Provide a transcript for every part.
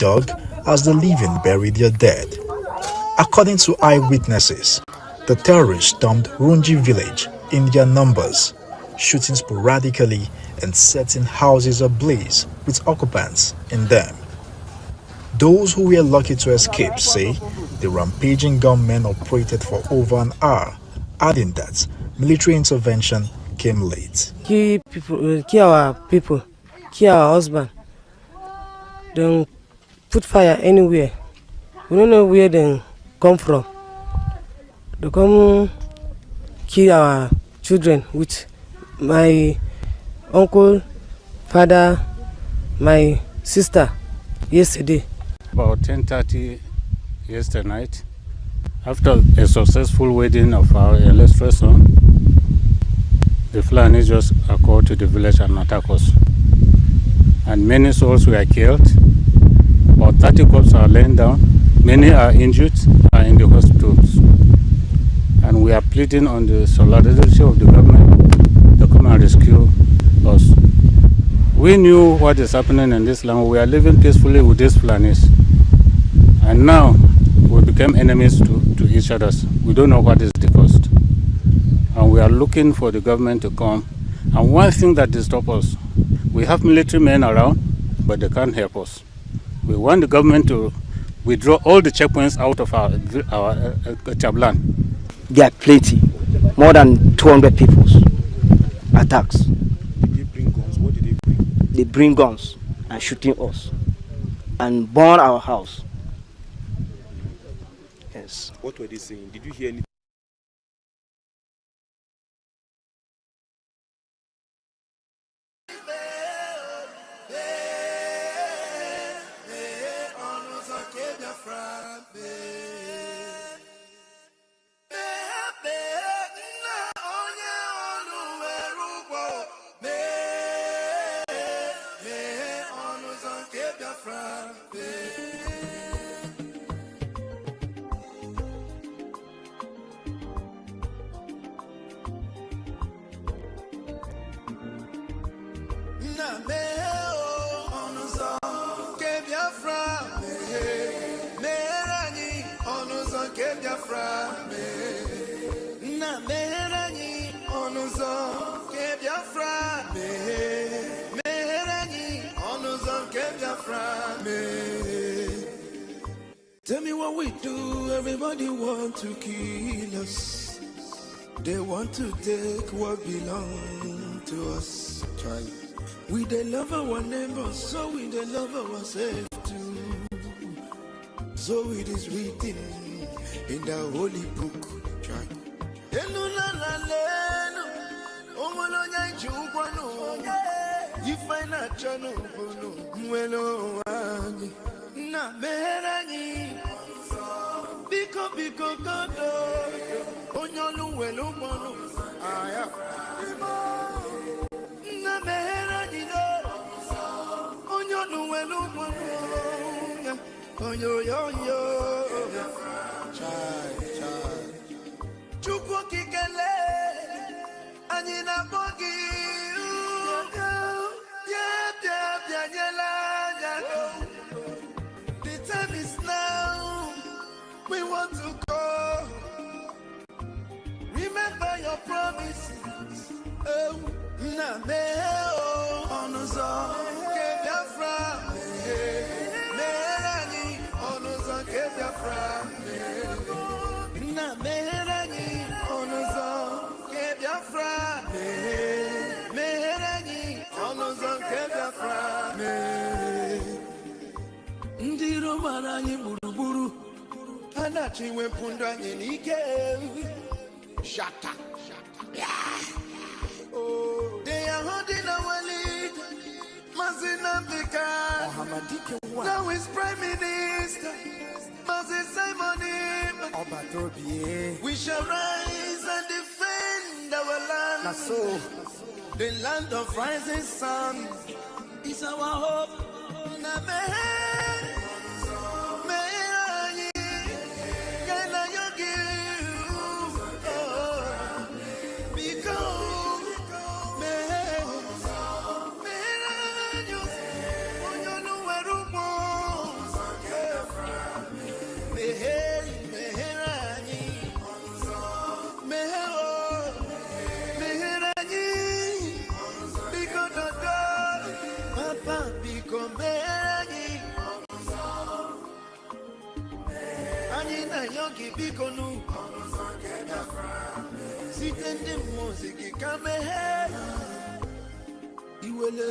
dug as the living bury their dead. According to eyewitnesses, the terrorists stormed Runji village in their numbers, shooting sporadically and setting houses ablaze with occupants in them. Those who were lucky to escape say the rampaging gunmen operated for over an hour, adding that military intervention came late. Kill our people, kill our husband. Don't put fire anywhere. We don't know where they come from. They come kill our children with my uncle, father, my sister yesterday. About 10:30 yesterday night, after a successful wedding of our illustrious son, the Fulani just occurred to the village and attacked us. And many souls were killed. About 30 corpses are laying down. Many are injured, are in the hospitals. And we are pleading on the solidarity of the government to come and rescue us. We knew what is happening in this land. We are living peacefully with these Fulanis. And now we became enemies to each other. We don't know what is the cost. And we are looking for the government to come. And one thing that disturbs us, we have military men around, but they can't help us. We want the government to withdraw all the checkpoints out of our Chablan. There are plenty, more than 200 people's attacks. Did they bring guns? What did they bring? They bring guns and shooting us and burn our house. Yes. What were they saying? Did you hear anything? Tell me what we do, everybody want to kill us. They want to take what belongs to us. We they love our neighbors, so we they love ourselves too. So it is written in the holy book. You find a channel, na merani biko godo onyolu welu mono aya na merani do onyolu welu mono oyo chai chukwu kikele anyị na bogi ya nyela ya. The time is now. We want to go. Remember your promises. Oh, na me oh, onuzo ke Biafra me rani onuzo ke Biafra me na me rani onuzo ke Biafra me rani onuzo ke Biafra me. Ndiro marani buruburu anachi wepunda nyenike shata oh they are holding our lead Mazina Bika now is Prime Minister Mazin Simon we shall rise and defend our land so the land of rising sun is our hope. yogi bikonu sitende muziki kame iwele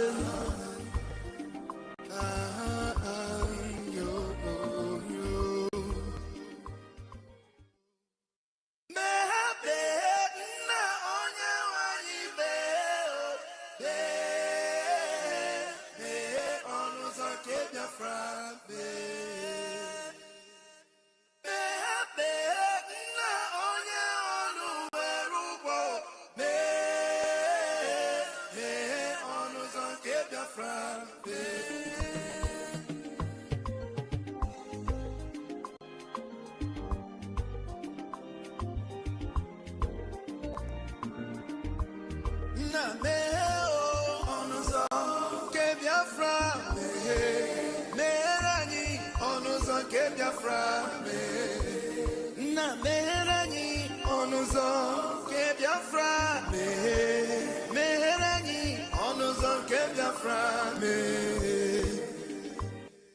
yo mehabe na onye wanyi be onuzo ke Biafra be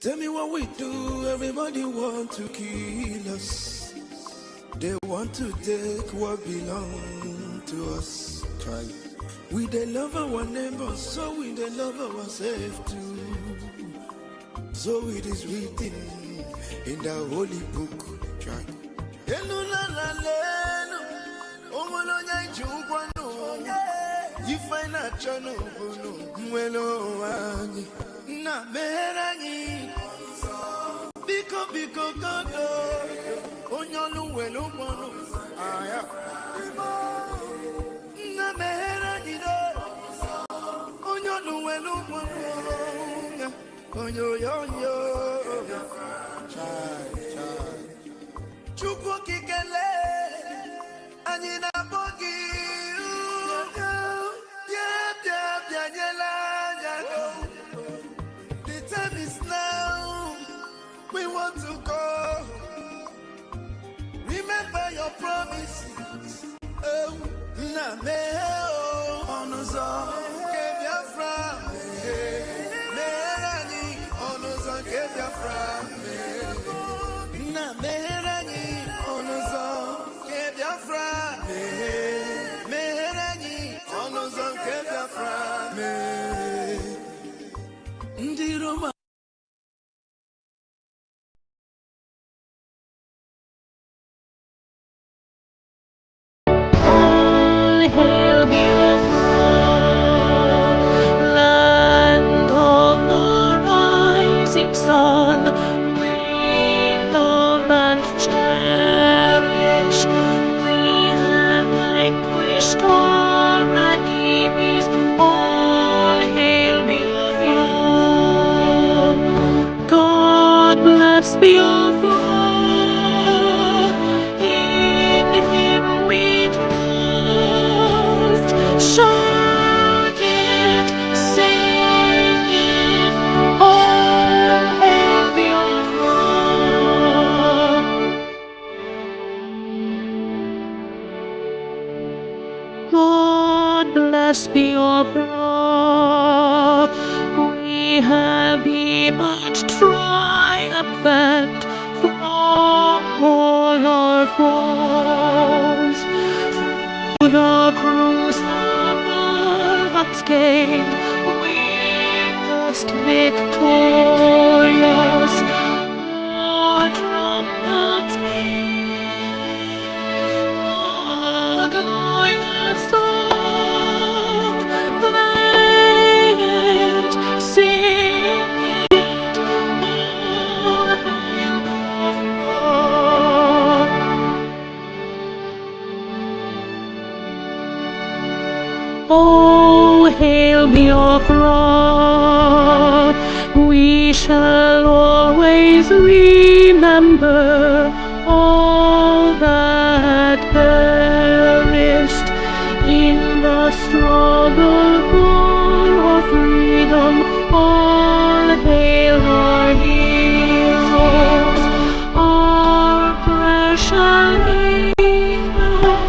Tell me what we do, everybody want to kill us. They want to take what belongs to us. Try. We they love our neighbors, so we they love ourselves too. So it is written in the holy book. Try. You find a channel, na meranyi biko godo onyolu welu mono aya na meranyi do onyolu welu mono onyo chai chukwu kikele anyị na bogi we want to go. Remember your promises. Oh, na me oh, onuzo ke Biafra me. Merani onuzo ke Biafra me. Na merani onuzo ke Biafra me. Merani onuzo ke Biafra me. Ndiroma. Sun, we love and cherish. We have vanquished all enemies. All hail Biafra. God bless Biafra. In Him we trust. Shout it, sing it. All hail Biafra. God bless Biafra. We have emerged triumphant from all our foes. Through the crucible unscathed, we must victorious. Our trumpets beat, glorious song, play it, sing it, all hail Biafra. Oh, hail Biafra, we shall always remember all that perished in the struggle for our freedom. All hail our heroes, our precious heroes.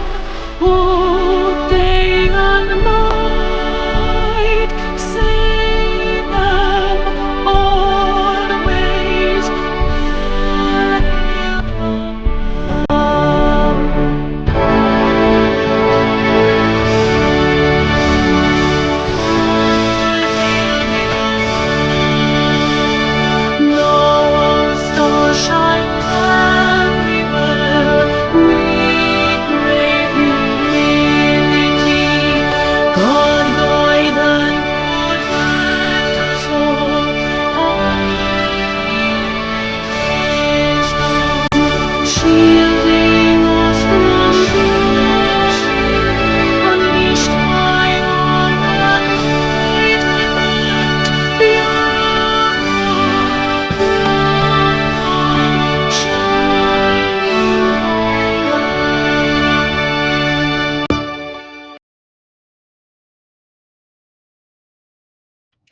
Oh, day and night, sing them always.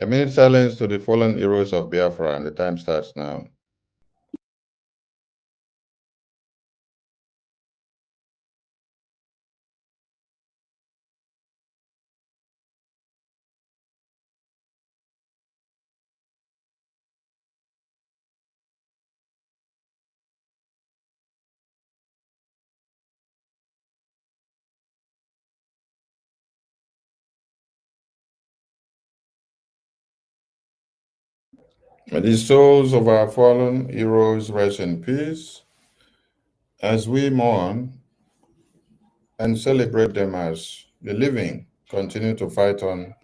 A minute silence to the fallen heroes of Biafra, and the time starts now. May the souls of our fallen heroes rest in peace as we mourn and celebrate them as the living continue to fight on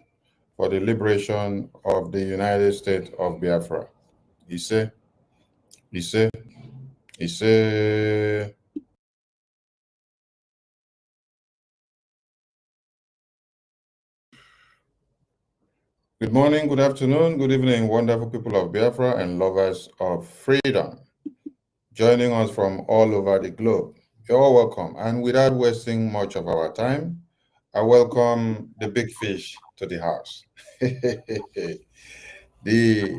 for the liberation of the United States of Biafra. Ise, Ise, Ise. Good morning, good afternoon, good evening, wonderful people of Biafra and lovers of freedom. Joining us from all over the globe. You're all welcome. And without wasting much of our time, I welcome the big fish to the house. The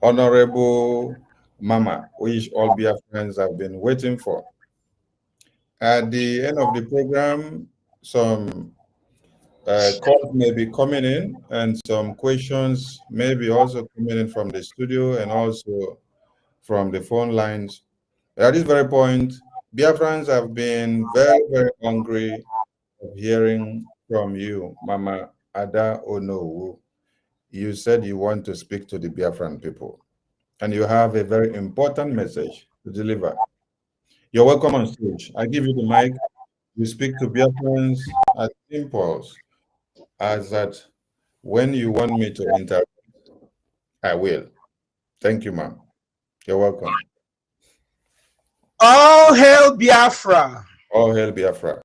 Honorable Mama, which all Biafrans have been waiting for. At the end of the program, some calls may be coming in and some questions may be also coming in from the studio and also from the phone lines. At this very point, Biafrans have been very, very hungry of hearing from you, Mama Ada Onuwu. You said you want to speak to the Biafran people, and you have a very important message to deliver. You're welcome on stage. I give you the mic. You speak to Biafrans as impulse as that when you want me to interrupt, I will. Thank you, ma'am. You're welcome. All hail Biafra. All hail Biafra.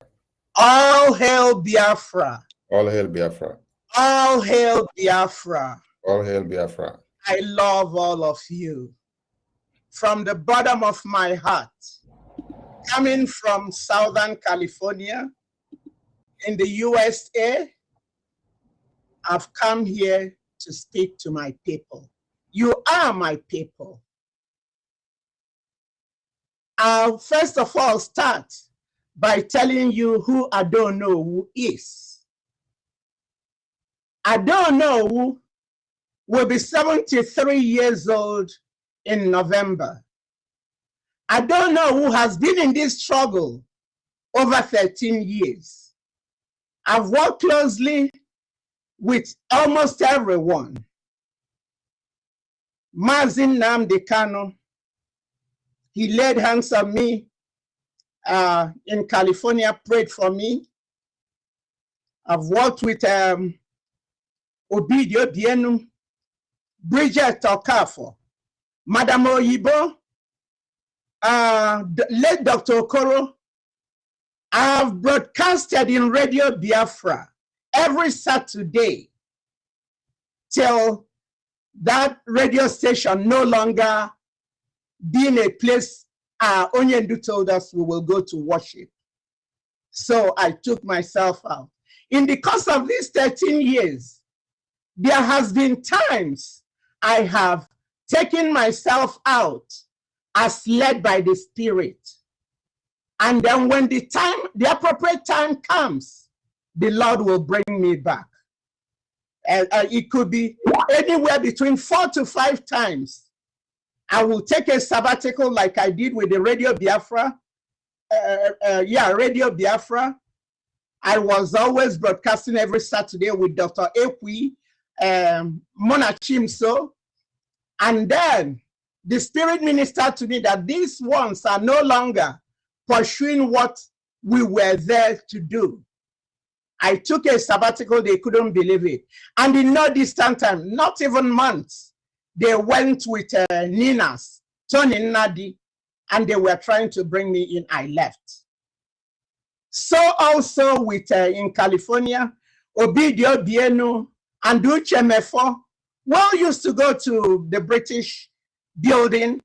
All hail Biafra. All hail Biafra. All hail Biafra. All hail Biafra. I love all of you. From the bottom of my heart, coming from Southern California in the USA, I've come here to speak to my people. You are my people. I'll first of all start by telling you who Onuwu is. Onuwu will be 73 years old in November. Onuwu has been in this struggle over 13 years. I've worked closely with almost everyone. Mazin Nnamdi Kanu, he laid hands on me in California, prayed for me. I've worked with Obidio Dienu, Bridget Okafo, Madam Oyibo, late Dr. Okoro. I've broadcasted in Radio Biafra every Saturday till that radio station no longer being a place Onyendu told us we will go to worship. So I took myself out. In the course of these 13 years, there has been times I have taken myself out as led by the Spirit. And then when the appropriate time comes, the Lord will bring me back. It could be anywhere between 4 to 5 times. I will take a sabbatical like I did with the Radio Biafra. Radio Biafra. I was always broadcasting every Saturday with Dr. Ekpa, Mona Chimso. And then the Spirit ministered to me that these ones are no longer pursuing what we were there to do. I took a sabbatical, they couldn't believe it. And in no distant time, not even months, they went with Nina's, Tony Nadi, and they were trying to bring me in. I left. So also with in California, Obidio Dienu and Uche Mefo, we all used to go to the British building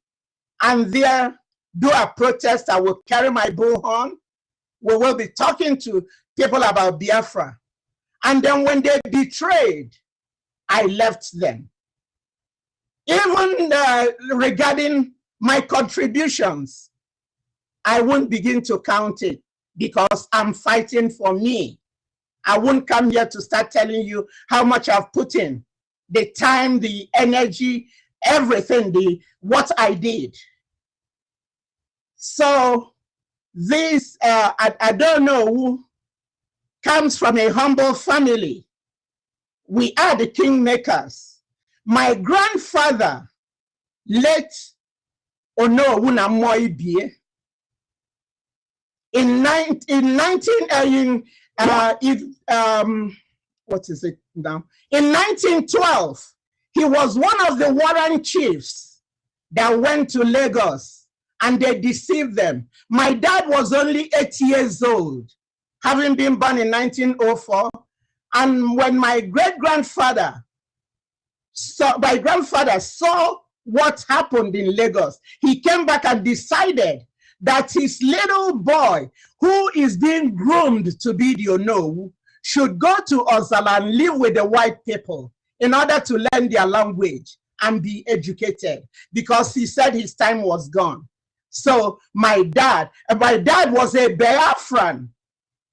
and there do a protest. I will carry my bullhorn. We will be talking to people about Biafra. And then when they betrayed I left them. Even regarding my contributions, I won't begin to count it because I'm fighting for me. I won't come here to start telling you how much I've put in, the time, the energy, everything, what I did. So this, I don't know who comes from a humble family. We are the kingmakers. My grandfather, late Onuwu na Moibie, what is it now? In 1912, he was one of the Warren chiefs that went to Lagos and they deceived them. My dad was only 8 years old, having been born in 1904. And when my great-grandfather saw what happened in Lagos, he came back and decided that his little boy, who is being groomed to be the Onuwu, should go to Ozala and live with the white people in order to learn their language and be educated, because he said his time was gone. So my dad was a Biafran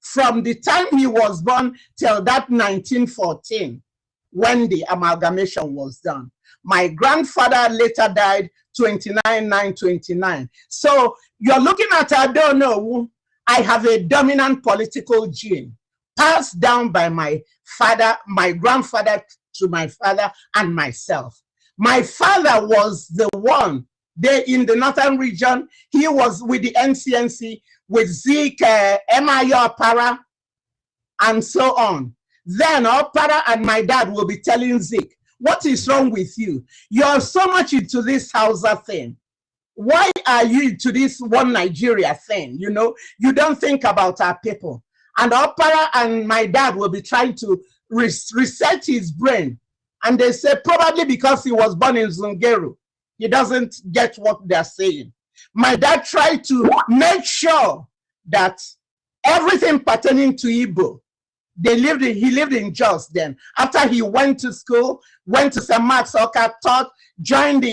from the time he was born till that 1914, when the amalgamation was done. My grandfather later died 29/9/29. So you're looking at, I don't know, I have a dominant political gene passed down by my father, my grandfather to my father and myself. My father was the one there in the northern region. He was with the NCNC, with Zeke, Emayo Opara, and so on. Then Opara and my dad will be telling Zeke, what is wrong with you? You're so much into this Hausa thing. Why are you into this one Nigeria thing? You know, you don't think about our people. And Opara and my dad will be trying to reset his brain. And they say probably because he was born in Zungeru, he doesn't get what they're saying. My dad tried to make sure that everything pertaining to Igbo, he lived in Jos then. After he went to school, went to St. Mark's, Oka, taught, joined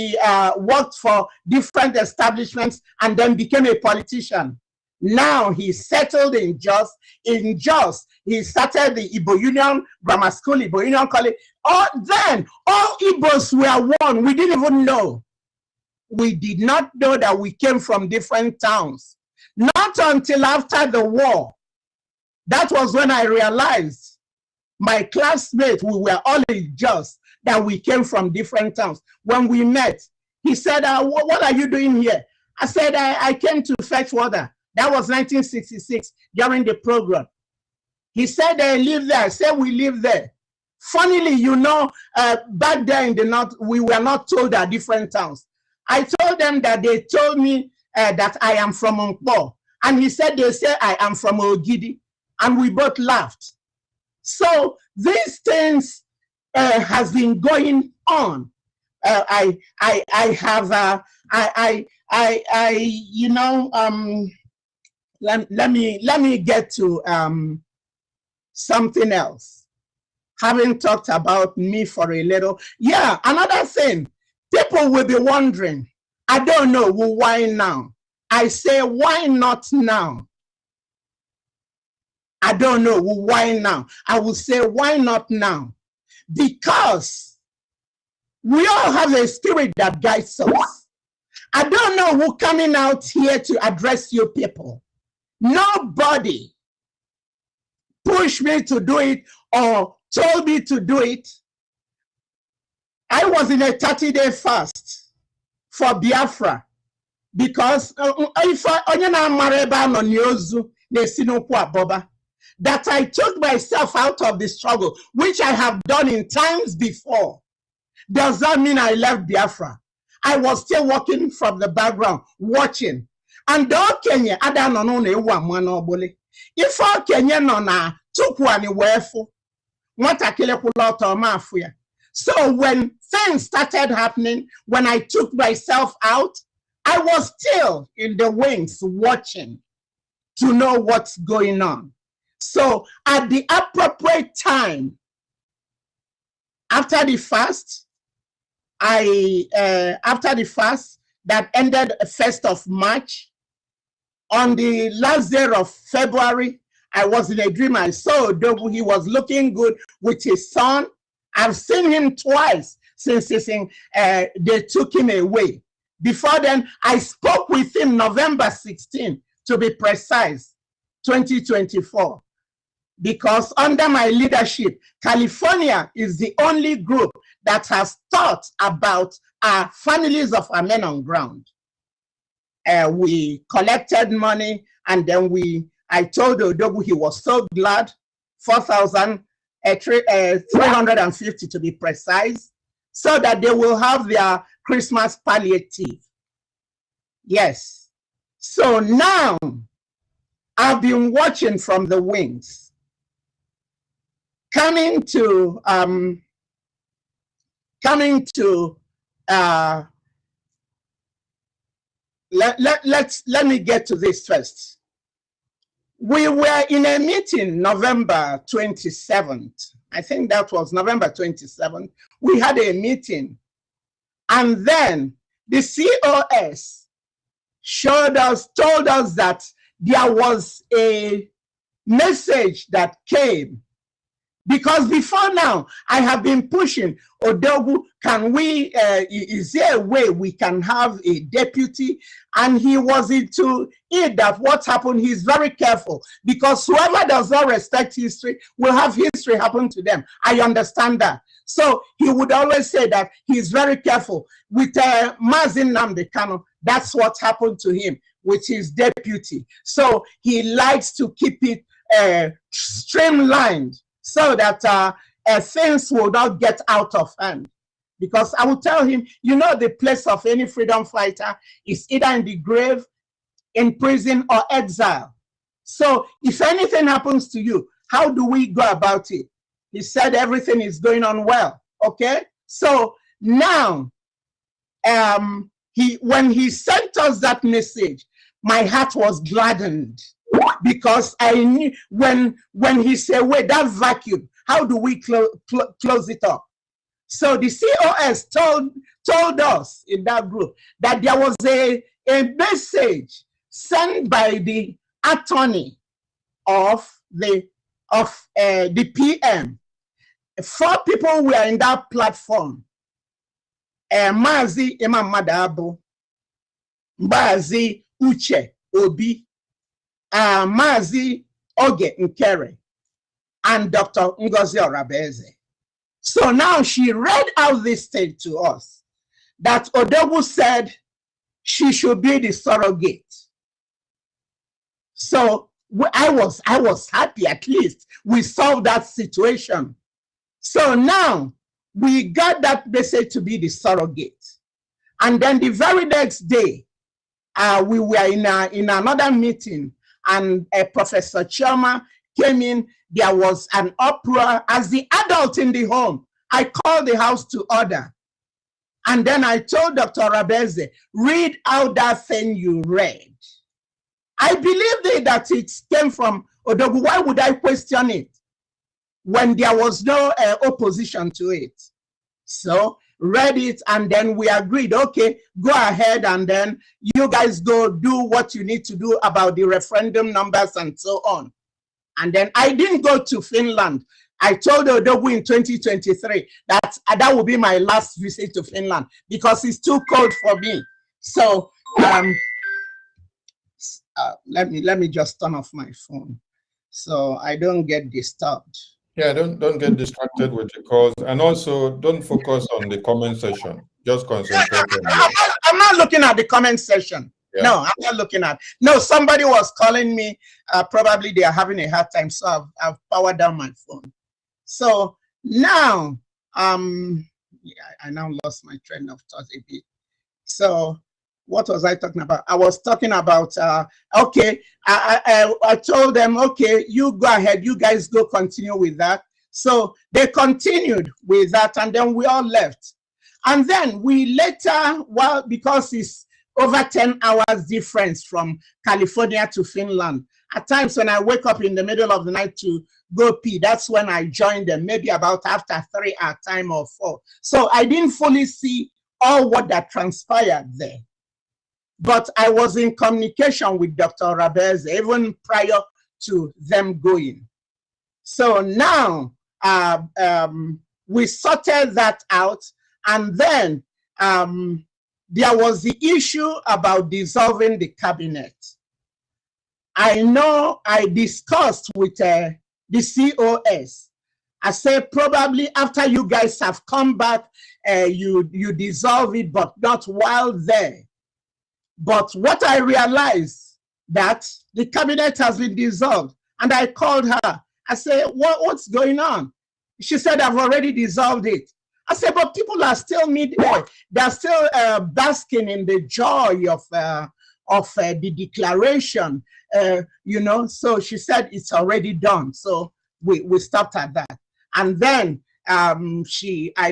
worked for different establishments, and then became a politician. Now he settled in Jos. In Jos, he started the Igbo Union Grammar School, Igbo Union College. Then all Igbos were one. We didn't even know. We did not know that we came from different towns. Not until after the war. That was when I realized, my classmates, we were all in Jos, that we came from different towns. When we met, he said, what are you doing here? I said, I came to fetch water. That was 1966, during the program. He said, they live there. I said, we live there. Funnily, you know, back there in the north, we were not told our different towns. I told them that they told me that I am from Nkpo. And he said, they say I am from Ogidi. And we both laughed. So these things has been going on. Let me get to something else. Having talked about me for a little, yeah, another thing, people will be wondering, I don't know, well, why now? I say, why not now? I don't know, well, why now? I will say, why not now? Because we all have a spirit that guides us. I don't know who coming out here to address you people. Nobody pushed me to do it or told me to do it. I was in a 30-day fast for Biafra because that I took myself out of the struggle, which I have done in times before. Does that mean I left Biafra? I was still working from the background, watching. And Kenya, I don't know, if all Kenya no na tukwani wefu, so when things started happening, when I took myself out, I was still in the wings watching to know what's going on. So at the appropriate time, After the fast, after the fast that ended 1st of March, on the last day of February, I was in a dream. I saw Odogu. He was looking good with his son. I've seen him twice since they took him away. Before then, I spoke with him November 16, to be precise, 2024. Because under my leadership, California is the only group that has thought about our families of our men on ground. We collected money, and then I told Odogu he was so glad, 4,350 to be precise, so that they will have their Christmas palliative. Yes. So now I've been watching from the wings, coming to let me get to this first. We were in a meeting November 27th. I think that was November 27th. We had a meeting, and then the COS told us that there was a message that came. Because before now, I have been pushing, Odogu, is there a way we can have a deputy? And he was into it that what happened, he's very careful, because whoever does not respect history will have history happen to them. I understand that. So he would always say that he's very careful. With Mazin Nnamdi Kanu, that's what happened to him with his deputy. So he likes to keep it streamlined, so that things will not get out of hand. Because I will tell him, you know, the place of any freedom fighter is either in the grave, in prison, or exile. So if anything happens to you, how do we go about it? He said everything is going on well. Okay? So now, when he sent us that message, my heart was gladdened. Because I knew when he said, wait, that vacuum, how do we close it up? So the COS told us in that group that there was a message sent by the attorney of the PM. 4 people were in that platform. Mazi Imam Madabo, Mbazi Uche Obi, Mazi Oge Nkere, and Dr. Ngozi Orabeze. So now she read out this thing to us, that Odogu said she should be the surrogate. So I was happy, at least we solved that situation. So now we got that message to be the surrogate. And then the very next day, we were in another meeting, and Professor Choma came in. There was an uproar. As the adult in the home, I called the house to order. And then I told Dr. Rabeze, read out that thing you read. I believed that it came from Odogu. Why would I question it when there was no opposition to it? So read it, and then we agreed, okay, go ahead, and then you guys go do what you need to do about the referendum numbers and so on. And then I didn't go to Finland. I told Odogu in 2023 that that would be my last visit to Finland because it's too cold for me. So let me just turn off my phone so I don't get disturbed. Yeah, don't get distracted with the calls, and also don't focus on the comment section. Just concentrate. I'm not looking at the comment section. Yeah. No, I'm not looking at. No, somebody was calling me. Probably they are having a hard time, so I've powered down my phone. So now, yeah, I now lost my train of thought a bit. So what was I talking about? I was talking about, okay, I told them, okay, you go ahead, you guys go continue with that. So they continued with that, and then we all left. And then we later, well, because it's over 10 hours difference from California to Finland, At times when I wake up in the middle of the night to go pee, that's when I join them, maybe about after 3 hour time or 4. So I didn't fully see all what that transpired there. But I was in communication with Dr. Rabez even prior to them going. So now we sorted that out, and then there was the issue about dissolving the cabinet. I know I discussed with the COS. I said probably after you guys have come back, you dissolve it, but not while there. But what I realized that the cabinet has been dissolved, and I called her. I said, what's going on? She said, I've already dissolved it. I said, but people are still there. They're still basking in the joy of the declaration, you know. So she said it's already done. So we stopped at that. And then I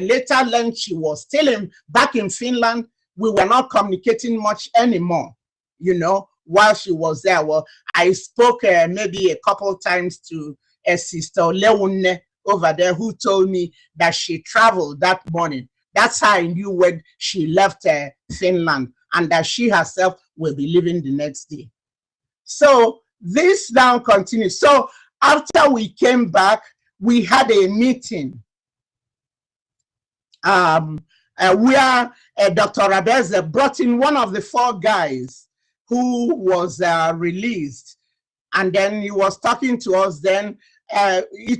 later learned she was still back in Finland. We were not communicating much anymore, you know, while she was there. Well, I spoke maybe a couple times to a sister Leone over there, who told me that she traveled that morning. That's how I knew when she left Finland, and that she herself will be leaving the next day. So this now continues. So after we came back, we had a meeting where Dr. Rabez brought in one of the 4 guys who was released, and then he was talking to us. Then we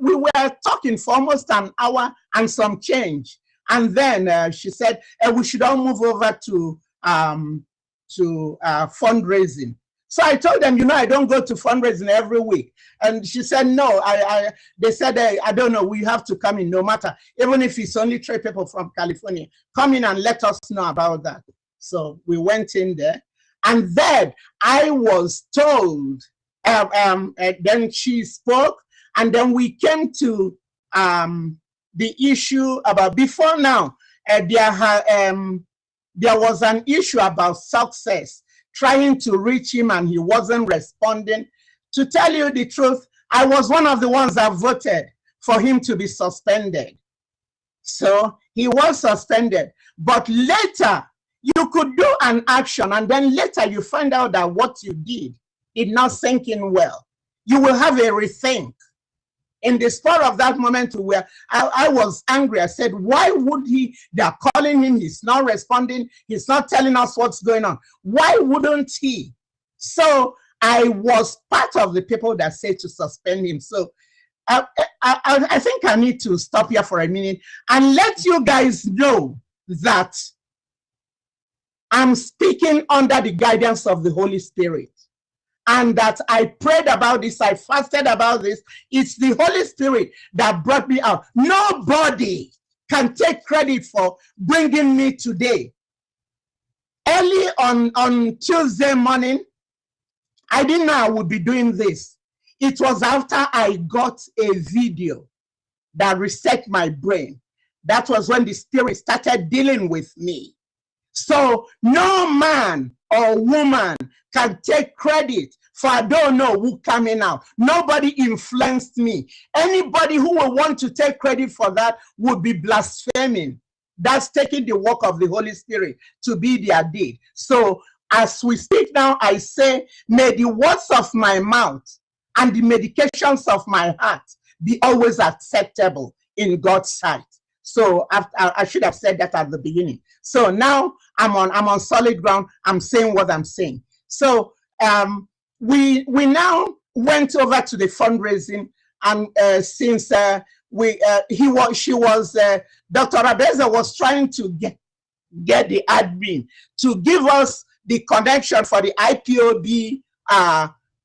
were talking for almost an hour and some change, and then she said we should all move over to fundraising. So I told them, you know, I don't go to fundraising every week. And she said, no, they said, I don't know, we have to come in no matter, even if it's only 3 people from California, come in and let us know about that. So we went in there, and then I was told, then she spoke, and then we came to the issue about, before now, there was an issue about success, trying to reach him, and he wasn't responding. To tell you the truth, I was one of the ones that voted for him to be suspended. So he was suspended. But later, you could do an action, and then later you find out that what you did not sink in well. You will have a rethink. In the spur of that moment, where I was angry, I said, why would he? They're calling him, he's not responding, he's not telling us what's going on. Why wouldn't he? So I was part of the people that said to suspend him. So I think I need to stop here for a minute and let you guys know that I'm speaking under the guidance of the Holy Spirit. And that I prayed about this, I fasted about this. It's the Holy Spirit that brought me out. Nobody can take credit for bringing me today. Early on Tuesday morning, I didn't know I would be doing this. It was after I got a video that reset my brain. That was when the Spirit started dealing with me. So no man or woman can take credit for I don't know who coming out. Nobody influenced me. Anybody who will want to take credit for that would be blaspheming. That's taking the work of the Holy Spirit to be their deed. So as we speak now, I say, may the words of my mouth and the medications of my heart be always acceptable in God's sight. So I should have said that at the beginning. So now I'm on solid ground. I'm saying what I'm saying. So we now went over to the fundraising, and since Dr. Rabeza was trying to get the admin to give us the connection for the IPOB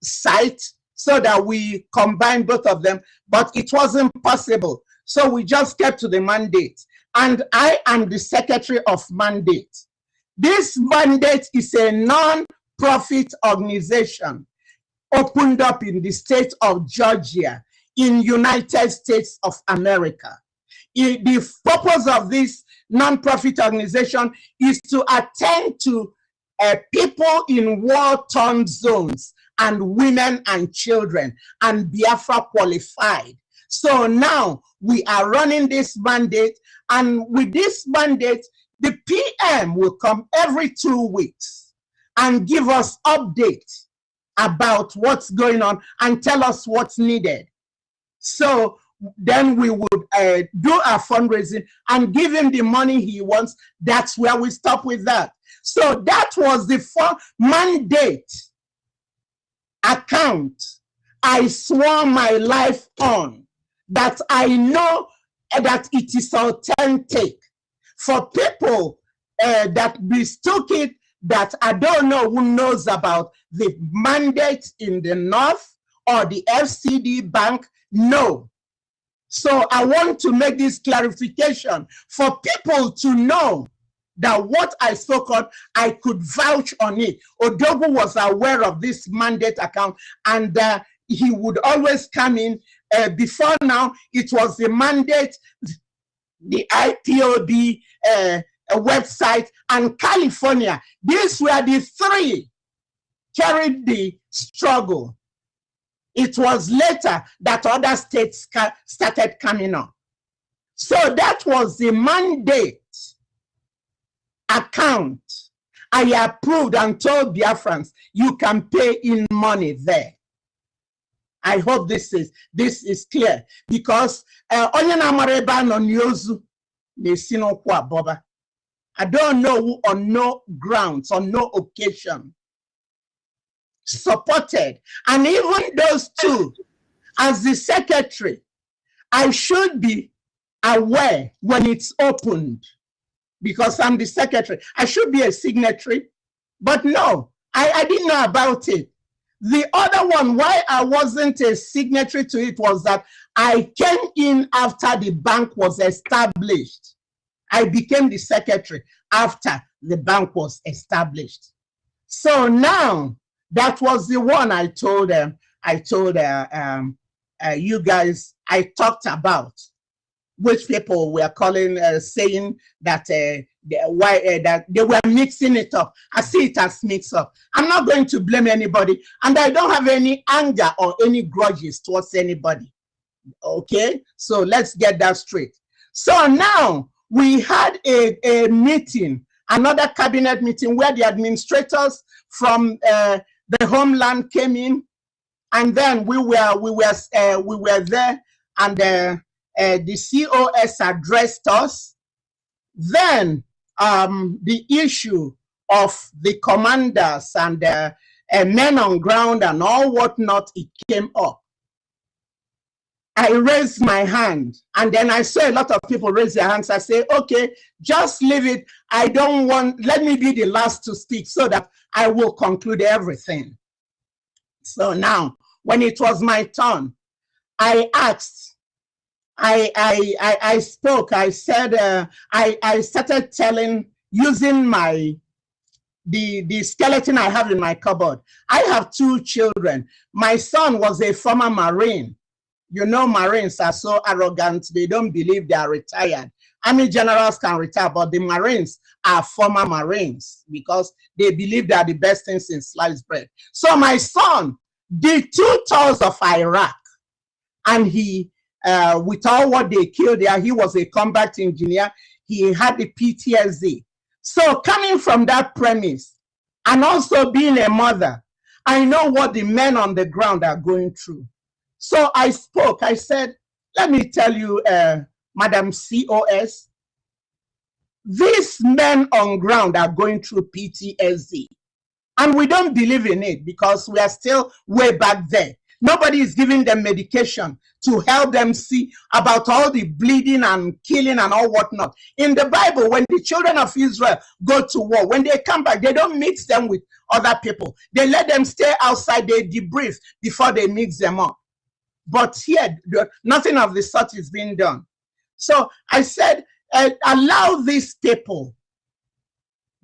site so that we combine both of them, but it wasn't possible. So we just kept to the mandate, and I am the secretary of mandate. This mandate is a non-profit organization opened up in the state of Georgia in United States of America. The purpose of this non-profit organization is to attend to people in war-torn zones and women and children, and Biafra qualified. So now we are running this mandate, and with this mandate, the PM will come every 2 weeks and give us updates about what's going on and tell us what's needed. So then we would do our fundraising and give him the money he wants. That's where we stop with that. So that was the mandate account I swore my life on, that I know that it is authentic. For people that mistook it, that I don't know who knows about the mandate in the North or the FCD Bank, no. So I want to make this clarification for people to know that what I spoke on, I could vouch on it. Odogu was aware of this mandate account, and he would always come in. Before now, it was the mandate, the IPOB website, and California. These were the three carried the struggle. It was later that other states started coming up. So that was the mandate account I approved and told Biafrans, you can pay in money there. I hope this is clear, because I don't know who on no grounds, on no occasion supported. And even those two, as the secretary, I should be aware when it's opened, because I'm the secretary. I should be a signatory, but no, I didn't know about it. The other one, why I wasn't a signatory to it, was that I came in after the bank was established. I became the secretary after the bank was established. So now, that was the one I told them. You guys, I talked about, which people were calling, saying that that they were mixing it up. I see it as mixed up. I'm not going to blame anybody, and I don't have any anger or any grudges towards anybody. Okay, so let's get that straight. So now we had a meeting, another cabinet meeting, where the administrators from the homeland came in, and then we were there, and the COS addressed us. Then the issue of the commanders and men on ground and all whatnot, it came up. I raised my hand, and then I saw a lot of people raise their hands. I say, okay, just leave it. I don't want, let me be the last to speak so that I will conclude everything. So now, when it was my turn, I asked, I spoke, I said, I started telling, using the skeleton I have in my cupboard. I have 2 children. My son was a former Marine. You know, Marines are so arrogant, they don't believe they are retired. Army generals can retire, but the Marines are former Marines because they believe they are the best things in sliced bread. So my son did 2 tours of Iraq, and he, with all what they killed there, he was a combat engineer. He had the PTSD. So coming from that premise, and also being a mother, I know what the men on the ground are going through. So I spoke, I said, let me tell you, Madam COS, these men on ground are going through PTSD. And we don't believe in it because we are still way back there. Nobody is giving them medication to help them see about all the bleeding and killing and all whatnot. In the Bible, when the children of Israel go to war, when they come back, they don't mix them with other people. They let them stay outside, they debrief before they mix them up. But here, nothing of the sort is being done. So I said, allow these people,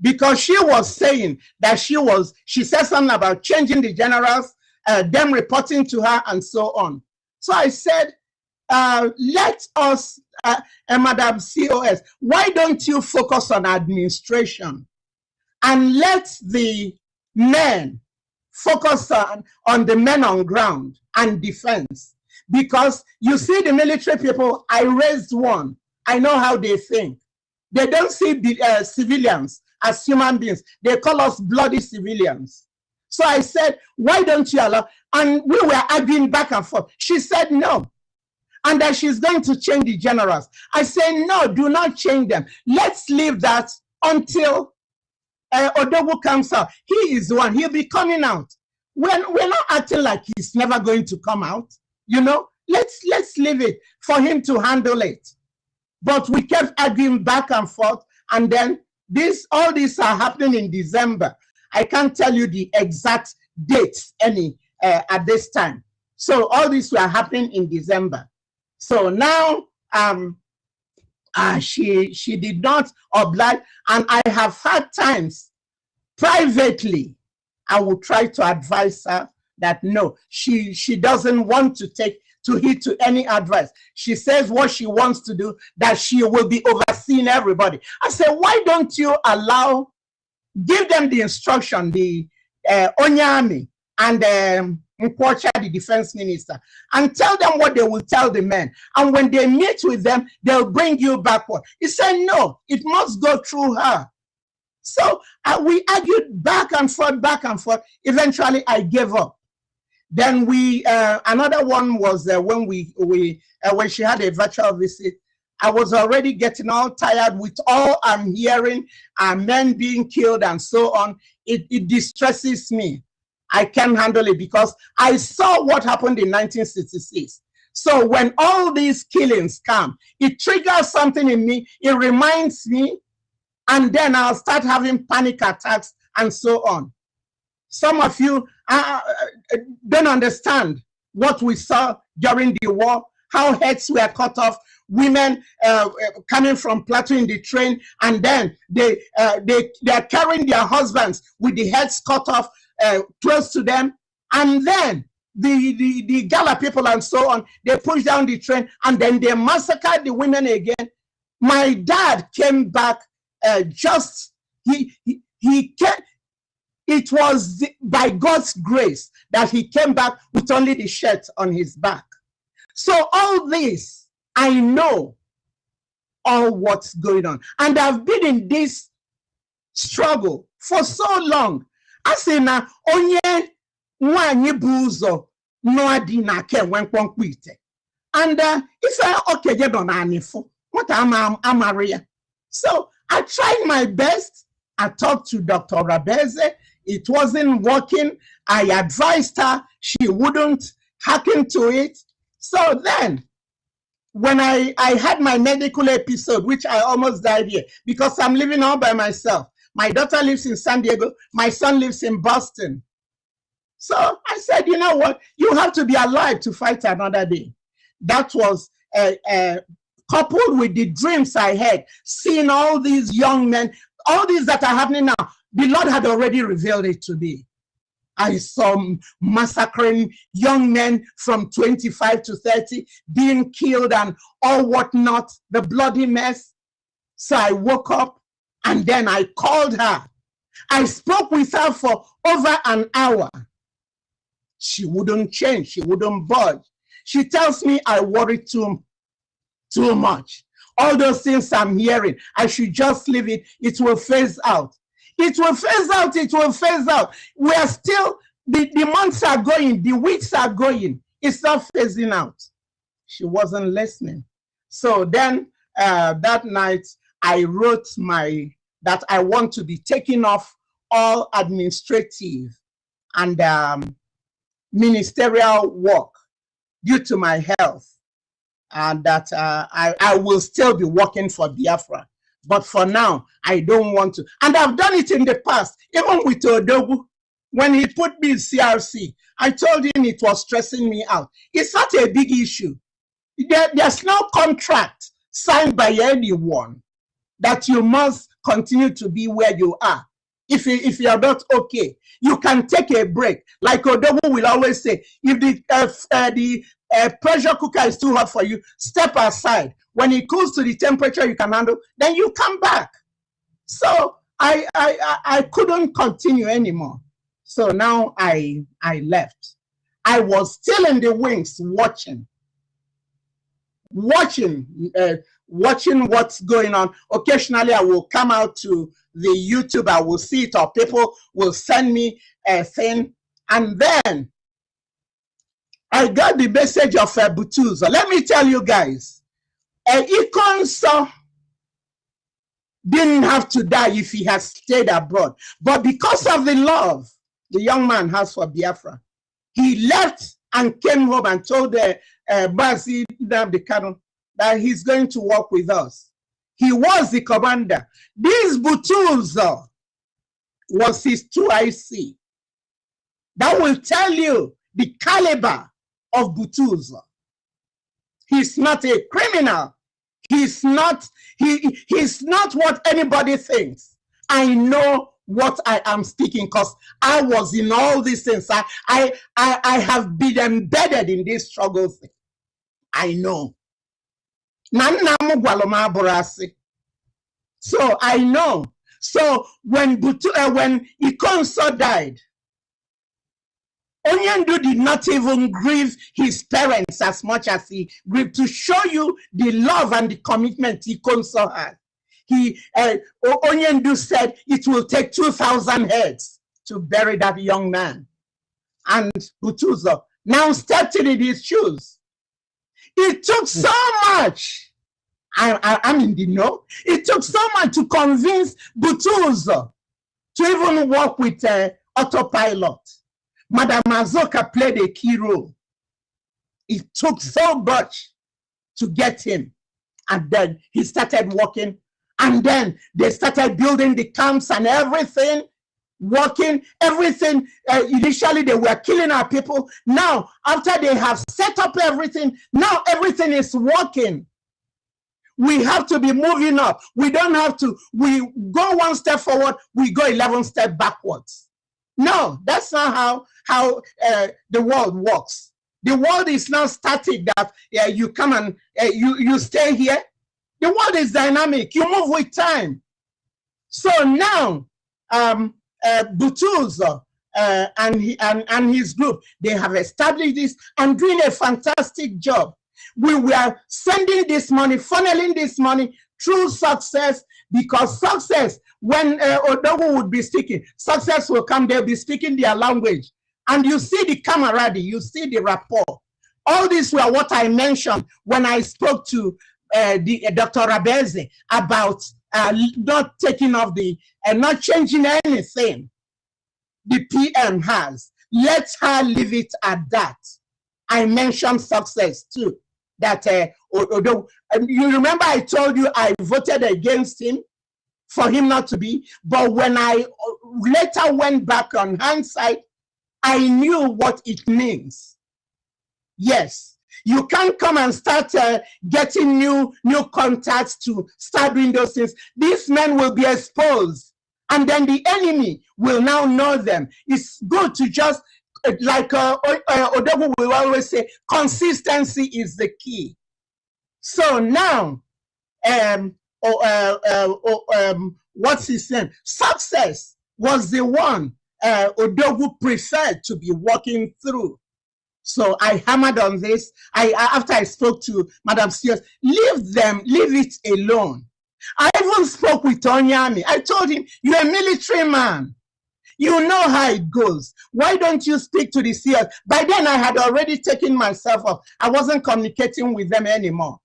because she was saying that she said something about changing the generals, them reporting to her and so on. So I said, let us, Madam COS, why don't you focus on administration and let the men focus on the men on ground and defense. Because you see the military people, I raised one. I know how they think. They don't see the civilians as human beings. They call us bloody civilians. So I said, why don't you allow? And we were arguing back and forth. She said no. And that she's going to change the generals. I say, no, do not change them. Let's leave that until Odogu comes out. He is the one. He'll be coming out. We're not acting like he's never going to come out. You know, let's leave it for him to handle it. But we kept arguing back and forth. And then all these are happening in December. I can't tell you the exact dates at this time. So all these were happening in December. So now she did not oblige, and I have had times privately I will try to advise her that no, she doesn't want to take to heed to any advice. She says what she wants to do, that she will be overseeing everybody. I said, why don't you give them the instruction, the Onyami and Nkwocha, the defense minister, and tell them what they will tell the men. And when they meet with them, they'll bring you backward. He said, no, it must go through her. So we argued back and forth, back and forth. Eventually, I gave up. Then another one was when she had a virtual visit. I was already getting all tired with all I'm hearing, men being killed and so on. It distresses me. I can't handle it because I saw what happened in 1966. So when all these killings come, it triggers something in me. It reminds me, and then I'll start having panic attacks and so on. Some of you don't understand what we saw during the war, how heads were cut off, women coming from Plateau in the train, and then they're carrying their husbands with the heads cut off close to them, and then the Gala people and so on, they push down the train, and then they massacred the women again. My dad came back he came. It was by God's grace that he came back with only the shirt on his back. So all this, I know all what's going on. And I've been in this struggle for so long. I say now, onye nwanyi buzo no adi na ke wenkwonkpite. And if I okay, you don't know what I'm Maria. So I tried my best. I talked to Dr. Rabeze. It wasn't working. I advised her. She wouldn't hearken to it. So then, when I had my medical episode, which I almost died here, because I'm living all by myself. My daughter lives in San Diego. My son lives in Boston. So I said, you know what? You have to be alive to fight another day. That was coupled with the dreams I had, seeing all these young men, all these that are happening now. The Lord had already revealed it to me. I saw massacring young men from 25 to 30 being killed and all whatnot, the bloody mess. So I woke up and then I called her. I spoke with her for over an hour. She wouldn't change. She wouldn't budge. She tells me I worry too much. All those things I'm hearing, I should just leave it. It will phase out. It will phase out. It will phase out. We are still, the months are going, the weeks are going. It's not phasing out. She wasn't listening. So then that night, I wrote that I want to be taking off all administrative and ministerial work due to my health, and that I will still be working for Biafra. But for now, I don't want to. And I've done it in the past, even with Odogu. When he put me in CRC, I told him it was stressing me out. It's not a big issue. There's no contract signed by anyone that you must continue to be where you are. If you're not okay, you can take a break. Like Odogu will always say, if the pressure cooker is too hot for you, step aside. When it cools to the temperature you can handle, then you come back. So I couldn't continue anymore. So now I left. I was still in the wings watching what's going on. Occasionally I will come out to the YouTube, I will see it, or people will send me a thing. And then I got the message of Butuzo. Let me tell you guys, Ikonso didn't have to die if he had stayed abroad. But because of the love the young man has for Biafra, he left and came home and told Bazi Nnamdi that he's going to work with us. He was the commander. This Butuzo was his 2IC. That will tell you the caliber of Butuzo. He's not a criminal. He's not what anybody thinks. I know what I am speaking because I was in all these things. I have been embedded in these struggles. I know. So I know. So when Ikonso died, Onyendu did not even grieve his parents as much as he grieved, to show you the love and the commitment Ikonso had. Onyendu said it will take 2,000 heads to bury that young man. And Butuzo now stepped in his shoes. It took so much. I'm in the know. It took so much to convince Butuzo to even work with autopilot. Madam Azoka played a key role. It took so much to get him. And then he started working. And then they started building the camps and everything, working, everything. Initially, they were killing our people. Now, after they have set up everything, now everything is working. We have to be moving up. We don't have to, we go one step forward, we go 11 steps backwards. No, that's not how the world works. The world is not static that you come and you stay here. The world is dynamic. You move with time. So now, Butuzo and his group, they have established this and doing a fantastic job. We were sending this money, funneling this money through Success, because Success, when Onuwu would be speaking, Success will come, they'll be speaking their language. And you see the camaraderie, you see the rapport. All these were what I mentioned when I spoke to Dr. Rabeze about not taking off not changing anything the PM has. Let her leave it at that. I mentioned Success too. That you remember I told you I voted against him for him not to be, but when I later went back on hindsight, I knew what it means. Yes, you can't come and start getting new contacts to start doing those things. These men will be exposed, and then the enemy will now know them. It's good to just, like Odogu will always say, consistency is the key. So now, what's his name? Success was the one Odogu preferred to be working through. So I hammered on this. After I spoke to Madam Sears, leave it alone. I even spoke with Onyami. I told him, you're a military man. You know how it goes. Why don't you speak to the Sears? By then I had already taken myself off. I wasn't communicating with them anymore.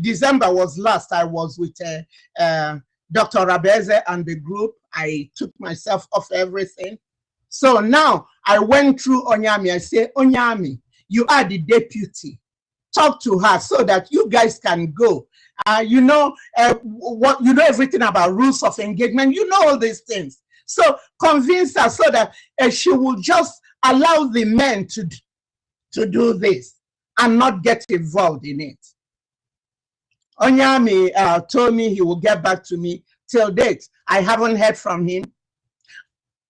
December was last. I was with Dr. Rabeze and the group. I took myself off everything. So now I went through Onyami. I say, Onyami, you are the deputy. Talk to her so that you guys can go. You know everything about rules of engagement. You know all these things. So convince her so that she will just allow the men to do this and not get involved in it. Onyami told me he will get back to me. Till date, I haven't heard from him.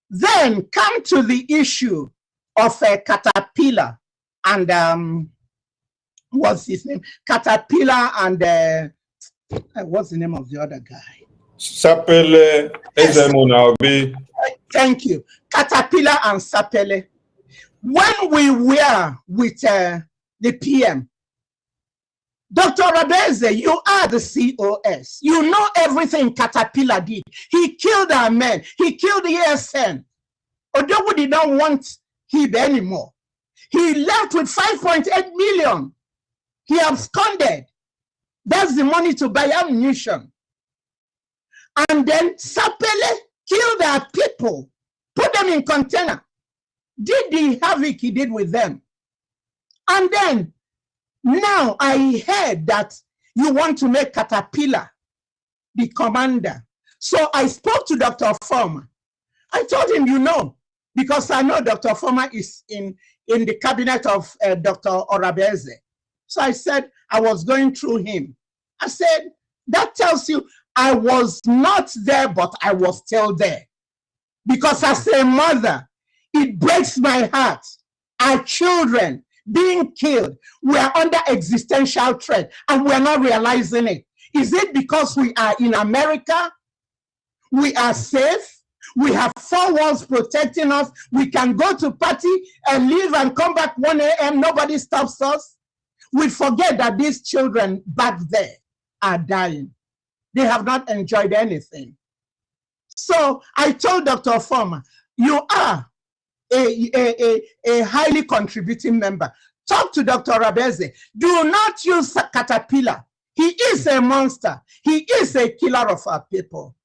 Then come to the issue of Caterpillar and what's his name? Caterpillar and what's the name of the other guy? Sapele Ezemunaobi. Thank you. Caterpillar and Sapele. When we were with the PM, Dr. Rabeze, you are the COS. You know everything Caterpillar did. He killed our men. He killed the ASN. Odogu did not want him anymore. He left with 5.8 million. He absconded. That's the money to buy ammunition. And then Sapele killed our people, put them in container, did the havoc he did with them. And then now I heard that you want to make Caterpillar the commander. So I spoke to Dr. Former. I told him, you know, because I know Dr. Former is in the cabinet of Dr. Orabeze. So I said, I was going through him. I said, that tells you I was not there, but I was still there. Because as a mother, it breaks my heart. Our children being killed, we are under existential threat and we're not realizing it. Is it because we are in America? We are safe. We have 4 walls protecting us. We can go to party and leave and come back 1 a.m. Nobody stops us. We forget that these children back there are dying. They have not enjoyed anything. So I told Dr. Former, you are a highly contributing member. Talk to Dr. Rabeze. Do not use Caterpillar. He is a monster. He is a killer of our people.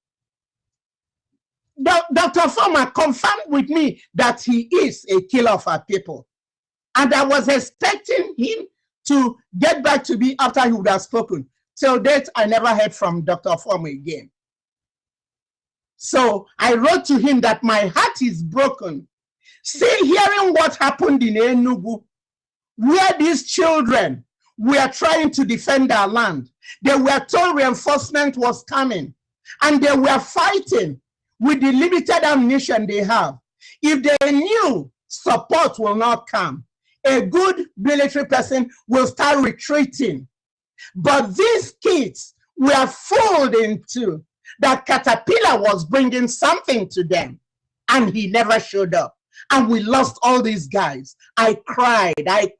Dr. Former confirmed with me that he is a killer of our people. And I was expecting him to get back to me after he would have spoken. Till date, I never heard from Dr. Former again. So I wrote to him that my heart is broken. Still hearing what happened in Enugu, where these children were trying to defend our land. They were told reinforcement was coming, and they were fighting with the limited ammunition they have. If they knew support will not come, a good military person will start retreating. But these kids were fooled into that Caterpillar was bringing something to them, and he never showed up. And we lost all these guys. I cried. I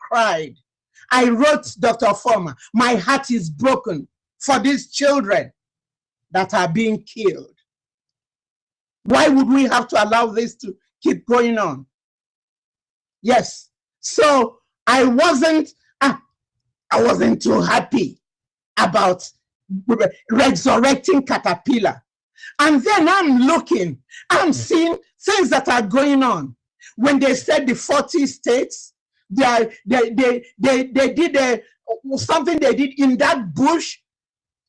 wrote Dr. Former, my heart is broken for these children that are being killed. Why would we have to allow this to keep going on? Yes. So I wasn't too happy about resurrecting Caterpillar. And then I'm seeing things that are going on. When they said the 40 states, they did something they did in that bush.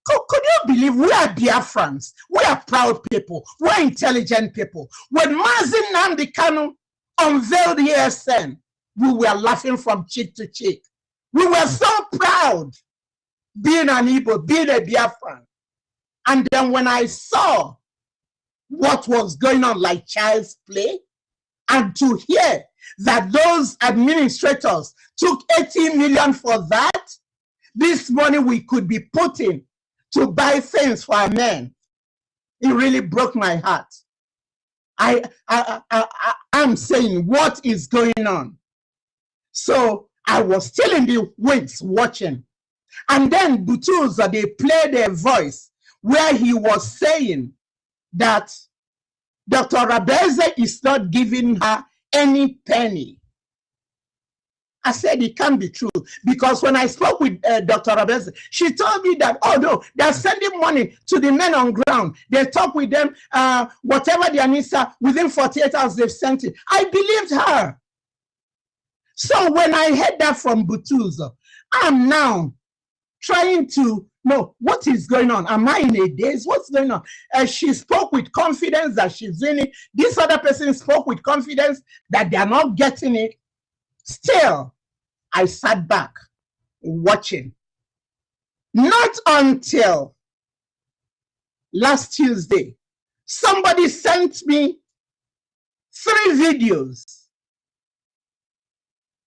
Could you believe we are Biafrans? We are proud people. We're intelligent people. When Mazin Nnamdi Kanu unveiled the ASN, we were laughing from cheek to cheek. We were so proud being an Igbo, being a Biafran. And then when I saw what was going on like child's play, and to hear that those administrators took 80 million for that, this money we could be putting to buy things for our men, it really broke my heart. I'm saying, what is going on? So I was still in the wings watching. And then Butuza, they played a voice where he was saying that Dr. Rabeze is not giving her any penny. I said it can't be true, because when I spoke with Dr. Rabeze, she told me that, oh no, they're sending money to the men on ground. They talk with them, whatever their needs are, within 48 hours they've sent it. I believed her. So when I heard that from Butuzo, I'm now trying to know what is going on. Am I in a daze? What's going on? She spoke with confidence that she's in it. This other person spoke with confidence that they are not getting it. Still, I sat back watching. Not until last Tuesday, somebody sent me 3 videos.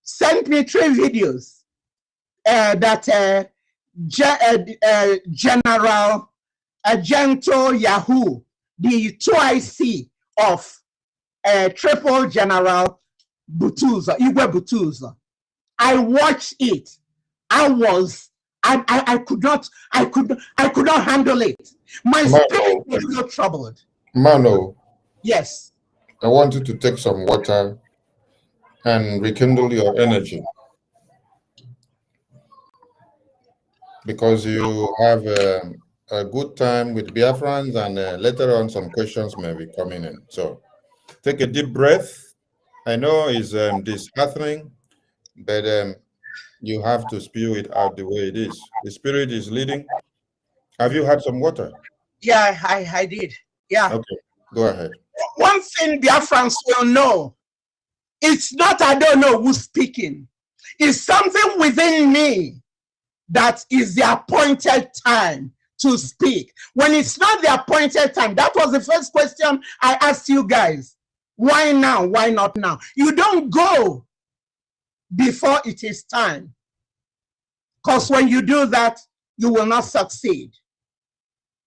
Sent me 3 videos that General Agento Yahoo, the 2IC of Triple General Butuza, Igwe Butuza. I watched it. I could not handle it. My spirit was so troubled. Mano. Yes. I want you to take some water and rekindle your energy, because you have a good time with Biafrans, and later on some questions may be coming in. So take a deep breath. I know it's disheartening, but you have to spew it out the way it is. The Spirit is leading. Have you had some water? Yeah, I did. Yeah. Okay, go ahead. One thing Biafrans will know, it's not I don't know who's speaking. It's something within me that is the appointed time to speak. When it's not the appointed time, that was the first question I asked you guys. Why now? Why not now? You don't go before it is time. Because when you do that, you will not succeed.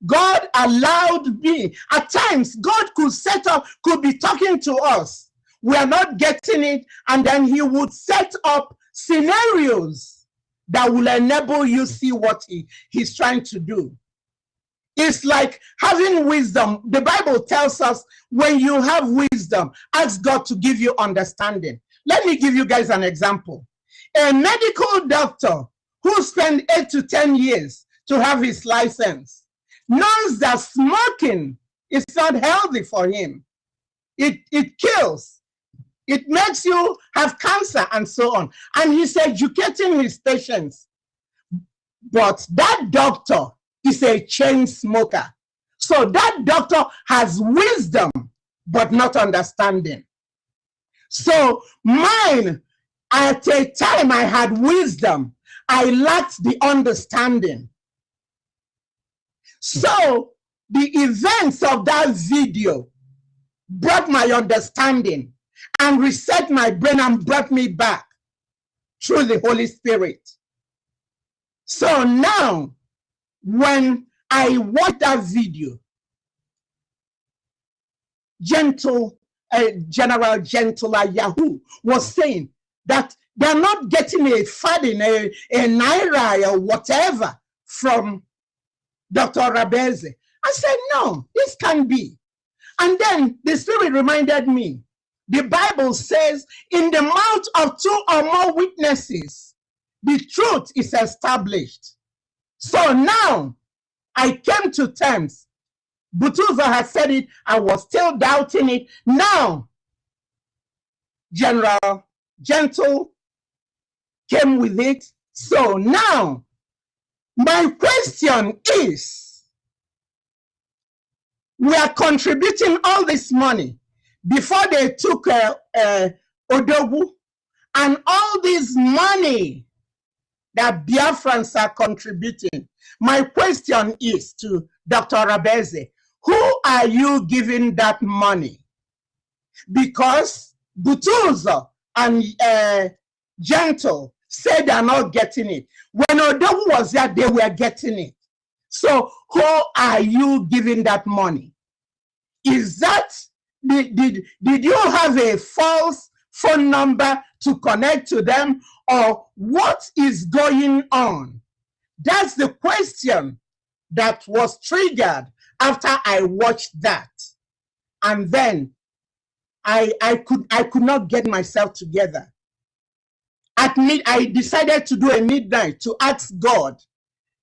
God allowed me. At times, God could be talking to us. We are not getting it, and then he would set up scenarios that will enable you see what he's trying to do. It's like having wisdom. The Bible tells us when you have wisdom, ask God to give you understanding. Let me give you guys an example. A medical doctor who spent 8 to 10 years to have his license knows that smoking is not healthy for him. It kills. It makes you have cancer and so on. And he's educating his patients. But that doctor is a chain smoker. So that doctor has wisdom, but not understanding. So mine, at a time I had wisdom, I lacked the understanding. So the events of that video brought my understanding and reset my brain and brought me back through the Holy Spirit. So now, when I watch that video, General Yahoo was saying that they're not getting a fading, a naira or whatever from Dr. Rabeze. I said, no, this can't be. And then the Spirit reminded me, the Bible says, in the mouth of 2 or more witnesses, the truth is established. So now I came to terms. Butuza has said it. I was still doubting it. Now, General Gentle came with it. So now, my question is, we are contributing all this money before they took Onuwu, and all this money that Biafrans are contributing. My question is to Dr. Rabeze, who are you giving that money? Because Butuza and Gentle said they're not getting it. When Onuwu was there, they were getting it. So who are you giving that money? Is that, did you have a false phone number to connect to them, or what is going on? That's the question that was triggered after I watched that. And then I could not get myself together. I decided to do a midnight to ask God,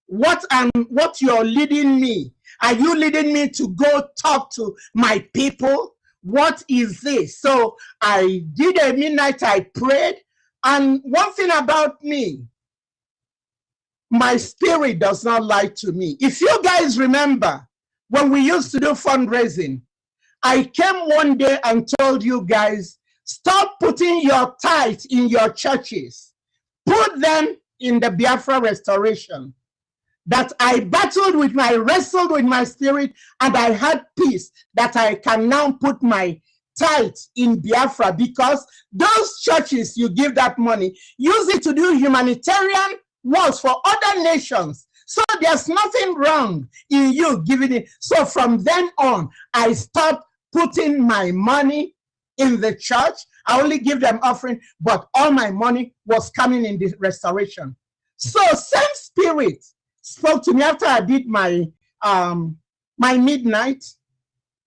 what you're leading me? Are you leading me to go talk to my people? What is this? So I did a midnight, I prayed. And one thing about me, my spirit does not lie to me. If you guys remember, when we used to do fundraising, I came one day and told you guys, stop putting your tithes in your churches. Put them in the Biafra restoration. That I wrestled with my spirit, and I had peace that I can now put my tithes in Biafra, because those churches you give that money, use it to do humanitarian works for other nations. So there's nothing wrong in you giving it. So from then on, I stopped putting my money in the church. I only give them offering, but all my money was coming in the restoration. So same spirit spoke to me after I did my my midnight,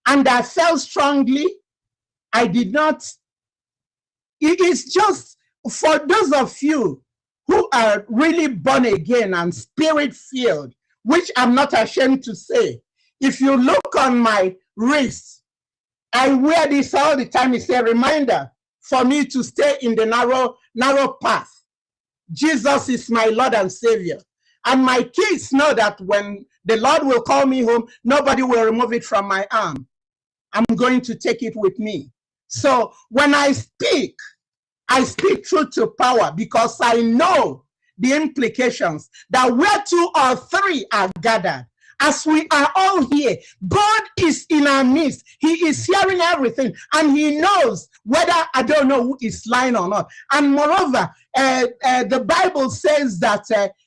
and I felt strongly. I did not. It is just for those of you who are really born again and spirit filled, which I'm not ashamed to say. If you look on my wrist, I wear this all the time. It's a reminder for me to stay in the narrow path. Jesus is my Lord and Savior. And my kids know that when the Lord will call me home, nobody will remove it from my arm. I'm going to take it with me. So when I speak truth to power, because I know the implications that where 2 or 3 are gathered, as we are all here, God is in our midst. He is hearing everything, and he knows whether, I don't know, who is lying or not. And moreover, the Bible says that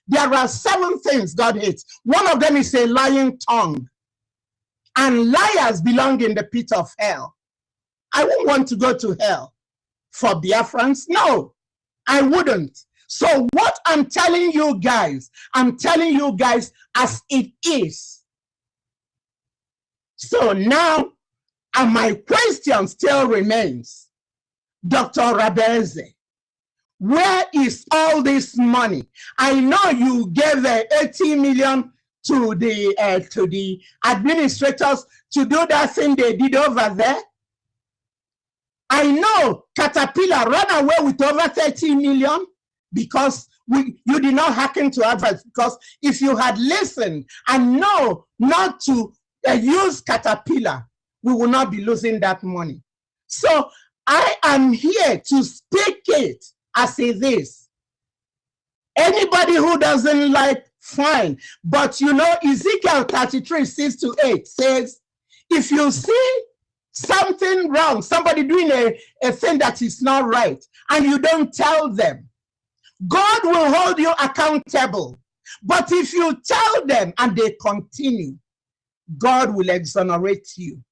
there are 7 things God hates. One of them is a lying tongue. And liars belong in the pit of hell. I wouldn't want to go to hell for Biafrans. No, I wouldn't. So what I'm telling you guys as it is. So now, and my question still remains, Dr. Rabeze, where is all this money? I know you gave 80 million to the administrators to do that thing they did over there. I know Caterpillar ran away with over 30 million because you did not hearken to advice. Because if you had listened and know not to use Caterpillar, we will not be losing that money. So I am here to speak it as it is. Anybody who doesn't like, fine. But you know, Ezekiel 33, 6-8 says, if you see something wrong, somebody doing a thing that is not right, and you don't tell them, God will hold you accountable. But if you tell them and they continue, God will exonerate you.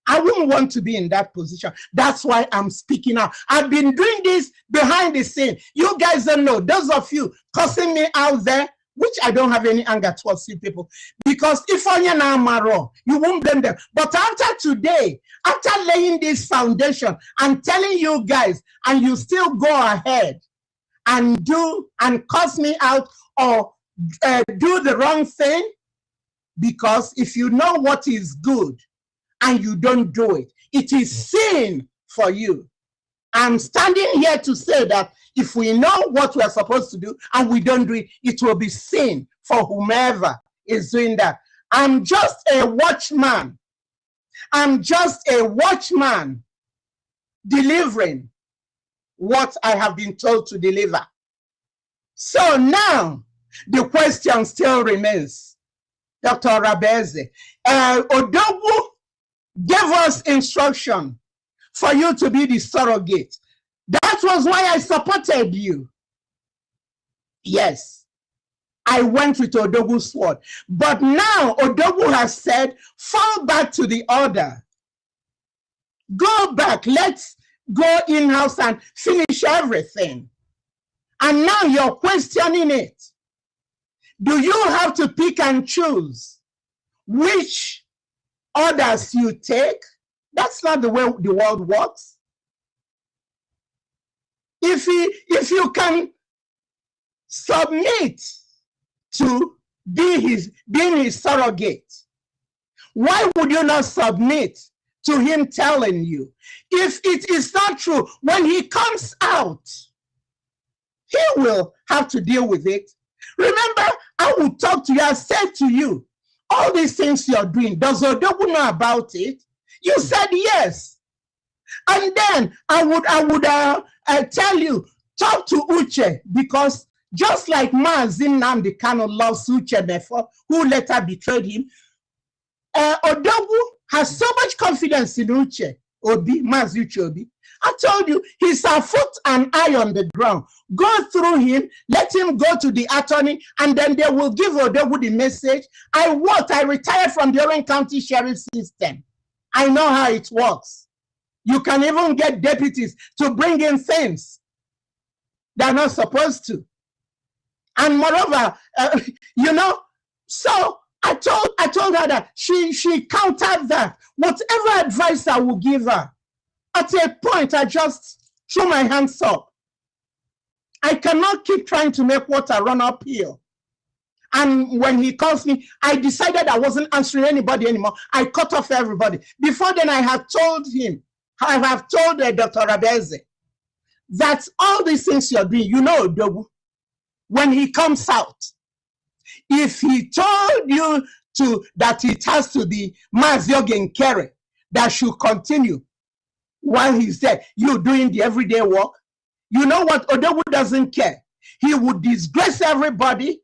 I wouldn't want to be in that position. That's why I'm speaking out. I've been doing this behind the scene. You guys don't know. Those of you cussing me out there, which I don't have any anger towards you people, because if you're not wrong, you won't blame them. But after today, after laying this foundation and telling you guys, and you still go ahead and do and cuss me out or do the wrong thing, because if you know what is good and you don't do it, it is sin for you. I'm standing here to say that if we know what we're supposed to do and we don't do it, it will be sin for whomever is doing that. I'm just a watchman. I'm just a watchman delivering what I have been told to deliver. So now the question still remains, Dr. Rabeze. Onuwu gave us instruction for you to be the surrogate. That was why I supported you. Yes, I went with Onuwu's sword. But now Onuwu has said, fall back to the order. Go back. Let's go in-house and finish everything. And now you're questioning it. Do you have to pick and choose which orders you take? That's not the way the world works. If you can submit to being his surrogate, why would you not submit to him telling you? If it is not true, when he comes out, he will have to deal with it. Remember, I will talk to you. I said to you, all these things you're doing, does Onuwu know about it? You said yes. And then I would tell you, talk to Uche, because just like Mazin Nnamdi Kanu loves Uche Mefo, who later betrayed him, Onuwu has so much confidence in Uche Obi, Mazi Uche Obi. I told you, he's a foot and eye on the ground. Go through him, let him go to the attorney, and then they will give Onuwu the message. I retired from the Orange County Sheriff System. I know how it works. You can even get deputies to bring in things they're not supposed to. And moreover, you know, so I told her that she countered that. Whatever advice I would give her, at a point, I just threw my hands up. I cannot keep trying to make water run uphill. And when he calls me, I decided I wasn't answering anybody anymore. I cut off everybody. Before then, I had told him, I have told Dr. Rabeze, that all these things you're doing, you know, Odogu, when he comes out, if he told you that it has to be Maziogen Kere that should continue while he's there, you doing the everyday work, you know what? Odogu doesn't care. He would disgrace everybody.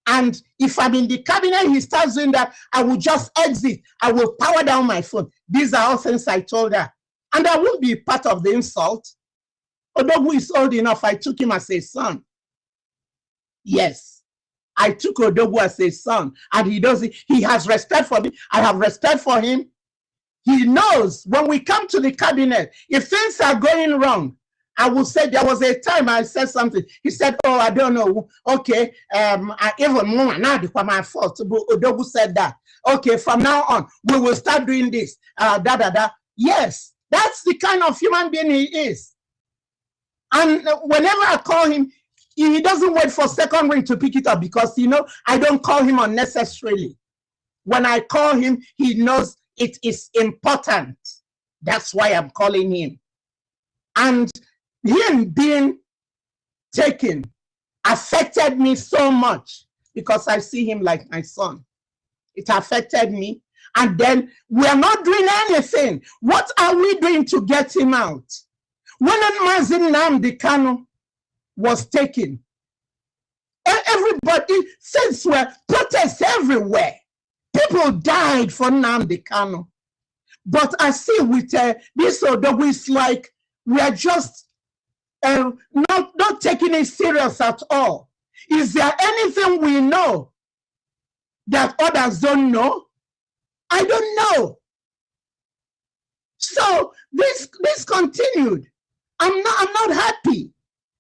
And if I'm in the cabinet, he starts doing that, I will just exit. I will power down my phone. These are all things I told her. And I won't be part of the insult. Odogu is old enough. I took him as a son. Yes, I took Odogu as a son. And he has respect for me. I have respect for him. He knows when we come to the cabinet, if things are going wrong, I will say there was a time I said something. He said, oh, I don't know. Okay, even more now my fault. Odogu said that. Okay, from now on, we will start doing this. Yes, that's the kind of human being he is. And whenever I call him, he doesn't wait for second ring to pick it up because, you know, I don't call him unnecessarily. When I call him, he knows it is important. That's why I'm calling him. And him being taken affected me so much because I see him like my son. It affected me. And then we're not doing anything. What are we doing to get him out? When Mazin Nnamdi Kanu was taken, everybody, since we're protests everywhere, people died for Nnamdi Kanu. But I see with this Odogu, it's like we're just not taking it serious at all. Is there anything we know that others don't know? I don't know. So this continued. I'm not happy,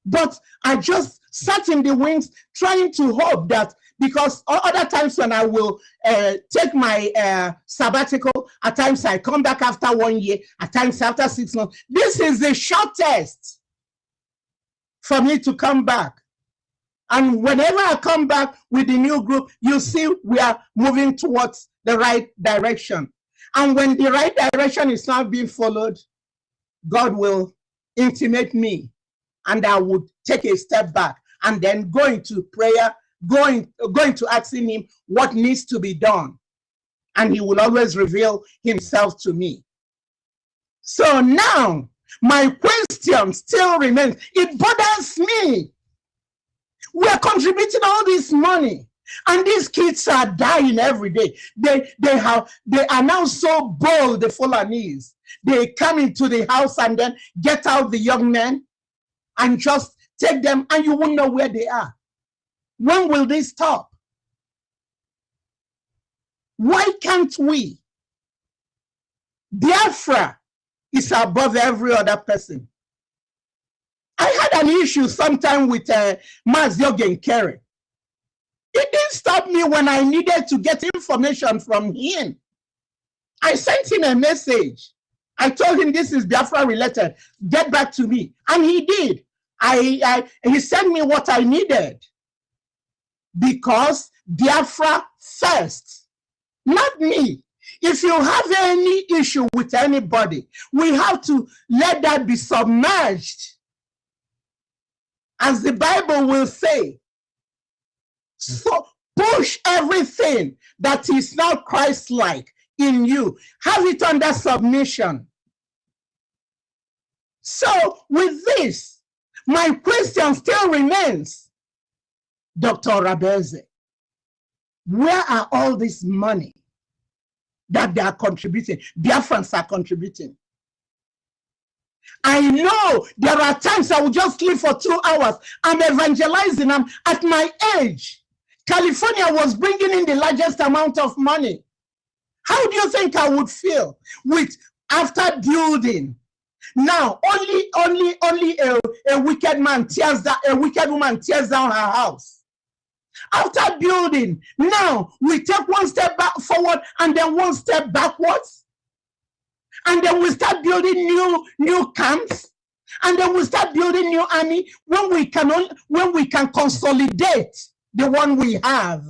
but I just sat in the wings trying to hope that, because other times when I will take my sabbatical, at times I come back after 1 year, at times after 6 months. This is the shortest for me to come back. And whenever I come back with the new group, you see we are moving towards the right direction. And when the right direction is not being followed, God will intimate me and I would take a step back and then go into prayer, going to asking him what needs to be done. And he will always reveal himself to me. So now, my question still remains. It bothers me. We are contributing all this money, and these kids are dying every day. They are now so bold, the Fulanis. They come into the house and then get out the young men and just take them, and you won't know where they are. When will this stop? Why can't we? Biafra is above every other person. I had an issue sometime with Maziogen Kere. It didn't stop me when I needed to get information from him. I sent him a message. I told him this is Biafra related. Get back to me. And he did. He sent me what I needed. Because Biafra first, not me. If you have any issue with anybody, we have to let that be submerged. As the Bible will say, so push everything that is not Christ-like in you. Have it under submission. So with this, my question still remains, Dr. Rabeze, where are all this money that they are contributing? Biafrans are contributing. I know there are times I will just sleep for 2 hours. I'm evangelizing. I'm at my age. California was bringing in the largest amount of money. How do you think I would feel with after building Now, only a wicked man tears down, a wicked woman tears down her house. After building, now we take one step back forward and then one step backwards. And then we start building new camps. And then we start building new army when we can consolidate the one we have.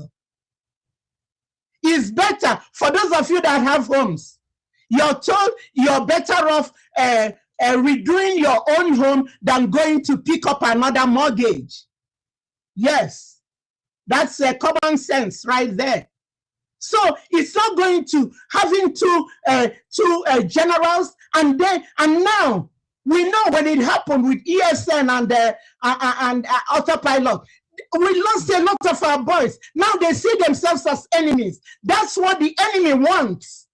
It's better for those of you that have homes. You're told you're better off redoing your own home than going to pick up another mortgage. Yes, that's a common sense right there. So it's not going to having two generals and now we know when it happened with ESN and autopilot. We lost a lot of our boys. Now they see themselves as enemies. That's what the enemy wants.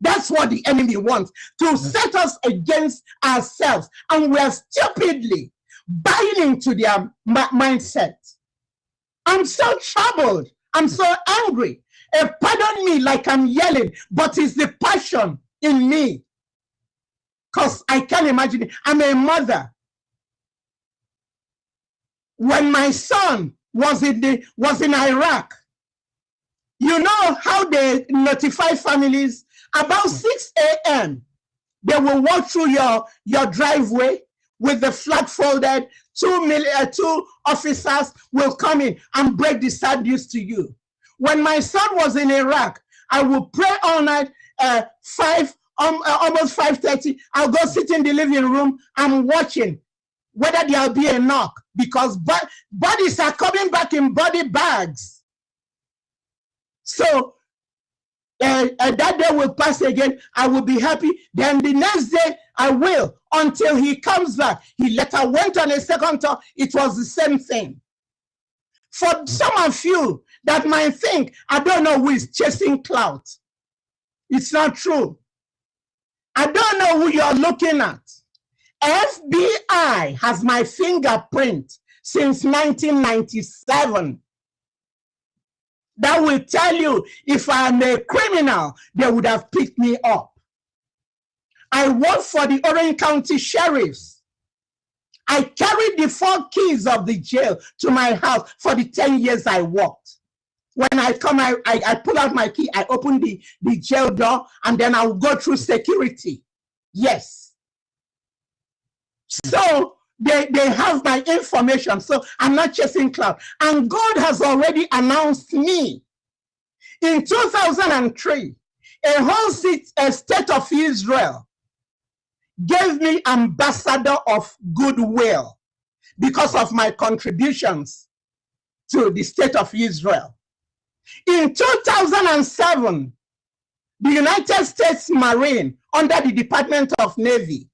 That's what the enemy wants, to set us against ourselves. And we are stupidly buying into their mindset. I'm so troubled. I'm so angry. Pardon me like I'm yelling, but it's the passion in me. Because I can't imagine it. I'm a mother. When my son was in Iraq, you know how they notify families about 6 a.m. They will walk through your driveway with the flag folded. Two officers will come in and break the sad news to you. When my son was in Iraq, I would pray all night, almost 5:30. I'll go sit in the living room. I'm watching whether there'll be a knock, because bodies are coming back in body bags. So that day will pass again. I will be happy. Then the next day I will, until he comes back. He later went on a second tour. It was the same thing. For some of you that might think, I don't know who is chasing clout. It's not true. I don't know who you're looking at. FBI has my fingerprint since 1997. That will tell you if I'm a criminal, they would have picked me up. I work for the Orange County Sheriffs. I carried the 4 keys of the jail to my house for the 10 years I worked. When I come, I pull out my key, I open the jail door, and then I'll go through security. Yes. So they have my information. So I'm not chasing clout. And God has already announced me. In 2003, a whole state of Israel gave me ambassador of goodwill because of my contributions to the state of Israel. In 2007, the United States Marine under the Department of Navy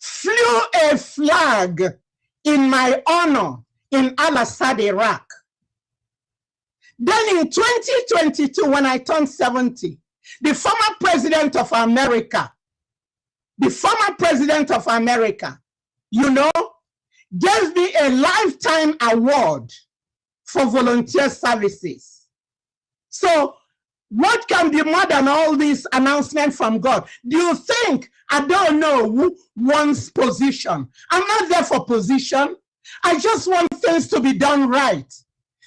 flew a flag in my honor in Al-Assad, Iraq. Then in 2022, when I turned 70, the former president of America, you know, gave me a lifetime award for volunteer services. So what can be more than all these announcements from God? Do you think I don't know who wants position? I'm not there for position. I just want things to be done right,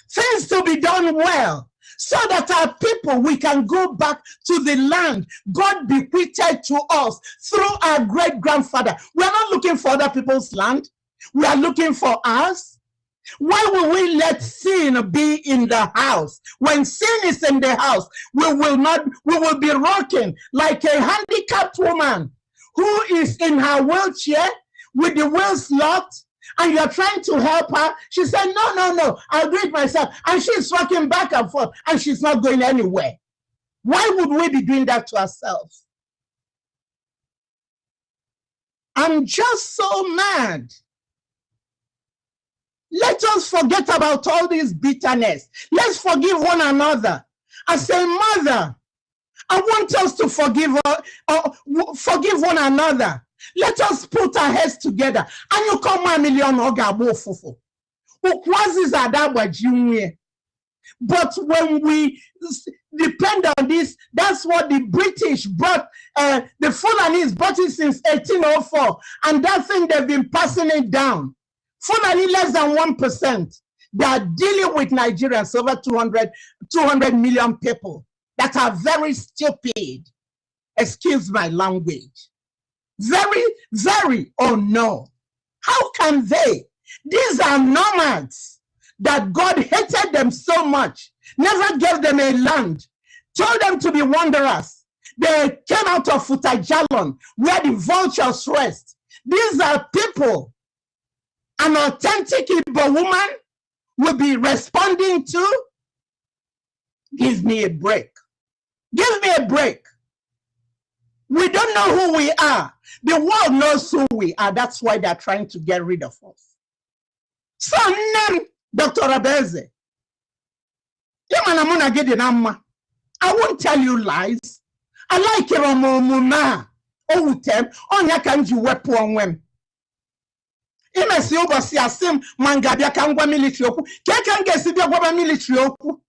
things to be done well, so that our people, we can go back to the land God bequeathed to us through our great-grandfather. We're not looking for other people's land. We are looking for ours. Why will we let sin be in the house? When sin is in the house, we will be rocking like a handicapped woman who is in her wheelchair with the wheels locked, and you're trying to help her. She said, no, I'll do it myself. And she's rocking back and forth, and she's not going anywhere. Why would we be doing that to ourselves? I'm just so mad. Let us forget about all this bitterness. Let's forgive one another. As a mother, I want us to forgive one another. Let us put our heads together. And you come 1 million ogabo fufu. Ukwazis adabwa jiwe. But when we depend on this, that's what the British brought, the Fulanis brought it since 1804, and that thing they've been passing it down. Fulani less than 1%. They are dealing with Nigerians, over 200 million people that are very stupid. Excuse my language. Very, very, oh no. How can they? These are nomads that God hated them so much, never gave them a land, told them to be wanderers. They came out of Futajalon, where the vultures rest. These are people an authentic Igbo woman will be responding to. Give me a break. Give me a break. We don't know who we are. The world knows who we are. That's why they're trying to get rid of us. So, name Dr. Abeze. I won't tell you lies. I like your mumuna. Oh, them. Onya kanji wepu onwem. Imesi obosi asim mangabia kangwa military oku. Kekan gesibia gwa military oku.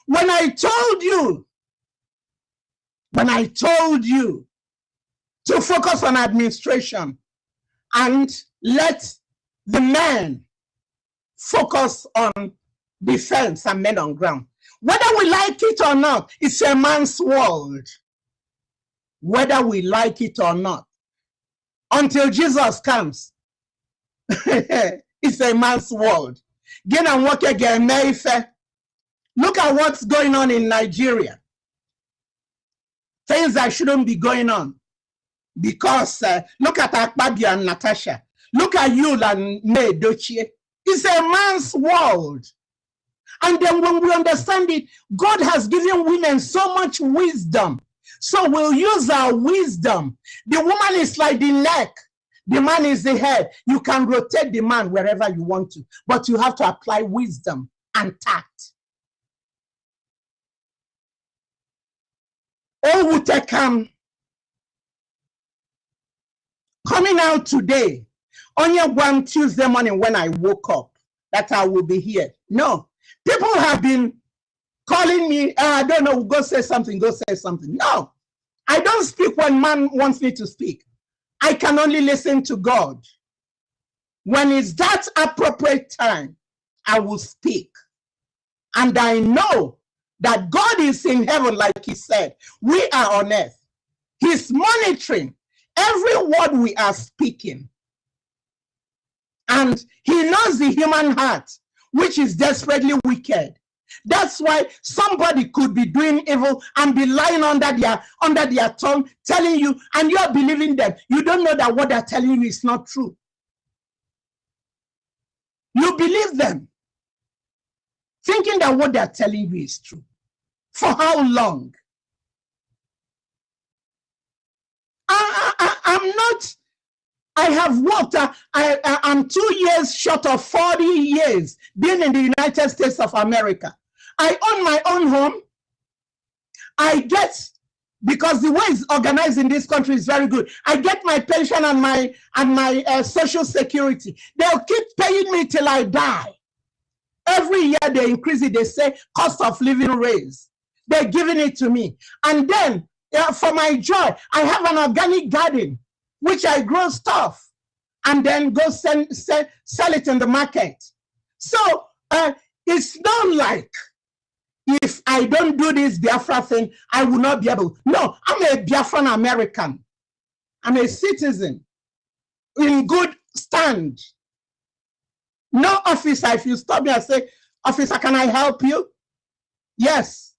When I told you to focus on administration and let the men focus on defense and men on ground. Whether we like it or not, it's a man's world. Whether we like it or not, until Jesus comes, it's a man's world. Look at what's going on in Nigeria. Things that shouldn't be going on. Because look at Ekpa and Natasha. Look at you and May Dochie. It's a man's world. And then when we understand it, God has given women so much wisdom. So we'll use our wisdom. The woman is like the neck. The man is the head. You can rotate the man wherever you want to. But you have to apply wisdom and tact. Oh, Wutekam. Coming out today, on your one Tuesday morning when I woke up, that I will be here. No, people have been calling me, I don't know, go say something, go say something. No, I don't speak when man wants me to speak. I can only listen to God. When it's that appropriate time, I will speak. And I know that God is in heaven, like he said. We are on earth. He's monitoring every word we are speaking. And he knows the human heart, which is desperately wicked. That's why somebody could be doing evil and be lying under their tongue, telling you, and you're believing them. You don't know that what they're telling you is not true. You believe them, thinking that what they're telling you is true. For how long? I have worked, I'm 2 years short of 40 years being in the United States of America. I own my own home. I get, because the way it's organized in this country is very good, I get my pension and my social security. They'll keep paying me till I die. Every year they increase it, they say cost of living raise. They're giving it to me. And then for my joy, I have an organic garden, which I grow stuff and then go sell it in the market. So it's not like if I don't do this Biafra thing, I will not be able. No, I'm a Biafran American. I'm a citizen in good stand. No officer, if you stop me and say, officer, can I help you? Yes.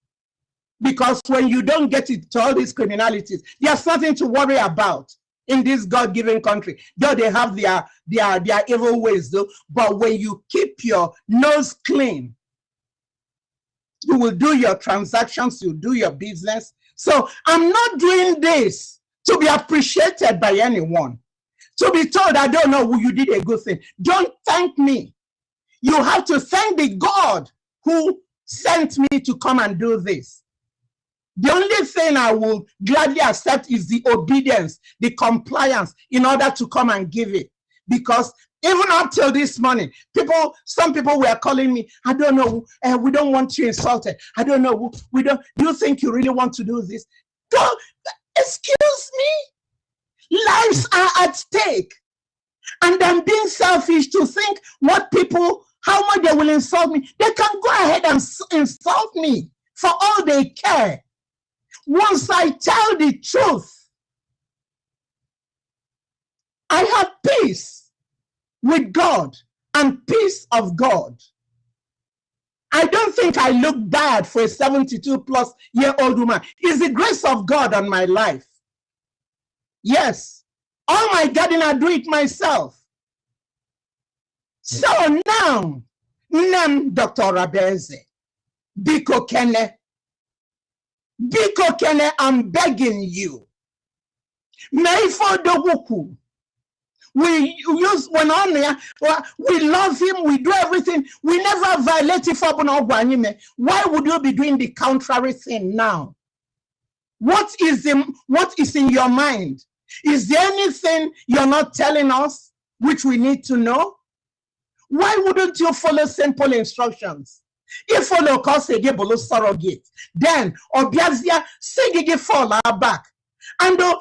Because when you don't get it to all these criminalities, there's nothing to worry about in this God-given country. Though they have their evil ways, though. But when you keep your nose clean, you will do your transactions, you do your business. So I'm not doing this to be appreciated by anyone. To be told, I don't know, you did a good thing. Don't thank me. You have to thank the God who sent me to come and do this. The only thing I will gladly accept is the obedience, the compliance in order to come and give it. Because Even up till this morning, some people were calling me, I don't know, we don't want you insulted. I don't know, do you think you really want to do this? Don't, excuse me? Lives are at stake. And I'm being selfish to think how much they will insult me. They can go ahead and insult me for all they care. Once I tell the truth, I have peace with God and peace of God. I don't think I look bad for a 72-plus-year-old woman. It's the grace of God on my life. Yes, all my gardening, I do it myself. So now, Dr. Rabeze, Biko Kene, I'm begging you. We use we love him, we do everything, we never violate it. Why would you be doing the contrary thing now? What is in your mind? Is there anything you're not telling us which we need to know? Why wouldn't you follow simple instructions? If follow cause a below surrogate, then Obiazia say fall back. And they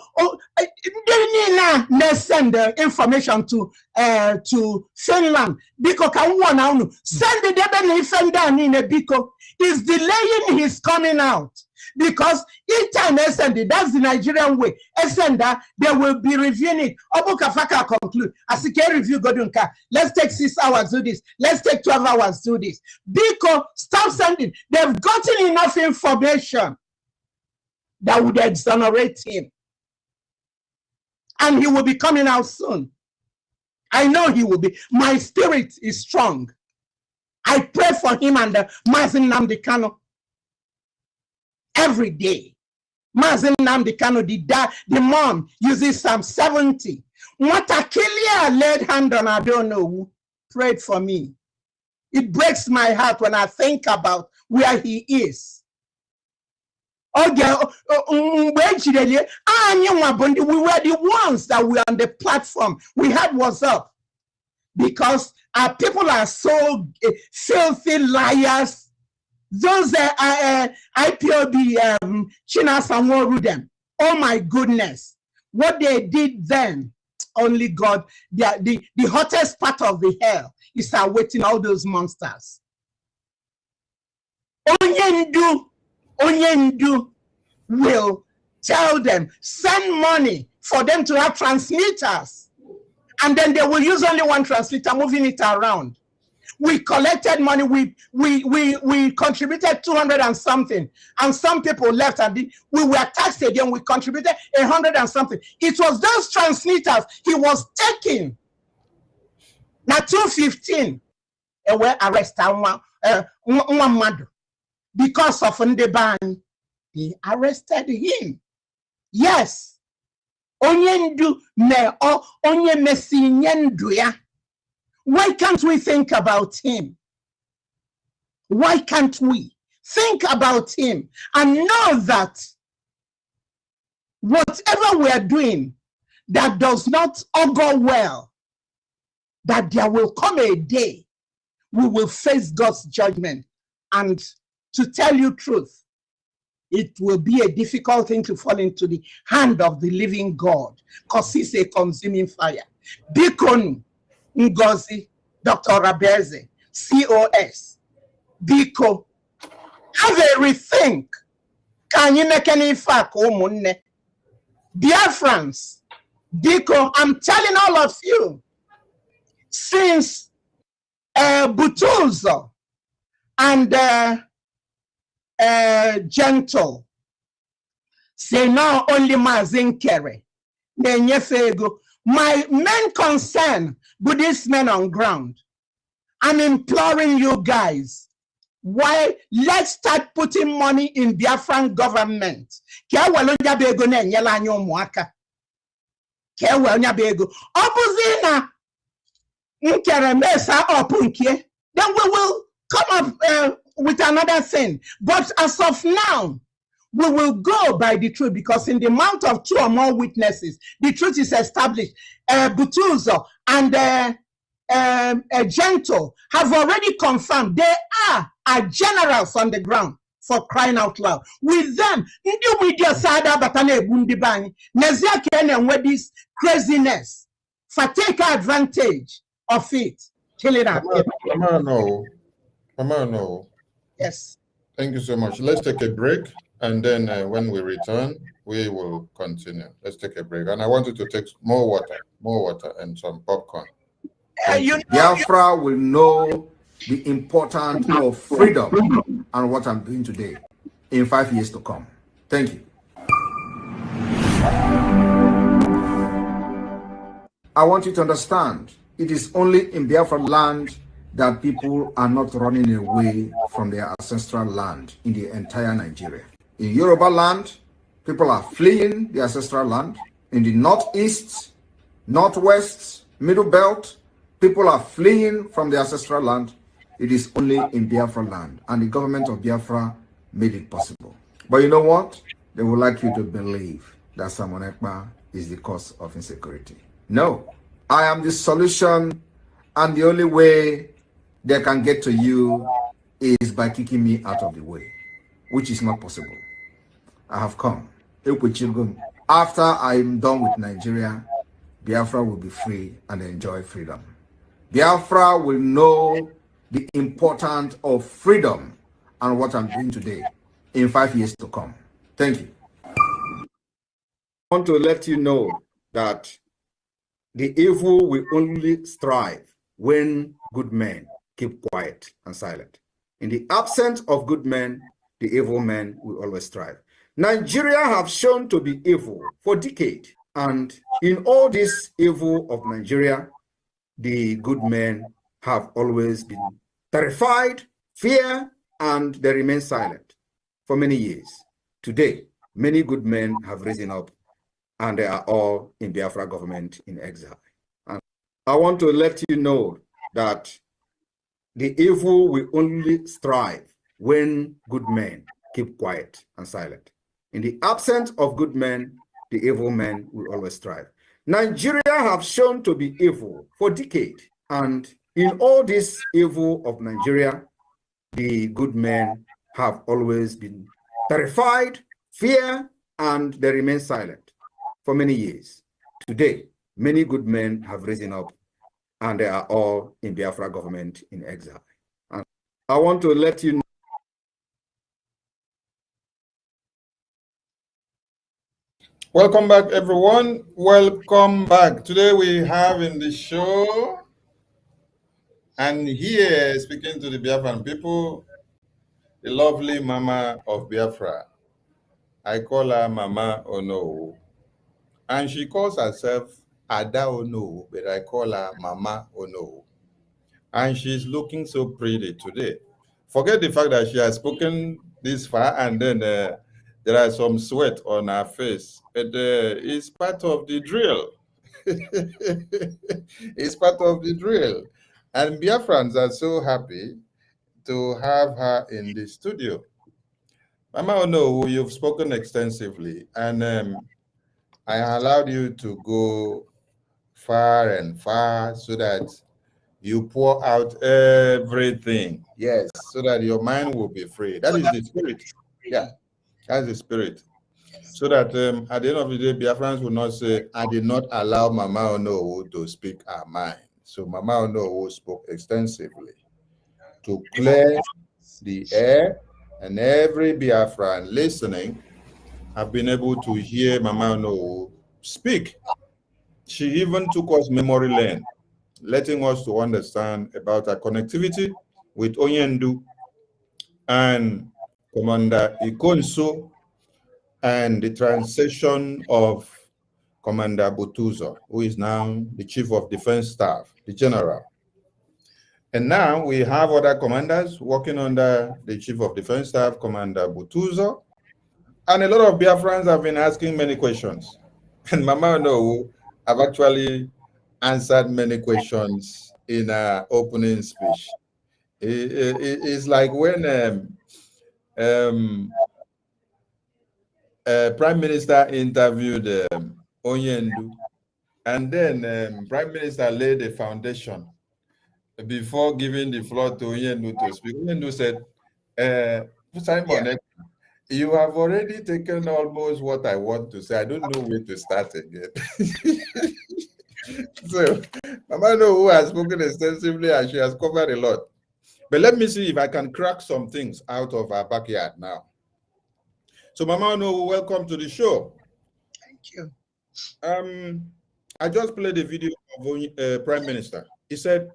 send the information to Finland because send the Deben in a biko is delaying his coming out because each time they send it, that's the Nigerian way. They will be reviewing it. Obukafaka conclude. As a care review Godunka, let's take 6 hours do this. Let's take 12 hours do this. Biko, stop sending. They've gotten enough information that would exonerate him. And he will be coming out soon. I know he will be. My spirit is strong. I pray for him and Mazin Nnamdi Kanu every day. Mazin Nnamdi Kanu, the mom uses Psalm 70. Watakilia laid hand on Onuwu, prayed for me. It breaks my heart when I think about where he is. We were the ones that were on the platform. We had WhatsApp because our people are so filthy liars. Those IPOB China Sanwo them. Oh my goodness. What they did then, only God, the hottest part of the hell is awaiting all those monsters. Onyendu will tell them, send money for them to have transmitters. And then they will use only one transmitter, moving it around. We collected money, we contributed 200 and something, and some people left and we were taxed again, we contributed 100 and something. It was those transmitters he was taking. Now 215, and we arrested one because of Ndeban. They arrested him. Yes. Onyendu me o onye mesinyenduya. Why can't we think about him? Why can't we think about him and know that whatever we are doing that does not augur well, that there will come a day we will face God's judgment. And to tell you truth, it will be a difficult thing to fall into the hand of the living God because he's a consuming fire. Bikonu, Ngozi, Dr. Rabeze, COS, Biko, have a rethink. Can you make any fact? Biafrans, Biko, I'm telling all of you, since Butuzo and Gentle say now only Mazin Kere, my main concern, Buddhist men on ground, I'm imploring you guys, why let's start putting money in Biafran government. Then we will come up with another thing. But as of now, we will go by the truth, because in the amount of 2 or more witnesses, the truth is established. Butuzo and Gentle have already confirmed they are generals on the ground, for crying out loud. With them, new media sada batane bundi bang, Nazia and with this craziness, for take advantage of it, killing our people. Mama, Yes. thank you so much. Let's take a break, and then when we return, we will continue. Let's take a break. And I want you to take more water, and some popcorn. Biafra will know the importance of freedom and what I'm doing today in 5 years to come. Thank you. I want you to understand, it is only in Biafra land that people are not running away from their ancestral land in the entire Nigeria. In Yoruba land, people are fleeing the ancestral land. In the northeast, northwest, middle belt, people are fleeing from the ancestral land. It is only in Biafra land, and the government of Biafra made it possible. But you know what? They would like you to believe that Simon Ekpa is the cause of insecurity. No, I am the solution, and the only way they can get to you is by kicking me out of the way, which is not possible. I have come. After I'm done with Nigeria, Biafra will be free and enjoy freedom. Biafra will know the importance of freedom and what I'm doing today in 5 years to come. Thank you. I want to let you know that the evil will only strive when good men keep quiet and silent. In the absence of good men, the evil men will always strive. Nigeria have shown to be evil for decades, and in all this evil of Nigeria, the good men have always been terrified, fear, and they remain silent for many years. Today, many good men have risen up, and they are all in Biafra government in exile. And I want to let you know that the evil will only strive when good men keep quiet and silent. In the absence of good men, the evil men will always strive. Nigeria have shown to be evil for decades, and in all this evil of Nigeria, the good men have always been terrified, fear, and they remain silent for many years. Today, many good men have risen up, and they are all in Biafra government in exile. And I want to let you know. Welcome back, everyone. Welcome back. Today we have in the show, and here speaking to the Biafran people, the lovely Mama of Biafra. I call her Mama Onuwu, and she calls herself Ada Onuwu, but I call her Mama Onuwu. And she's looking so pretty today. Forget the fact that she has spoken this far, and then there are some sweat on her face, but it's part of the drill. It's part of the drill. And Biafrans are so happy to have her in the studio. Mama Onuwu, you've spoken extensively, and I allowed you to go far and far so that you pour out everything. Yes, so that your mind will be free. That is the spirit. Yeah, that's the spirit. So that at the end of the day, Biafrans will not say, I did not allow Mama Onuwu to speak her mind. So Mama Onuwu spoke extensively to clear the air, and every Biafran listening have been able to hear Mama Onuwu speak. She even took us memory lane, letting us to understand about our connectivity with Onyendu and Commander Ikonso, and the transition of Commander Butuzo, who is now the Chief of Defense Staff, the General. And now we have other commanders working under the Chief of Defense Staff, Commander Butuzo. And a lot of Biafrans have been asking many questions. And Mama Onuwu have actually answered many questions in her opening speech. It's like when Prime Minister interviewed Onyendu, and then Prime Minister laid a foundation, before giving the floor to Yenu to speak, Yenu said, Simon, Yeah. you have already taken almost what I want to say. I don't know where to start again. So, Mama know who has spoken extensively and she has covered a lot. But let me see if I can crack some things out of our backyard now. So, Mama know, welcome to the show. Thank you. I just played a video of Prime Minister. He said,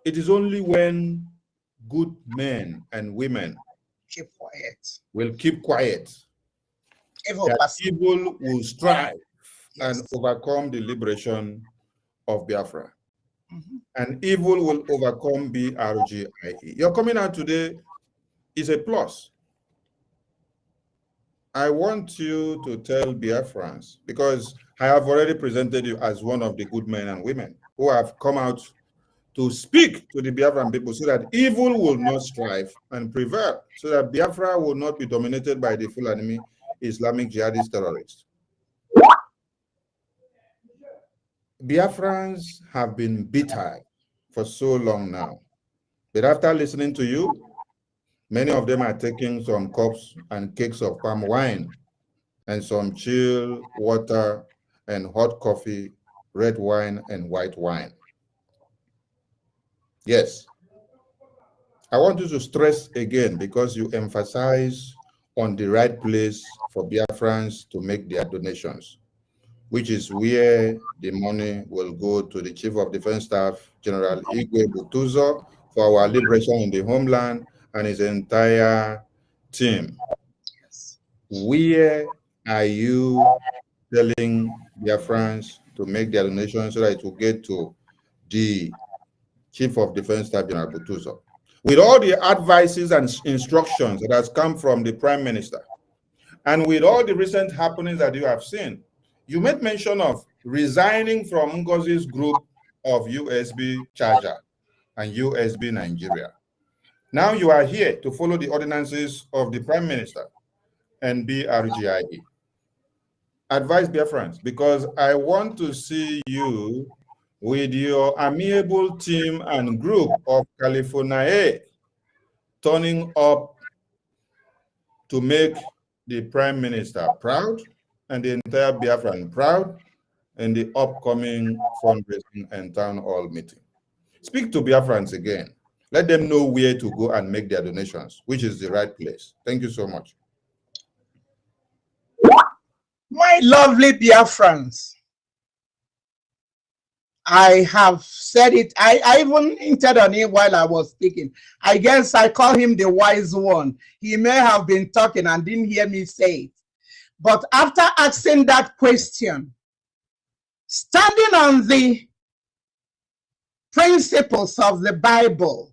it is only when good men and women Keep quiet. will keep quiet Evil that person. evil will strive Yes. and overcome the liberation of Biafra. Mhm. And evil will overcome BRGIE. Your coming out today is a plus. I want you to tell Biafrans, because I have already presented you as one of the good men and women who have come out to speak to the Biafran people so that evil will not strive and prevail, so that Biafra will not be dominated by the full enemy Islamic jihadist terrorists. Biafrans have been bitter for so long now, but after listening to you, many of them are taking some cups and cakes of palm wine and some chill water and hot coffee, red wine and white wine. Yes, I want you to stress again, because you emphasize on the right place for Biafrans to make their donations, which is where the money will go to the Chief of Defense Staff, General Igwe Butuzo, for our liberation in the homeland and his entire team. Yes. Where are you telling Biafrans to make their donations so that it will get to the Chief of Defense Staff, General Butuzo? With all the advices and instructions that has come from the Prime Minister, and with all the recent happenings that you have seen, you made mention of resigning from Ngozi's group of USB Charger and USB Nigeria. Now you are here to follow the ordinances of the Prime Minister and BRGIE. Advise Biafrans, because I want to see you with your amiable team and group of California turning up to make the Prime Minister proud and the entire Biafran proud in the upcoming fundraising and town hall meeting. Speak to Biafrans again. Let them know where to go and make their donations, which is the right place. Thank you so much. My lovely Biafrans, I have said it. I even hinted on it while I was speaking. I guess I call him the wise one. He may have been talking and didn't hear me say it. But after asking that question, standing on the principles of the Bible,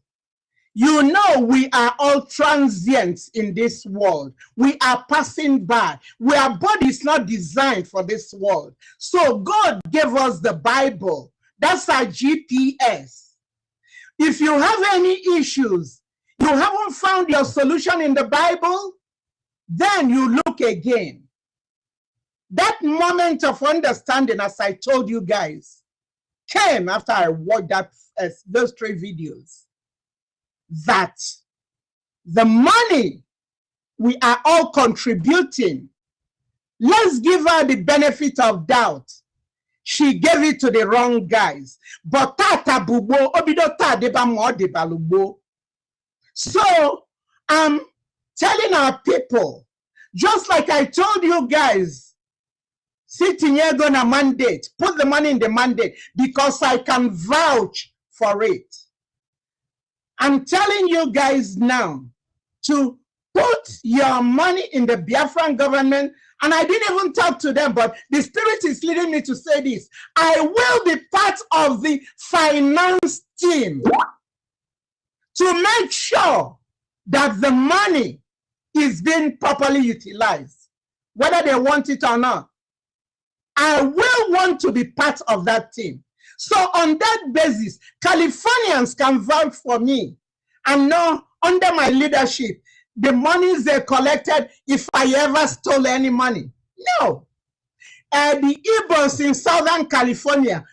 you know we are all transients in this world. We are passing by. Our body is not designed for this world. So God gave us the Bible. That's our GPS. If you have any issues, you haven't found your solution in the Bible, then you look again. That moment of understanding, as I told you guys, came after I watched those 3 videos. That the money we are all contributing, let's give her the benefit of doubt. She gave it to the wrong guys. But tata bubo obidota deba mo deba lubo. So I'm telling our people, just like I told you guys, sitting here gonna mandate, put the money in the mandate, because I can vouch for it. I'm telling you guys now to put your money in the Biafran government. And I didn't even talk to them, but the Spirit is leading me to say this. I will be part of the finance team to make sure that the money is being properly utilized, whether they want it or not. I will want to be part of that team. So on that basis, Californians can vouch for me and know under my leadership, the monies they collected, if I ever stole any money. No. The Igbos in Southern California,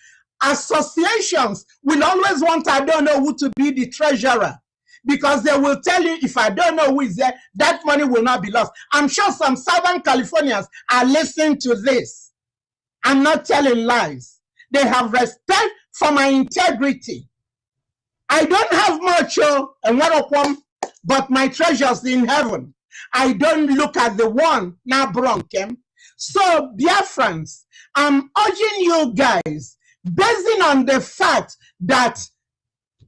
Associations will always want I don't know who to be the treasurer, because they will tell you if I don't know who is there, that money will not be lost. I'm sure some Southern Californians are listening to this. I'm not telling lies. They have respect for my integrity. I don't have much, but my treasures in heaven. I don't look at the one now bronkem. So Biafrans, I'm urging you guys, basing on the fact that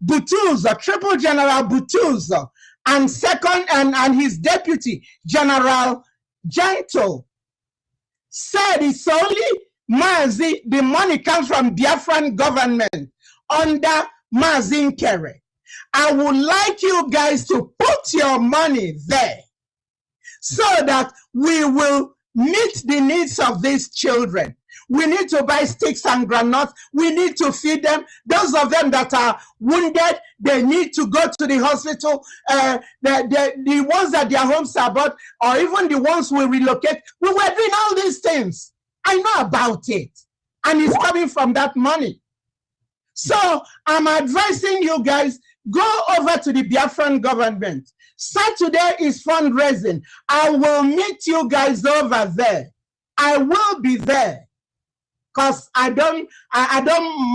Butuza, Triple General Butuza, and second and his deputy, General Gentle, said it's only Mazi, the money comes from Biafran government under Mazin Kere. I would like you guys to put your money there so that we will meet the needs of these children. We need to buy sticks and granuts. We need to feed them. Those of them that are wounded, they need to go to the hospital. The ones that their homes are bought, or even the ones we relocate. We were doing all these things. I know about it. And it's coming from that money. So I'm advising you guys, go over to the Biafran government. Saturday is fundraising. I will meet you guys over there. I will be there. Because I don't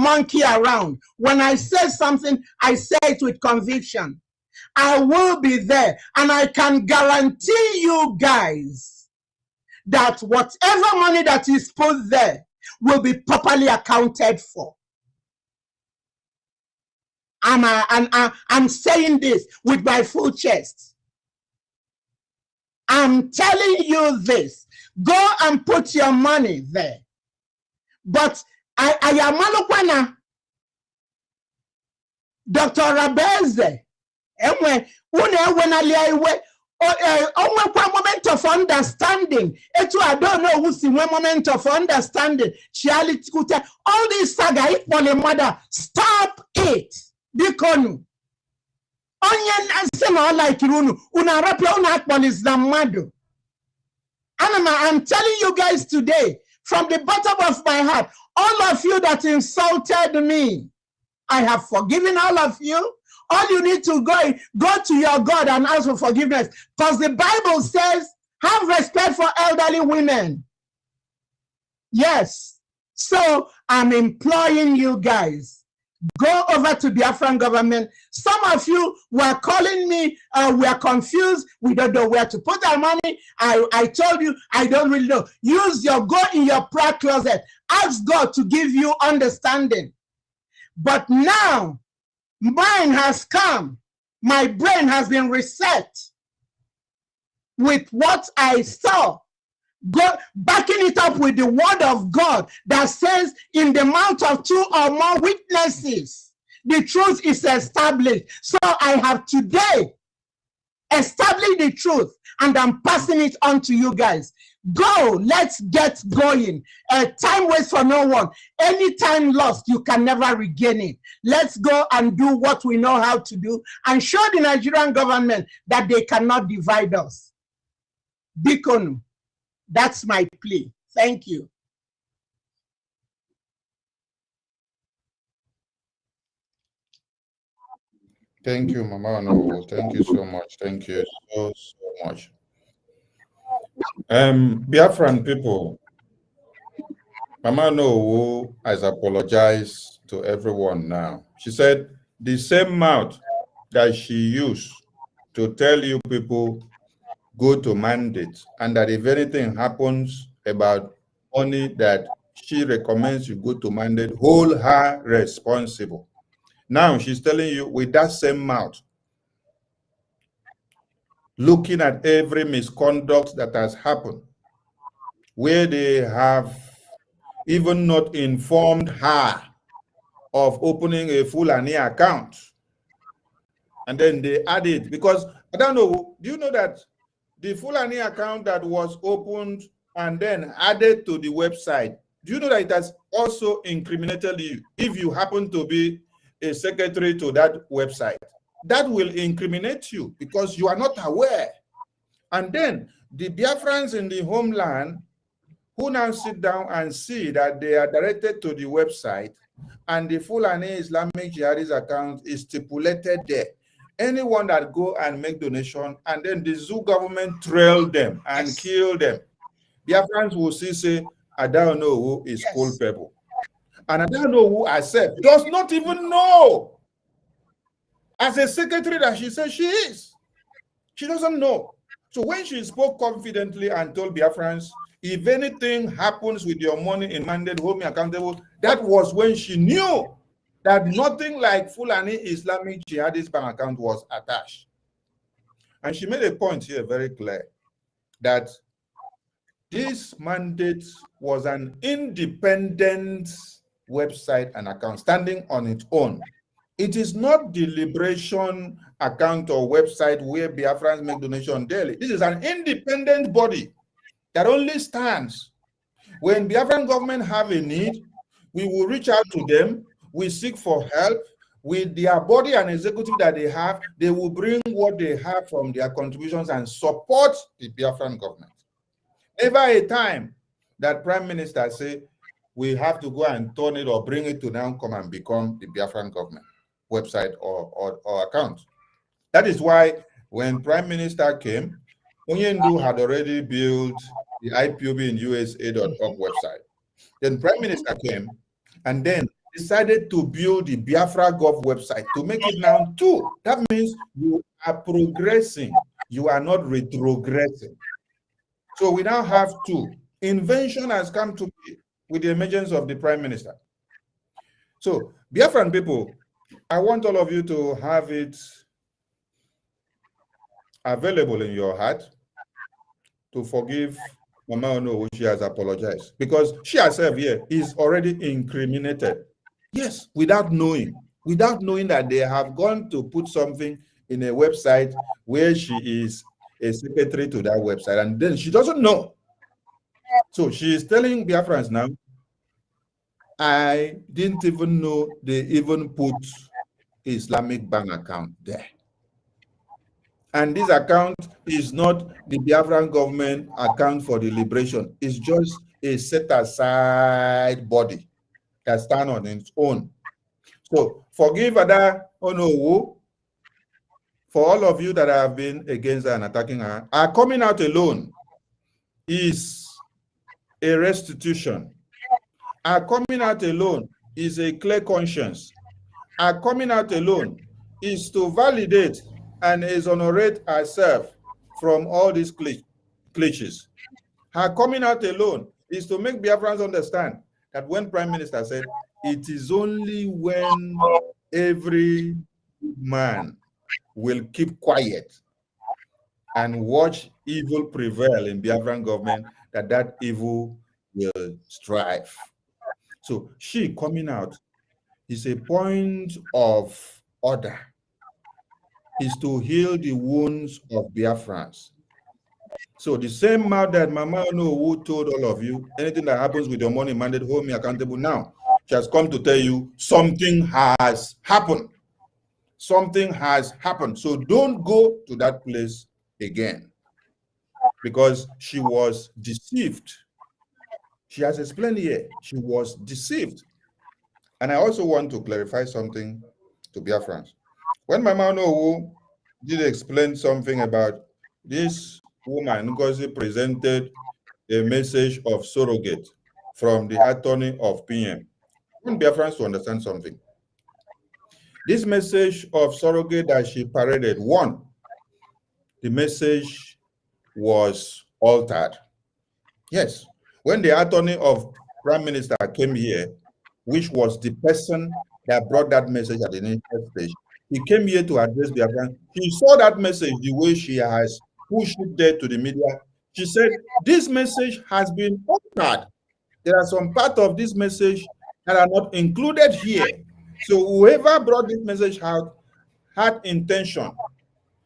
monkey around. When I say something, I say it with conviction. I will be there. And I can guarantee you guys that whatever money that is put there will be properly accounted for. I'm saying this with my full chest. I'm telling you this. Go and put your money there. But I am Malukwana, Dr. Rabeze, moment of understanding. I don't know who's in one moment of understanding. All this saga, mother, stop it. Dikonu. Onion asema like Irunu. Unarapia unakbal is namado. I'm telling you guys today, from the bottom of my heart, all of you that insulted me, I have forgiven all of you. All you need to go to your God and ask for forgiveness. Because the Bible says, have respect for elderly women. Yes. So I'm imploring you guys, go over to the Biafran government. Some of you were calling me, we are confused. We don't know where to put our money. I told you, I don't really know. Go in your prayer closet. Ask God to give you understanding. But now, mine has come. My brain has been reset with what I saw. Go backing it up with the word of God that says, in the mouth of two or more witnesses, the truth is established. So I have today established the truth, and I'm passing it on to you guys. Go, let's get going. Time waits for no one. Any time lost, you can never regain it. Let's go and do what we know how to do and show the Nigerian government that they cannot divide us. Bikonu. That's my plea. Thank you. Thank you, Mama Onuwu. Thank you so much. Thank you so much. Biafran people, Mama Onuwu has apologized to everyone now. She said the same mouth that she used to tell you people go to mandate, and that if anything happens about money that she recommends you go to mandate, hold her responsible. Now she's telling you with that same mouth, looking at every misconduct that has happened, where they have even not informed her of opening a Fulani account. And then they added, because I don't know, do you know that the Fulani account that was opened and then added to the website, do you know that it has also incriminated you if you happen to be a secretary to that website? That will incriminate you because you are not aware. And then the Biafrans in the homeland who now sit down and see that they are directed to the website, and the Fulani Islamic Jihadist account is stipulated there. Anyone that go and make donation, and then the zoo government trail them and kill them, Biafrans will see say, I don't know who is cold people. And I don't know who herself does not even know. As a secretary that she says she is. She doesn't know. So when she spoke confidently and told Biafrans, if anything happens with your money in mandate, hold me accountable, that was when she knew that nothing like Fulani Islamic Jihadist bank account was attached. And she made a point here very clear that this mandate was an independent website and account standing on its own. It is not the liberation account or website where Biafrans make donation daily. This is an independent body that only stands. When Biafran government have a need, we will reach out to them, we seek for help. With their body and executive that they have, they will bring what they have from their contributions and support the Biafran government. Never a time that Prime Minister say, we have to go and turn it or bring it to now come and become the Biafran government website or account. That is why when Prime Minister came, Onyendu had already built the IPOB in USA.org website. Then Prime Minister came and then decided to build the Biafra Gov website to make it now two. That means you are progressing. You are not retrogressing. So we now have two. Invention has come to be with the emergence of the Prime Minister. So Biafran people, I want all of you to have it available in your heart to forgive Mama Onuwu. She has apologized because she herself here is already incriminated. Yes, without knowing that they have gone to put something in a website where she is a secretary to that website, and then she doesn't know. So she is telling Biafrans now, I didn't even know they even put Islamic bank account there. And this account is not the Biafran government account for the liberation. It's just a set-aside body that stands on its own. So forgive Ada Onuwu for all of you that have been against her and attacking her. Her coming out alone is a restitution. Her coming out alone is a clear conscience. Her coming out alone is to validate and exonerate herself from all these cliches. Her coming out alone is to make Biafrans understand that when Prime Minister said, it is only when every man will keep quiet and watch evil prevail in Biafran government, that evil will strive. So she coming out is a point of order, is to heal the wounds of Biafrans. So the same mouth that Mama Onuwu told all of you, anything that happens with your money mandate, hold me accountable now. She has come to tell you something has happened. Something has happened. So don't go to that place again, because she was deceived. She has explained here, she was deceived. And I also want to clarify something to Biafrans. When Mama Onuwu did explain something about this woman, Ngozi presented a message of surrogate from the attorney of PM. I want Biafrans to understand something. This message of surrogate that she paraded, one, the message was altered. Yes, when the attorney of Prime Minister came here, which was the person that brought that message at the initial stage, he came here to address Biafran. He saw that message the way she has pushed it there to the media. She said, this message has been altered. There are some parts of this message that are not included here. So whoever brought this message out had intention.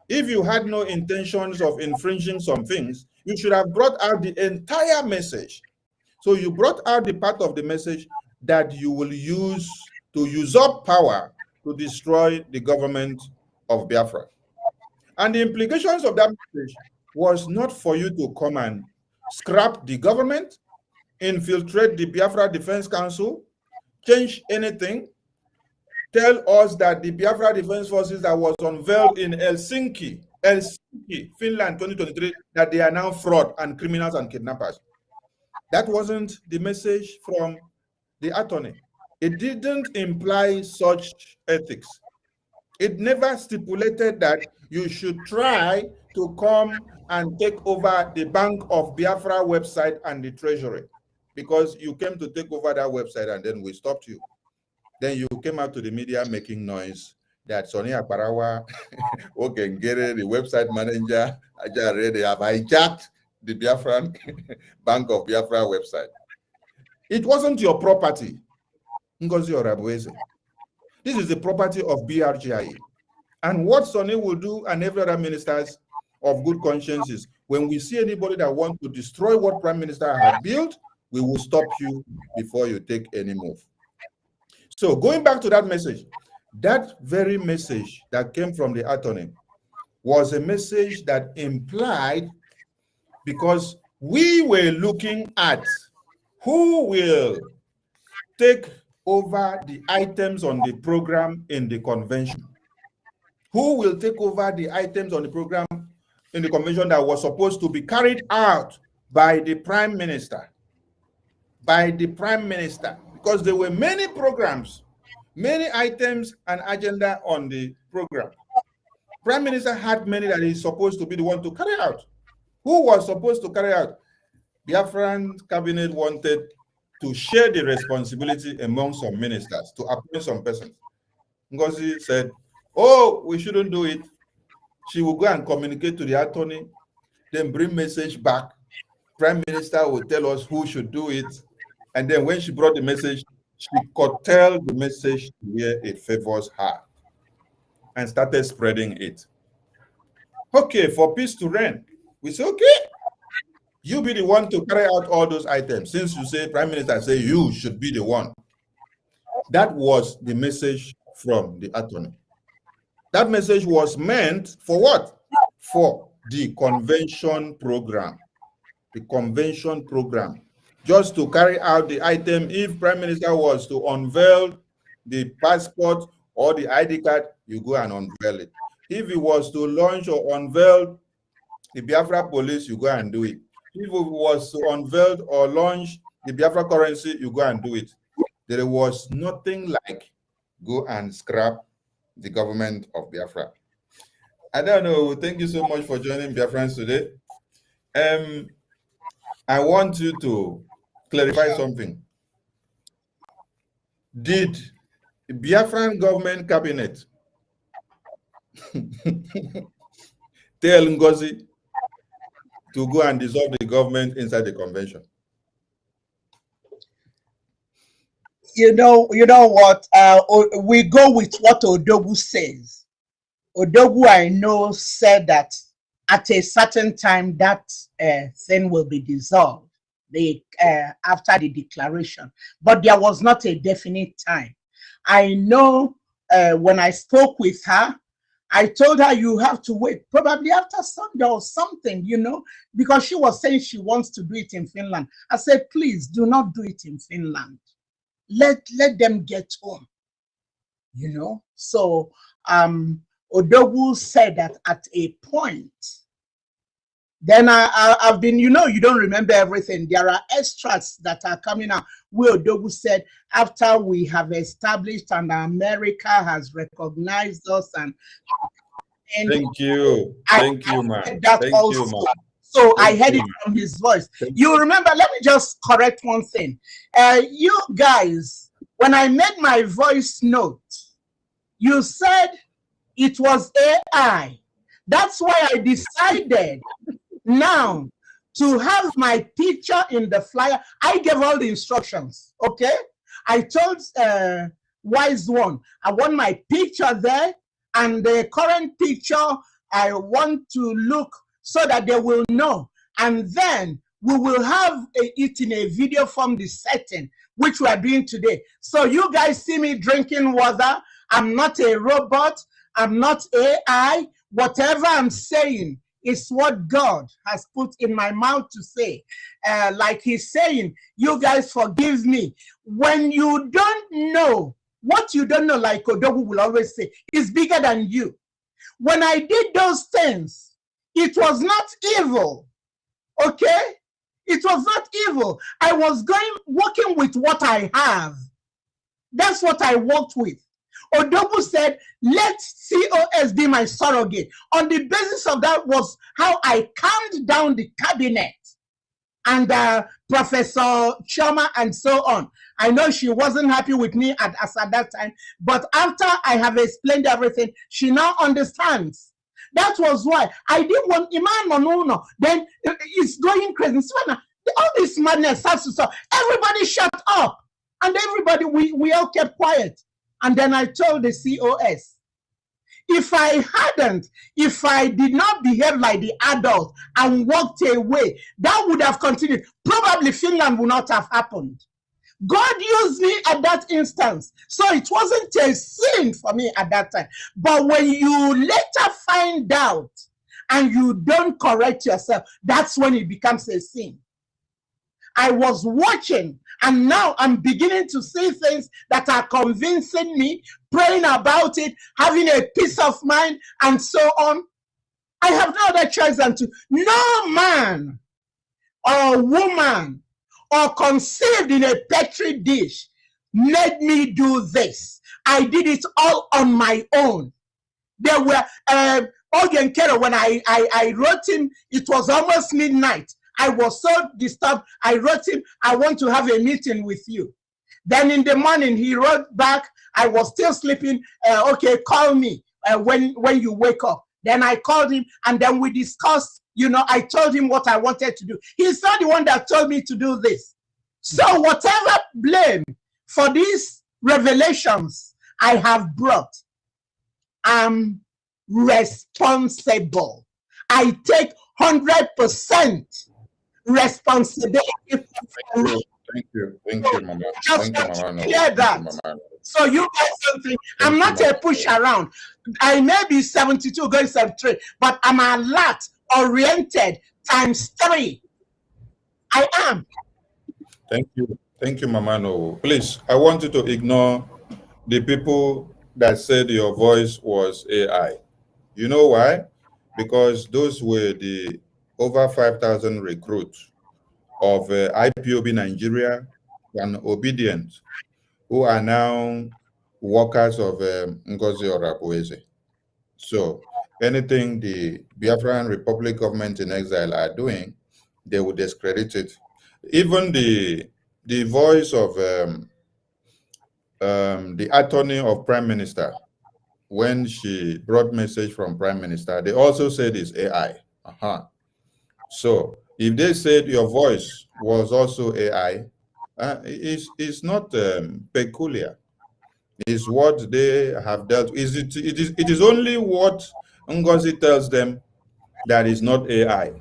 If you had no intentions of infringing some things, you should have brought out the entire message. So you brought out the part of the message that you will use to usurp power to destroy the government of Biafra. And the implications of that message was not for you to come and scrap the government, infiltrate the Biafra Defense Council, change anything. Tell us that the Biafra Defense Forces that was unveiled in Helsinki, Finland 2023, that they are now fraud and criminals and kidnappers. That wasn't the message from the attorney. It didn't imply such ethics. It never stipulated that you should try to come and take over the Bank of Biafra website and the treasury, because you came to take over that website and then we stopped you. Then you came out to the media making noise that Sonny Akbarawa, Okengere, the website manager, they have hijacked the Biafran Bank of Biafra website. It wasn't your property, Ngozi Orabueze. This is the property of BRGIA. And what Sonny will do, and every other ministers of good conscience, is when we see anybody that wants to destroy what Prime Minister had built, we will stop you before you take any move. So going back to that message, that very message that came from the attorney was a message that implied, because we were looking at who will take over the items on the program in the convention. Who will take over the items on the program in the convention that was supposed to be carried out by the Prime Minister? By the Prime Minister. Because there were many programs, many items and agenda on the program. Prime Minister had many that he's supposed to be the one to carry out. Who was supposed to carry out? Biafran cabinet wanted to share the responsibility among some ministers, to appoint some persons. Ngozi said, oh, we shouldn't do it. She will go and communicate to the attorney, then bring message back. Prime Minister will tell us who should do it. And then when she brought the message, she curtailed the message to where it favors her and started spreading it. Okay, for peace to reign, we say, okay, you be the one to carry out all those items. Since you say, Prime Minister say you should be the one. That was the message from the attorney. That message was meant for what? For the convention program. The convention program. Just to carry out the item. If Prime Minister was to unveil the passport or the ID card, you go and unveil it. If he was to launch or unveil the Biafra police, you go and do it. If it was to unveil or launch the Biafra currency, you go and do it. There was nothing like go and scrap the government of Biafra. I don't know. Thank you so much for joining Biafrans today. I want you to clarify something. Did the Biafran government cabinet tell Ngozi to go and dissolve the government inside the convention? You know what? We go with what Odogu says. Odogu, I know, said that at a certain time that thing will be dissolved after the declaration, but there was not a definite time. I know when I spoke with her, I told her you have to wait, probably after Sunday or something, you know, because she was saying she wants to do it in Finland. I said, please do not do it in Finland. Let them get home, you know. So Odogu said that at a point. Then I've been, you know, you don't remember everything. There are extracts that are coming out where Odogu said, after we have established and America has recognized us and thank you, ma. That thank also. you, ma. So I heard it from his voice. You remember, let me just correct one thing. You guys, when I made my voice note, you said it was AI. That's why I decided now to have my picture in the flyer. I gave all the instructions, okay? I told Wise One, I want my picture there, and the current picture, I want to look so that they will know. And then we will have it in a video from the setting, which we are doing today. So you guys see me drinking water. I'm not a robot. I'm not AI. Whatever I'm saying is what God has put in my mouth to say. Like he's saying, you guys forgive me. When you don't know, what you don't know, like Odogu will always say, is bigger than you. When I did those things, it was not evil. Okay? It was not evil. I was working with what I have. That's what I worked with. Odogu said, let COS be my surrogate. On the basis of that was how I calmed down the cabinet and Professor Choma and so on. I know she wasn't happy with me at that time, but after I have explained everything, she now understands. That was why I didn't want Iman Onuwu. Then it's going crazy. All this madness has to stop. Everybody shut up. And everybody, we all kept quiet. And then I told the COS, if I did not behave like the adult and walked away, that would have continued. Probably Finland would not have happened. God used me at that instance. So it wasn't a sin for me at that time. But when you later find out and you don't correct yourself, that's when it becomes a sin. I was watching, and now I'm beginning to see things that are convincing me, praying about it, having a peace of mind, and so on. I have no other choice than to. No man or woman or conceived in a petri dish made me do this. I did it all on my own. There were Ogen Kero, when I wrote him, it was almost midnight. I was so disturbed. I wrote him, I want to have a meeting with you. Then in the morning, he wrote back, I was still sleeping. Okay, call me when you wake up. Then I called him, and then we discussed, I told him what I wanted to do. He's not the one that told me to do this. So whatever blame for these revelations I have brought, I'm responsible. I take 100% responsibility. Thank you, Mama. Just Thank you, Mama. clear that. So you guys don't think I'm not a push around. I may be 72 going 73, but I'm alert, oriented, ×3. I am. Thank you, Mama. No, please, I want you to ignore the people that said your voice was AI. You know why? Because those were the over 5,000 recruits of IPOB Nigeria and Obedient, who are now workers of Ngozi Orabueze. So anything the Biafran Republic government in exile are doing, they will discredit it. Even the voice of the attorney of Prime Minister, when she brought message from Prime Minister, they also said it's AI. So if they said your voice was also AI, it's not peculiar. It's what they have dealt. It is only what Ngozi tells them that is not AI.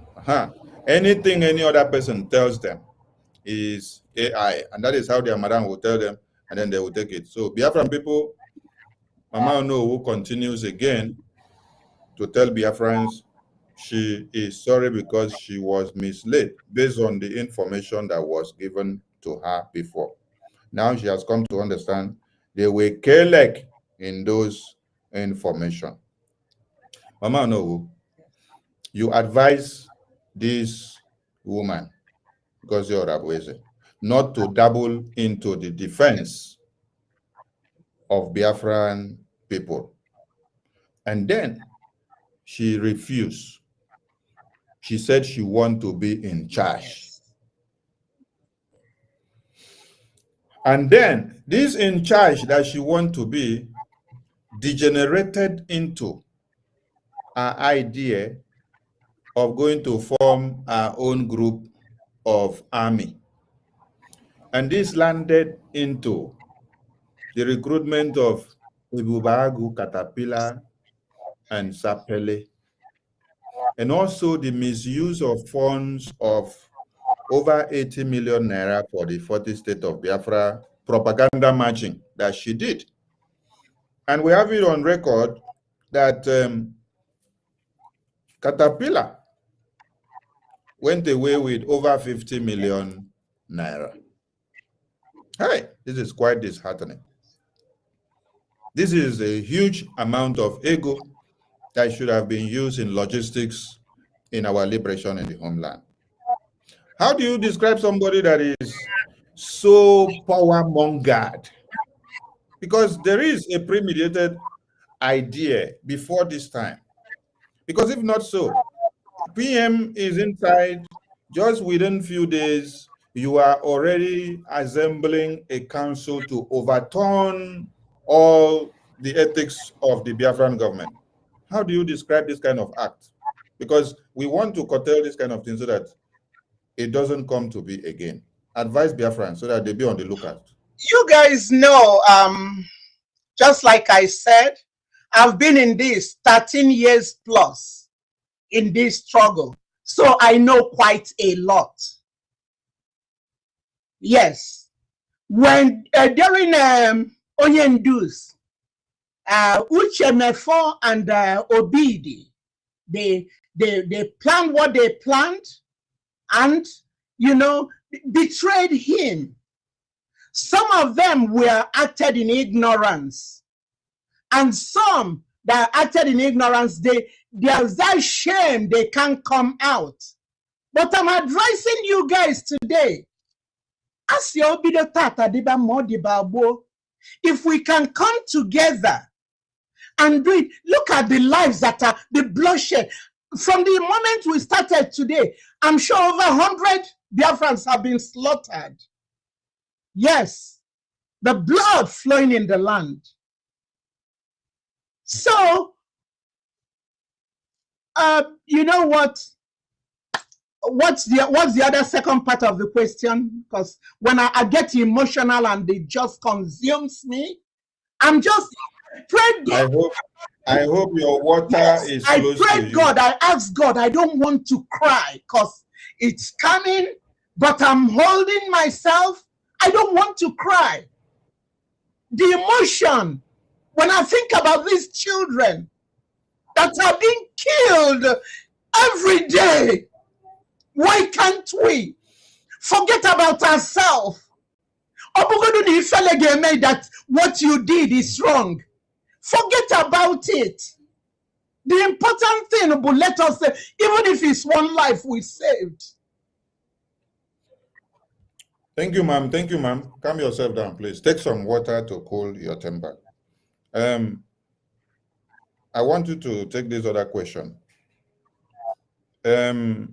Anything any other person tells them is AI, and that is how their madam will tell them, and then they will take it. So Biafran people, Mama Onuwu continues again to tell Biafrans she is sorry because she was misled based on the information that was given to her before. Now she has come to understand they were careless in those information. Mama Onuwu, you advise this woman, Ngozi Orabueze, not to dabble into the defense of Biafran people. And then she refused. She said she wants to be in charge. And then this in charge that she wants to be degenerated into an idea of going to form our own group of army. And this landed into the recruitment of Ibubagu, Caterpillar, and Sapele, and also the misuse of funds of over 80 million naira for the 40th state of Biafra propaganda marching that she did. And we have it on record that Caterpillar went away with over 50 million naira. Hey, this is quite disheartening. This is a huge amount of ego that should have been used in logistics in our liberation in the homeland. How do you describe somebody that is so power-mongered? Because there is a premeditated idea before this time. Because if not so, PM is inside, just within few days, you are already assembling a council to overturn all the ethics of the Biafran government. How do you describe this kind of act? Because we want to curtail this kind of thing so that it doesn't come to be again. Advise Biafran so that they be on the lookout. You guys know, just like I said, I've been in this 13 years plus in this struggle. So I know quite a lot. Yes. When during Onyendus, Uchemefo and Obidi, they planned what they planned and, you know, betrayed him. Some of them were acted in ignorance. And some that acted in ignorance, there's that shame they can't come out. But I'm advising you guys today, as if we can come together and do it, look at the lives that are the bloodshed. From the moment we started today, I'm sure over 100 Biafrans have been slaughtered. Yes, the blood flowing in the land. So, you know what? What's the other second part of the question? Because when I get emotional and it just consumes me, I'm just praying. I hope your water is close to you. I pray God, I ask God, I don't want to cry because it's coming, but I'm holding myself. I don't want to cry. The emotion, when I think about these children that are being killed every day, why can't we forget about ourselves? That what you did is wrong. Forget about it. The important thing, but let us say, even if it's one life we saved. Thank you, ma'am. Thank you, ma'am. Calm yourself down, please. Take some water to cool your temper. I want you to take this other question. The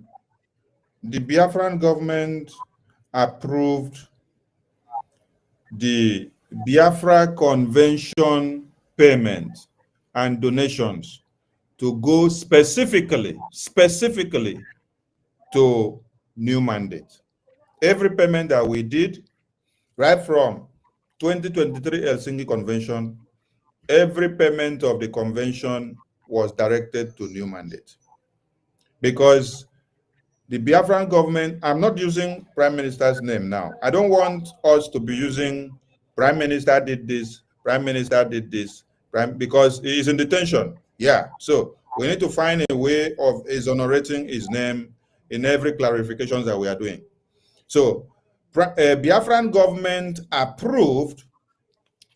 Biafran government approved the Biafra Convention payment and donations to go specifically to New Mandate. Every payment that we did, right from 2023 Helsinki Convention, every payment of the convention was directed to New Mandate. Because the Biafran government, I'm not using Prime Minister's name now. I don't want us to be using Prime Minister did this, Prime Minister did this, because he is in detention. Yeah, so we need to find a way of exonerating his name in every clarifications that we are doing. So Biafran government approved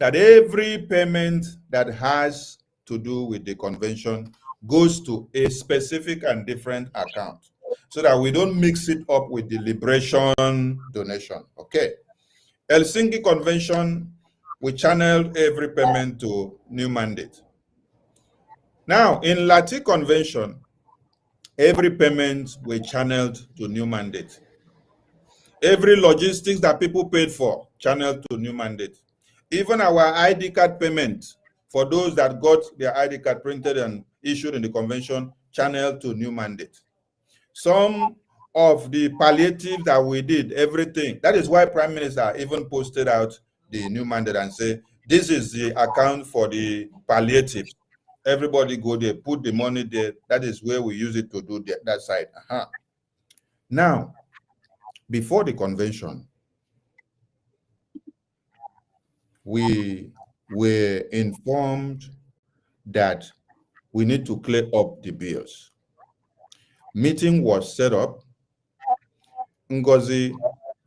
that every payment that has to do with the convention goes to a specific and different account so that we don't mix it up with the liberation donation. Okay. Helsinki Convention, we channeled every payment to New Mandate. Now, in Lati Convention, every payment we channeled to New Mandate. Every logistics that people paid for, channeled to New Mandate. Even our ID card payment for those that got their ID card printed and issued in the convention, channeled to New Mandate. Some of the palliative that we did, everything. That is why Prime Minister even posted out the New Mandate and say, this is the account for the palliative. Everybody go there, put the money there. That is where we use it to do that side. Now, before the convention, we were informed that we need to clear up the bills. meeting was set up, Ngozi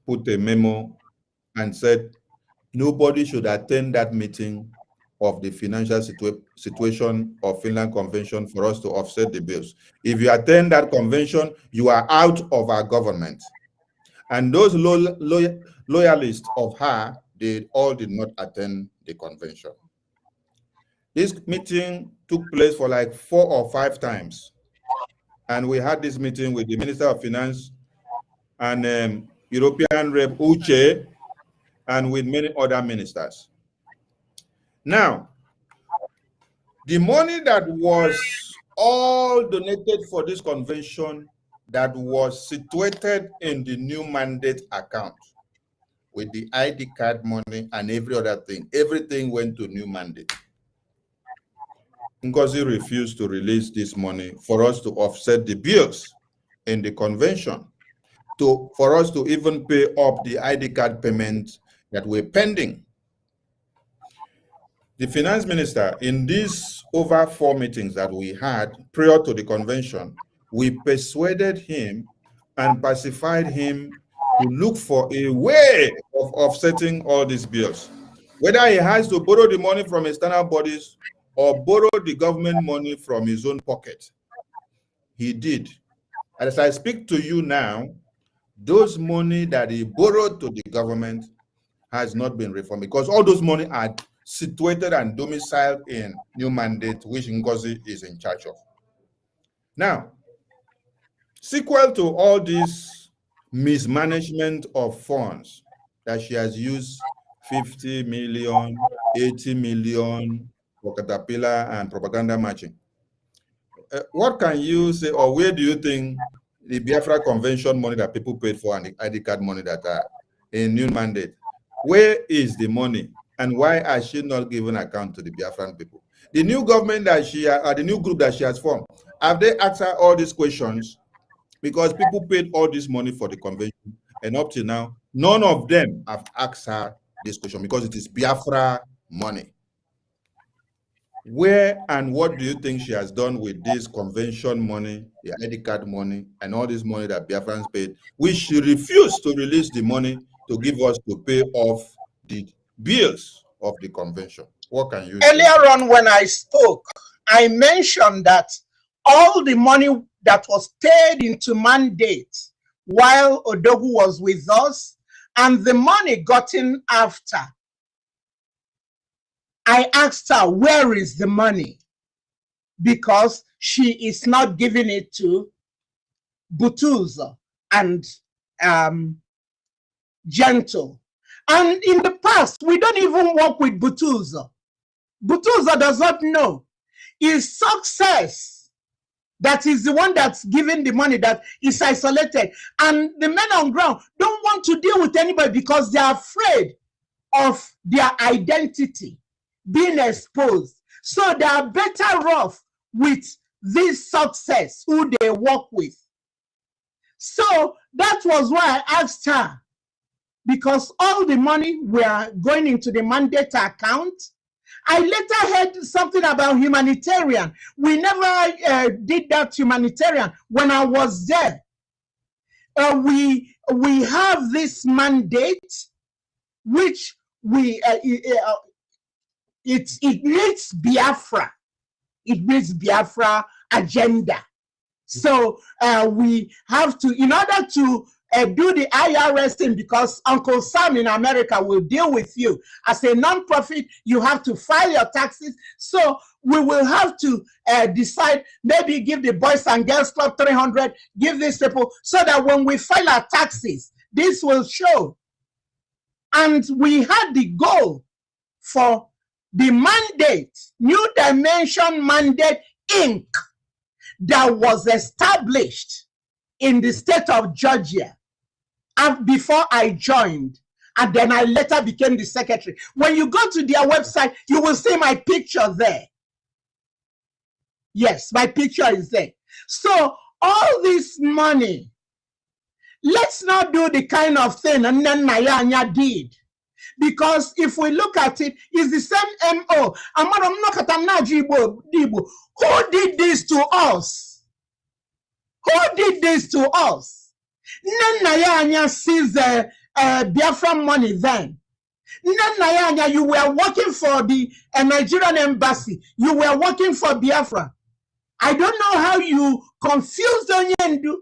put a memo and said nobody should attend that meeting of the financial situation of Finland Convention for us to offset the bills. If you attend that convention, you are out of our government. And those loyalists of her, they all did not attend the convention. This meeting took place for like 4 or 5 times. And we had this meeting with the Minister of Finance and European Rep Uche, and with many other ministers. Now, the money that was all donated for this convention that was situated in the new mandate account with the ID card money and every other thing, everything went to new mandate. Ngozi refused to release this money for us to offset the bills in the convention, for us to even pay up the ID card payments that were pending. The finance minister, in these over 4 meetings that we had prior to the convention, we persuaded him and pacified him to look for a way of offsetting all these bills. Whether he has to borrow the money from external bodies or borrow the government money from his own pocket, he did. As I speak to you now, those money that he borrowed to the government has not been reformed because all those money are situated and domiciled in new mandate, which Ngozi is in charge of. Now, sequel to all this mismanagement of funds that she has used 50 million, 80 million for caterpillar and propaganda matching, what can you say, or where do you think the Biafra convention money that people paid for and the ID card money that are in new mandate, where is the money and why are she not giving account to the Biafran people? The new government that the new group that she has formed, have they asked her all these questions? Because people paid all this money for the convention and up to now, none of them have asked her this question because it is Biafra money. Where and what do you think she has done with this convention money, the ID card money, and all this money that Biafrans paid, which she refused to release the money to give us to pay off the bills of the convention? What can you say? Earlier on when I spoke, I mentioned that all the money that was paid into mandate while Odogu was with us and the money gotten after, I asked her, where is the money? Because she is not giving it to Butuza and Gentle. And in the past, we don't even work with Butuza. Butuza does not know. It's Success that is the one that's giving the money that is isolated. And the men on ground don't want to deal with anybody because they are afraid of their identity being exposed. So they are better off with this Success who they work with. So that was why I asked her, because all the money were going into the mandate account. I later heard something about humanitarian. We never did that humanitarian when I was there. We have this mandate, which it needs Biafra. It needs Biafra agenda. So we have to, in order to do the IRS thing, because Uncle Sam in America will deal with you. As a non-profit, you have to file your taxes. So we will have to decide, maybe give the Boys and Girls Club 300, give these people, so that when we file our taxes, this will show. And we had the goal for the mandate, New Dimension Mandate Inc., that was established in the state of Georgia before I joined, and then I later became the secretary. When you go to their website, you will see my picture there. Yes, my picture is there. So all this money, let's not do the kind of thing and then Nayanya did. Because if we look at it, it's the same MO. Who did this to us? Who did this to us? Nene sees the Biafran money then. Nene, you were working for the Nigerian embassy. You were working for Biafra. I don't know how you confused Onyendu,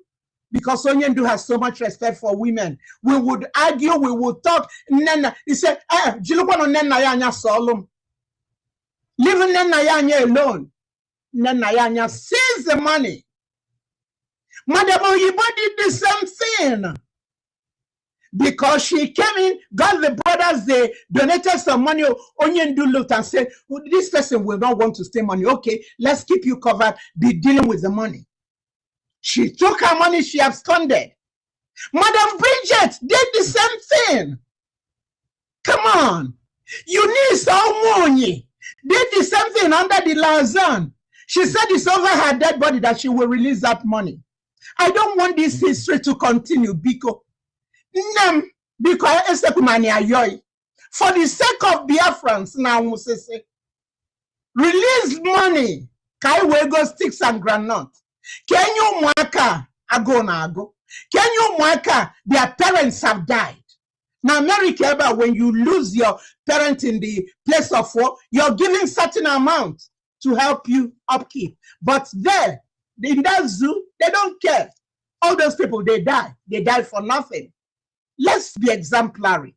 because Onyendu has so much respect for women. We would argue, we would talk. Nena, he said, Jilukwano Nenayanya Solom. Leaving Nenayanya alone. Nenayanya seized the money. Madam Oyibo did the same thing. Because she came in, got the brothers, they donated some money. Onyendu looked and said, well, this person will not want to stay money. Okay, let's keep you covered. Be dealing with the money. She took her money, she absconded. Madam Bridget did the same thing. Come on. Eunice Omonyi did the same thing under the Lausanne. She said it's over her dead body that she will release that money. I don't want this history to continue because for the sake of Biafrans now, release money. Kai go sticks and granite. Can you mwaka ago na ago? Can you mwaka their parents have died? Now, America, when you lose your parent in the place of war, you're giving certain amount to help you upkeep. But there, in that zoo, they don't care. All those people, they die. They die for nothing. Let's be exemplary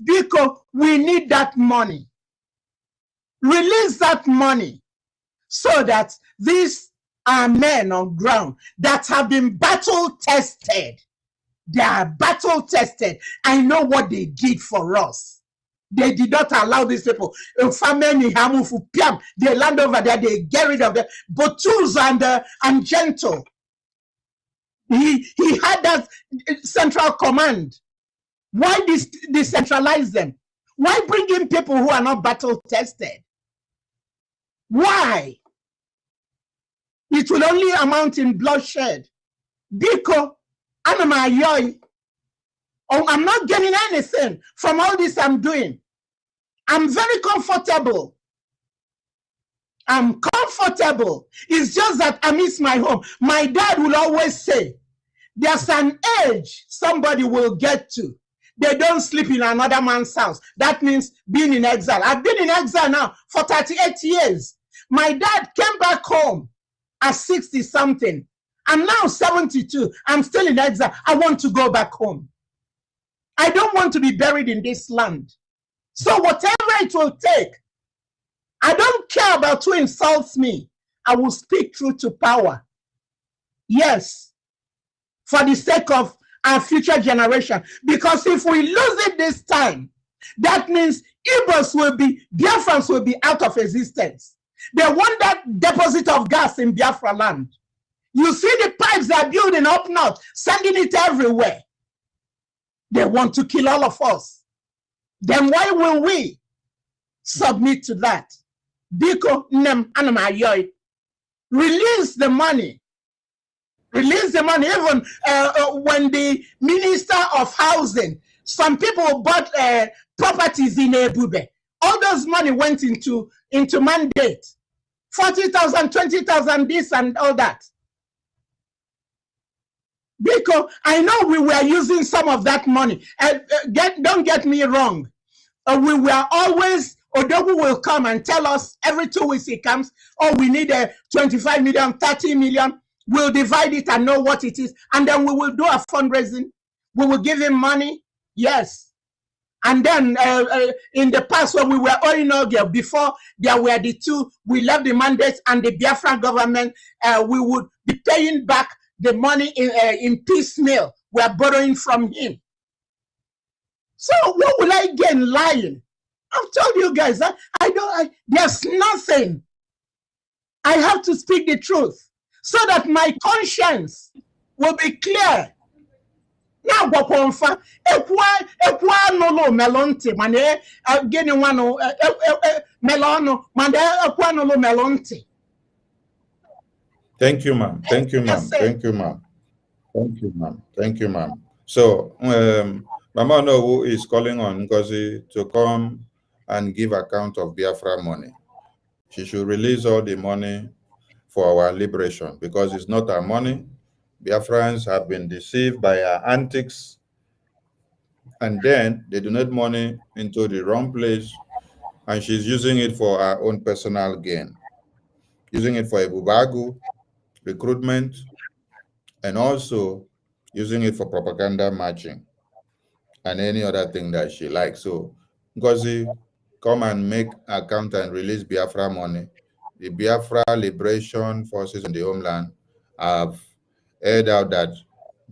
because we need that money. Release that money so that these are men on ground that have been battle tested. They are battle tested. I know what they did for us. They did not allow these people. They land over there, they get rid of them. Botus and Gentle. He had that central command. Why decentralize them? Why bring in people who are not battle tested? Why? It will only amount in bloodshed. Biko, I'm not getting anything from all this I'm doing. I'm very comfortable. I'm comfortable. It's just that I miss my home. My dad will always say, there's an age somebody will get to. They don't sleep in another man's house. That means being in exile. I've been in exile now for 38 years. My dad came back home at 60 something. I'm now 72. I'm still in exile. I want to go back home. I don't want to be buried in this land. So whatever it will take, I don't care about who insults me. I will speak truth to power. Yes, for the sake of our future generation. Because if we lose it this time, that means Biafrans will be out of existence. They want that deposit of gas in Biafra land. You see the pipes they're building up north, sending it everywhere. They want to kill all of us. Then why will we submit to that? Biko nem anamayoy. Release the money. Release the money. Even when the Minister of Housing, some people bought properties in Ebube. All those money went into mandate. 40,000, 20,000, this and all that. Because I know we were using some of that money. Don't get me wrong. We were always, Odogu will come and tell us every 2 weeks he comes, oh, we need 25 million, 30 million. We'll divide it and know what it is. And then we will do a fundraising. We will give him money. Yes. And then in the past when we were Orinogia, before there were the two, we left the mandates and the Biafran government, we would be paying back the money in piecemeal. We are borrowing from him. So what will I gain lying? I've told you guys that there's nothing. I have to speak the truth so that my conscience will be clear. Now go confirm. Ekwa no melonte mane geni wano melono mane ekwa no melonte. Thank you, ma'am. Thank you, ma'am. Thank you, ma'am. Thank you, ma'am. Thank you, ma'am. So, Mama Onuwu is calling on Ngozi to come and give account of Biafra money. She should release all the money for our liberation because it's not our money. Biafrans have been deceived by her antics, and then they donate money into the wrong place, and she's using it for her own personal gain, using it for a bubagu, recruitment, and also using it for propaganda marching and any other thing that she likes. So, Ngozi, come and make account and release Biafra money. The Biafra Liberation Forces in the homeland have aired out that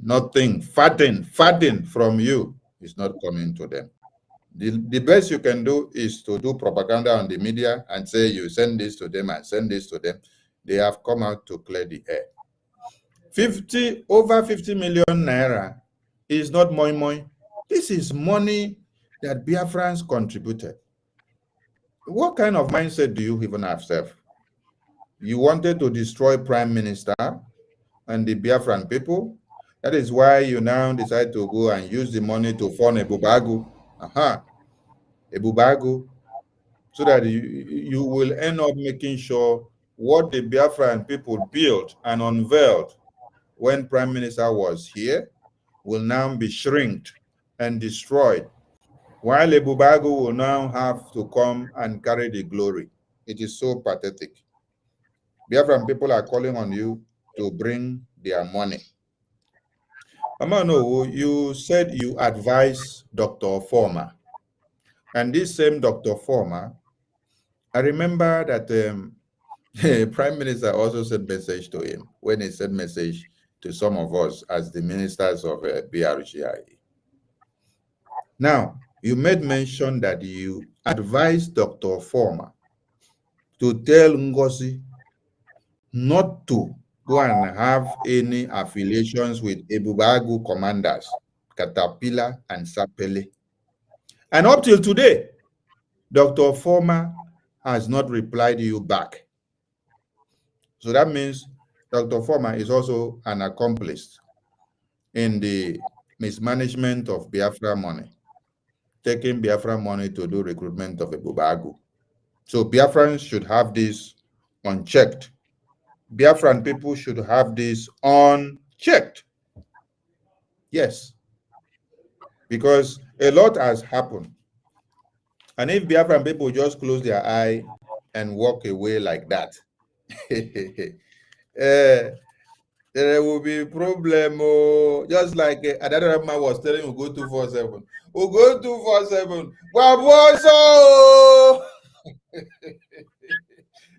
nothing, farting from you is not coming to them. The best you can do is to do propaganda on the media and say you send this to them and send this to them. They have come out to clear the air. Over 50 million naira is not moi moi. This is money that Biafrans contributed. What kind of mindset do you even have, self? You wanted to destroy Prime Minister and the Biafran people. That is why you now decide to go and use the money to fund a bubagu. A bubagu, so that you will end up making sure what the Biafran people built and unveiled when Prime Minister was here will now be shrinked and destroyed, while a bubagu will now have to come and carry the glory. It is so pathetic. Biafran people are calling on you to bring their money. Mama Onuwu, you said you advised Dr. Former, and this same Dr. Former, I remember that Prime Minister also sent message to him when he sent message to some of us as the ministers of BRGI. Now, you made mention that you advised Dr. Former to tell Ngozi not to go and have any affiliations with Ebubagu commanders, Caterpillar and Sapele. And up till today, Dr. Former has not replied you back. So that means Dr. Former is also an accomplice in the mismanagement of Biafra money, taking Biafra money to do recruitment of a Bubagu. So Biafrans should have this unchecked. Biafran people should have this unchecked. Yes. Because a lot has happened. And if Biafran people just close their eye and walk away like that, there will be a problem. Just like another man was telling you, go 247. We'll go 247. Babuoso!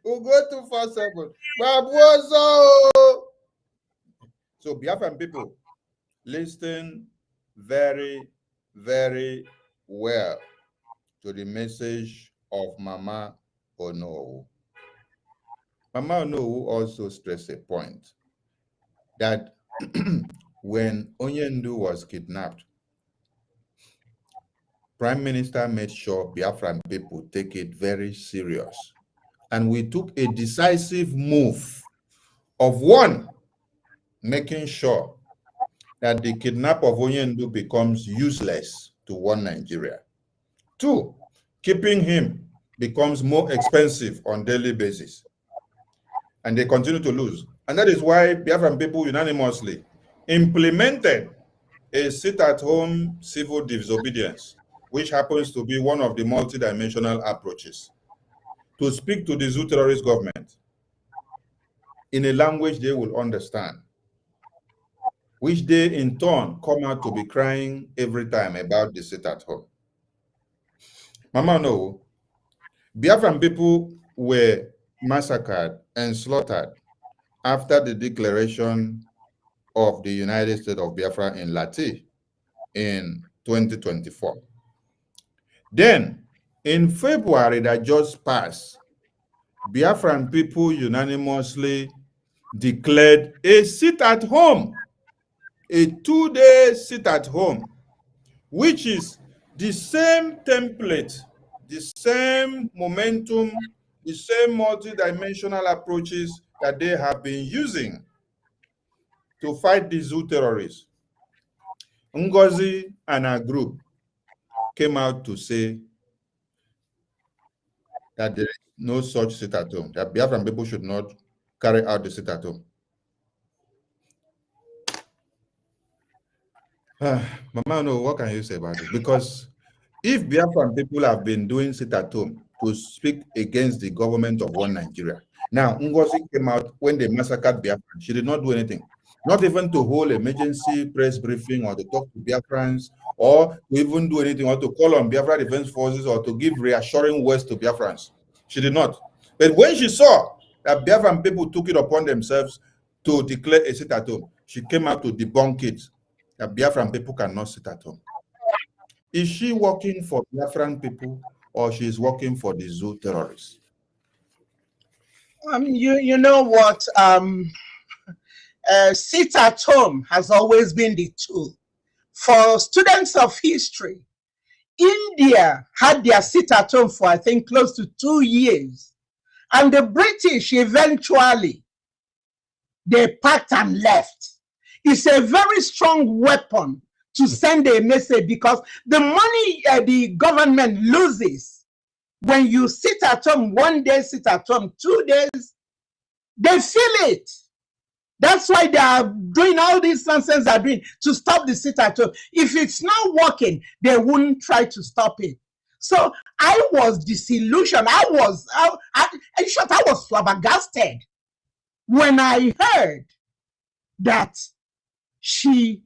We'll go 247. Babuoso! So, Biafran people, listen very, very well to the message of Mama Onuwu. Mama Onuwu also stressed a point that when Onyendu was kidnapped, Prime Minister made sure Biafran people take it very serious. And we took a decisive move of one, making sure that the kidnap of Onyendu becomes useless to one Nigeria. Two, keeping him becomes more expensive on daily basis. And they continue to lose. And that is why Biafran people unanimously implemented a sit-at-home civil disobedience, which happens to be one of the multidimensional approaches to speak to the Zoo terrorist government in a language they will understand, which they in turn come out to be crying every time about the sit-at-home. Mama, no, Biafran people were massacred and slaughtered after the declaration of the United States of Biafra in Lati in 2024. Then, in February that just passed, Biafran people unanimously declared a sit-at-home, a 2-day sit-at-home, which is the same template, the same momentum, the same multidimensional approaches that they have been using to fight the Zoo terrorists. Ngozi and her group came out to say that there is no such sit-at-home, that Biafran people should not carry out the sit-at-home. Mama, no, what can you say about it? Because if Biafran people have been doing sit at home to speak against the government of one Nigeria, now Ngozi came out when they massacred Biafran. She did not do anything, not even to hold emergency press briefing or to talk to Biafrans or to even do anything or to call on Biafra Defense Forces or to give reassuring words to Biafrans. She did not. But when she saw that Biafran people took it upon themselves to declare a sit at home, she came out to debunk it, that Biafran people cannot sit at home. Is she working for Biafran people or she's working for the zoo terrorists? You know what? Sit at home has always been the tool. For students of history, India had their sit at home for, I think, close to 2 years. And the British eventually, they packed and left. It's a very strong weapon to send a message, because the money the government loses when you sit at home, 1 day, sit at home, 2 days, they feel it. That's why they are doing all these nonsense they're doing to stop the sit at home. If it's not working, they wouldn't try to stop it. So I was disillusioned. In short, I was flabbergasted when I heard that she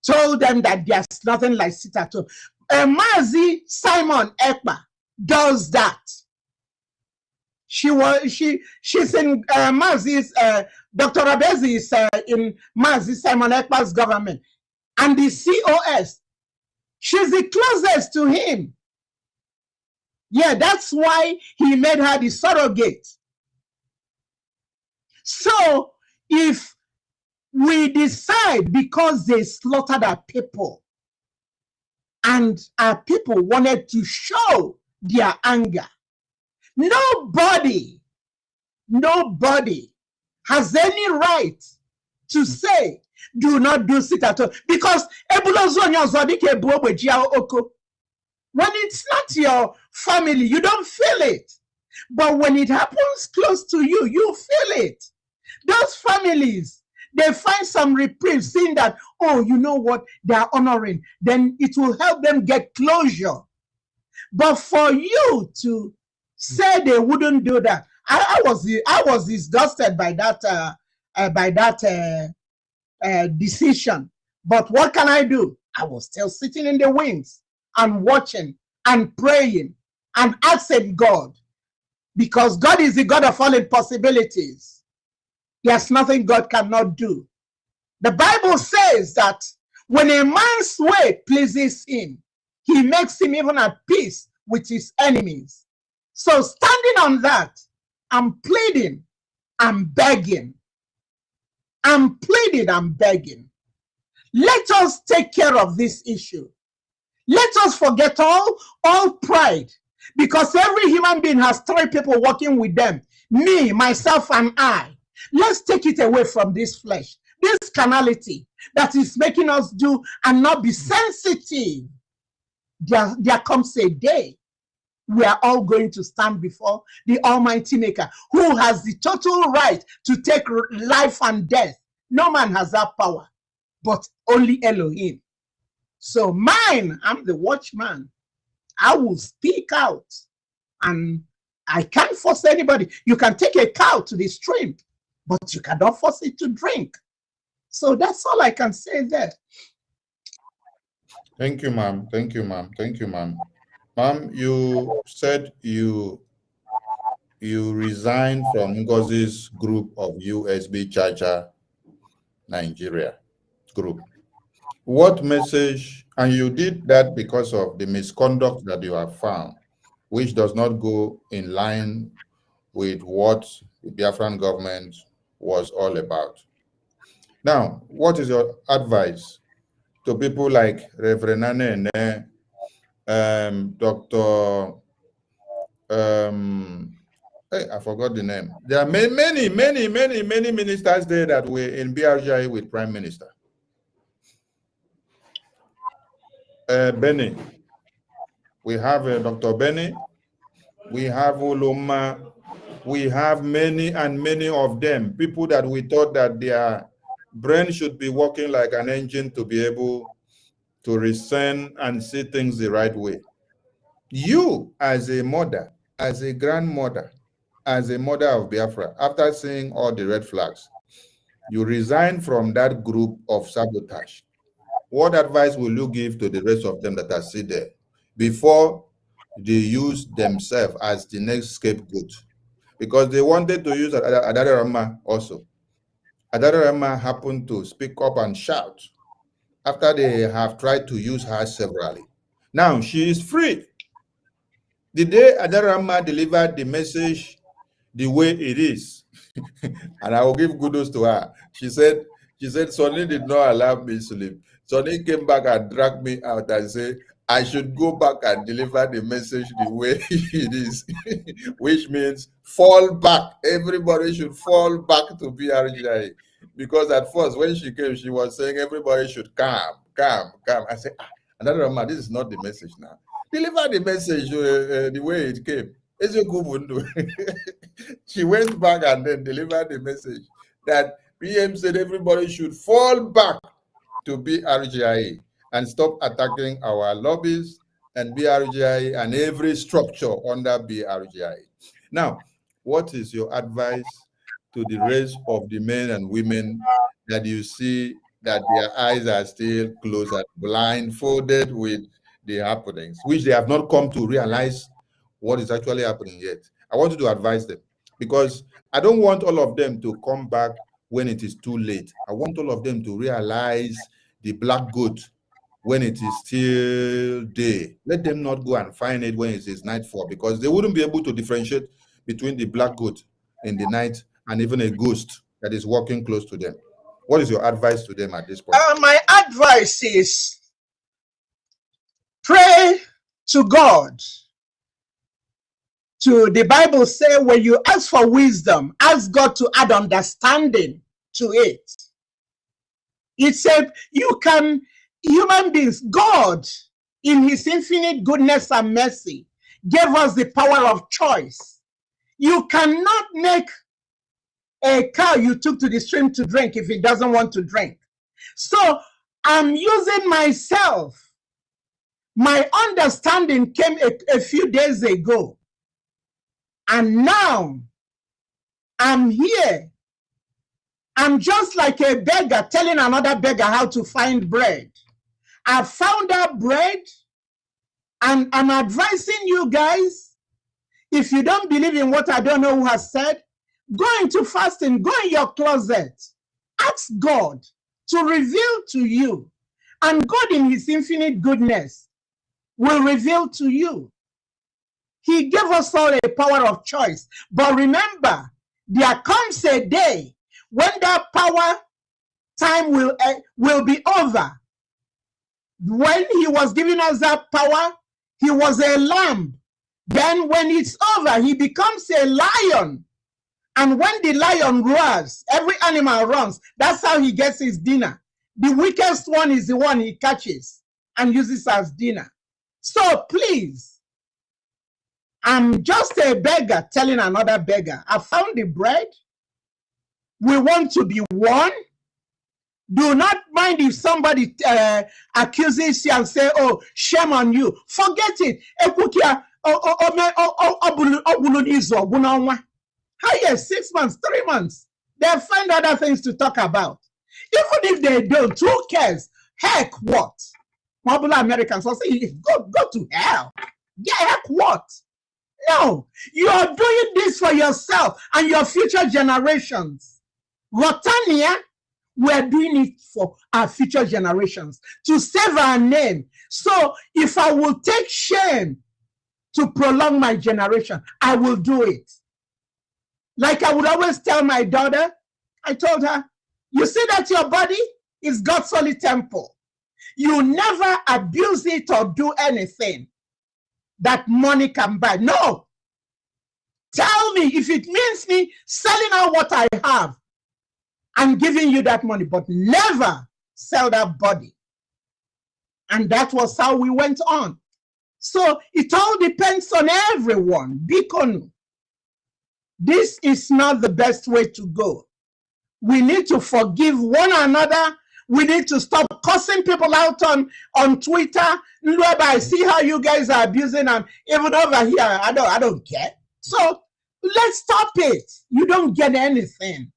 told them that there's nothing like sit at home. Mazi Simon Ekpa does that. She's in Mazi's, Dr. Abezi is in Mazi Simon Ekpa's government, and the COS, she's the closest to him. Yeah, that's why he made her the surrogate. So if we decide, because they slaughtered our people and our people wanted to show their anger, nobody has any right to say, do not do sit at home. Because when it's not your family, you don't feel it. But when it happens close to you, you feel it. Those families, they find some reprieve, seeing that, oh, you know what, they are honoring, then it will help them get closure. But for you to say they wouldn't do that, I was disgusted by that decision. But what can I do? I was still sitting in the wings and watching and praying and asking God, because God is the God of all impossibilities. There's nothing God cannot do. The Bible says that when a man's way pleases him, he makes him even at peace with his enemies. So standing on that, I'm pleading, I'm begging. I'm pleading, I'm begging. Let us take care of this issue. Let us forget all pride, because every human being has 3 people working with them, me, myself, and I. Let's take it away from this flesh, this carnality that is making us do and not be sensitive. There comes a day we are all going to stand before the Almighty Maker, who has the total right to take life and death. No man has that power, but only Elohim. So mine, I'm the watchman. I will speak out, and I can't force anybody. You can take a cow to the stream, but you cannot force it to drink. So that's all I can say there. Thank you, ma'am. Thank you, ma'am. Thank you, ma'am. Ma'am, you said you resigned from Ngozi's group of USB Charger Nigeria group. What message, and you did that because of the misconduct that you have found, which does not go in line with what the Biafran government was all about. Now, what is your advice to people like Reverend Nane, Dr. Hey, I forgot the name. There are many ministers there that were in BRGI with Prime Minister. Benny. We have Dr. Benny. We have Oloma. We have many of them, people that we thought that their brain should be working like an engine to be able to reason and see things the right way. You, as a mother, as a grandmother, as a mother of Biafra, after seeing all the red flags, you resign from that group of sabotage. What advice will you give to the rest of them that are still there before they use themselves as the next scapegoat? Because they wanted to use Adarama also. Adarama happened to speak up and shout after they have tried to use her severally. Now she is free. The day Adarama delivered the message the way it is, and I will give kudos to her. She said, Sonny did not allow me to sleep. Sonny came back and dragged me out and said, I should go back and deliver the message the way it is, which means fall back. Everybody should fall back to BRGI. Because at first, when she came, she was saying everybody should calm. I said, another man, this is not the message now. Deliver the message the way it came. She went back and then delivered the message that PM said everybody should fall back to BRGI and stop attacking our lobbies and BRGI and every structure under BRGI. Now, what is your advice to the rest of the men and women that you see that their eyes are still closed and blindfolded with the happenings, which they have not come to realize what is actually happening yet? I want you to advise them, because I don't want all of them to come back when it is too late. I want all of them to realize the black goat when it is still day. Let them not go and find it when it is nightfall, because they wouldn't be able to differentiate between the black goat in the night and even a ghost that is walking close to them. What is your advice to them at this point? My advice is pray to God. The Bible says, when you ask for wisdom, ask God to add understanding to it. It said human beings, God, in his infinite goodness and mercy, gave us the power of choice. You cannot make a cow you took to the stream to drink if it doesn't want to drink. So I'm using myself. My understanding came a few days ago. And now I'm here. I'm just like a beggar telling another beggar how to find bread. I found that bread, and I'm advising you guys, if you don't believe in what I don't know who has said, go into fasting, go in your closet, ask God to reveal to you, and God in his infinite goodness will reveal to you. He gave us all a power of choice. But remember, there comes a day when that power time will be over. When he was giving us that power, he was a lamb. Then when it's over, he becomes a lion. And when the lion roars, every animal runs. That's how he gets his dinner. The weakest one is the one he catches and uses as dinner. So please, I'm just a beggar telling another beggar, I found the bread. We want to be one. Do not mind if somebody accuses you and say, oh, shame on you. Forget it. How yes, 6 months, 3 months. They'll find other things to talk about. Even if they don't, who cares? Heck what? Mobile Americans will say, go to hell. Yeah, heck what? No, you are doing this for yourself and your future generations. Rotania, we're doing it for our future generations to save our name. So if I will take shame to prolong my generation, I will do it. Like I would always tell my daughter, I told her, you see that your body is God's holy temple. You never abuse it or do anything that money can buy. No. Tell me if it means me selling out what I have and giving you that money, but never sell that body. And that was how we went on. So it all depends on everyone. Bikonu. This is not the best way to go. We need to forgive one another. We need to stop cussing people out on Twitter. I see how you guys are abusing them. Even over here, I don't care. So let's stop it. You don't get anything.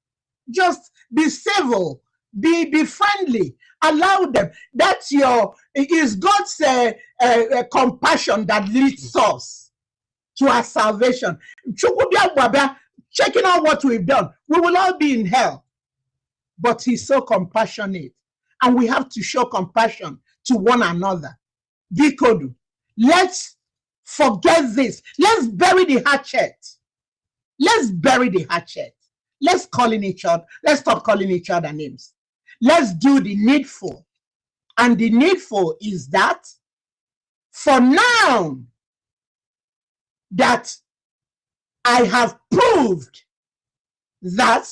Just be civil, be friendly, allow them. That's it is God's compassion that leads us to our salvation. Checking out what we've done, we will all be in hell. But he's so compassionate, and we have to show compassion to one another. Bikodu, let's forget this. Let's bury the hatchet. Let's bury the hatchet. Let's stop calling each other names. Let's do the needful. And the needful is that for now that I have proved that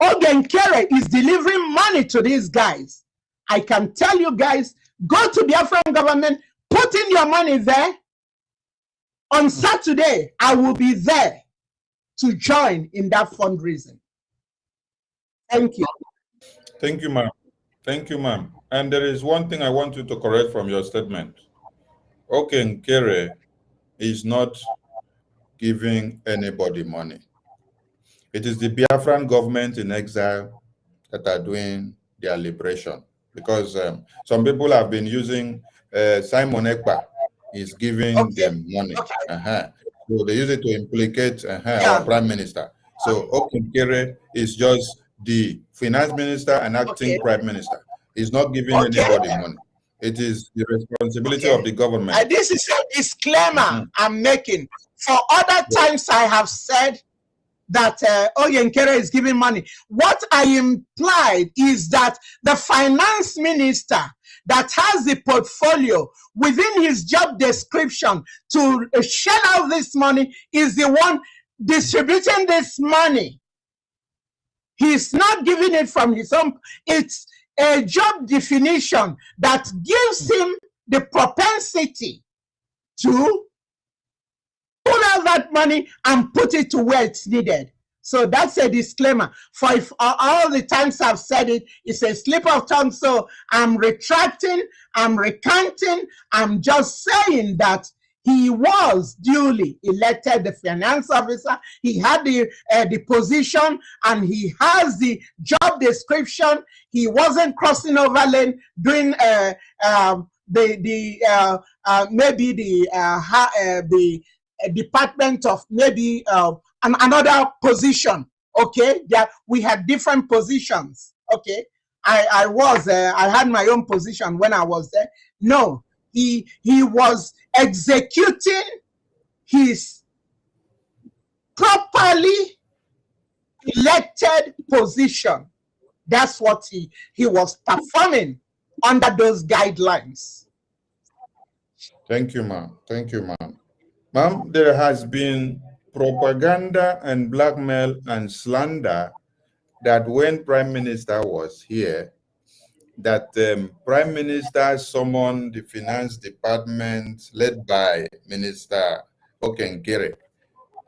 Ogenkere is delivering money to these guys, I can tell you guys, go to the Biafran government, put in your money there. On Saturday, I will be there to join in that fundraising. Thank you. Thank you, ma'am. Thank you, ma'am. And there is one thing I want you to correct from your statement. Okenkere is not giving anybody money. It is the Biafran government in exile that are doing their liberation. Because some people have been using Simon Ekpa is giving them money. So they use it to implicate our prime minister. So Okenkere is just the finance minister and acting prime minister. He's not giving anybody money. It is the responsibility of the government. This is a disclaimer I'm making. For other times I have said that Oyenkere is giving money. What I implied is that the finance minister that has the portfolio within his job description to shell out this money is the one distributing this money. He's not giving it from his own. It's a job definition that gives him the propensity to pull out that money and put it to where it's needed. So that's a disclaimer. For if all the times I've said it, it's a slip of tongue. So I'm retracting, I'm recanting, I'm just saying that he was duly elected the finance officer. He had the position and he has the job description. He wasn't crossing over lane doing maybe the department of maybe another position. Okay, yeah, we had different positions. Okay, I had my own position when I was there. No, he was executing his properly elected position. That's what he was performing under those guidelines. Thank you, ma'am. Thank you, ma'am. Ma'am, there has been propaganda and blackmail and slander that when Prime Minister was here, that Prime Minister summoned the finance department led by Minister Okenkere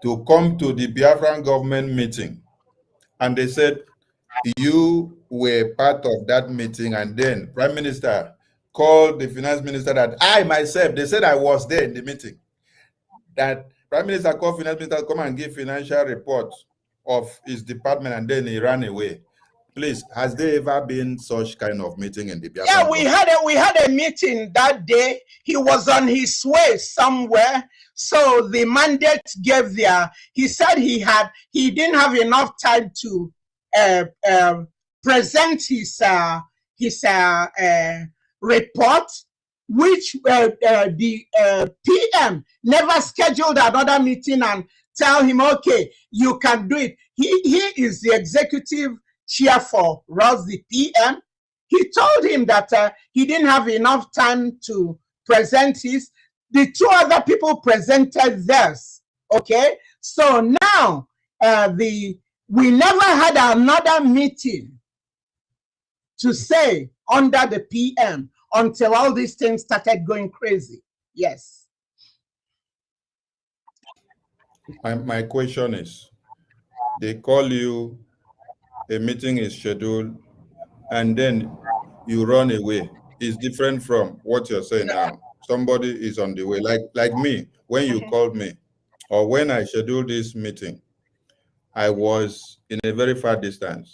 to come to the Biafran government meeting. And they said, you were part of that meeting, and then Prime Minister called the finance minister that I myself, they said I was there in the meeting, that Prime Minister called finance minister to come and give financial report of his department, and then he ran away. Please, has there ever been such kind of meeting in the Biafran? Yeah, we had a meeting that day. He was on his way somewhere. So the mandate gave he said he didn't have enough time to present his report, which the PM never scheduled another meeting and tell him, okay, you can do it. He is the executive chair for Ross, the PM. He told him that he didn't have enough time to present his. The two other people presented theirs. Okay, so now we never had another meeting to say under the PM until all these things started going crazy. Yes. My question is, they call you, a meeting is scheduled, and then you run away. It's different from what you're saying now. Somebody is on the way, like me. When you called me, or when I scheduled this meeting, I was in a very far distance.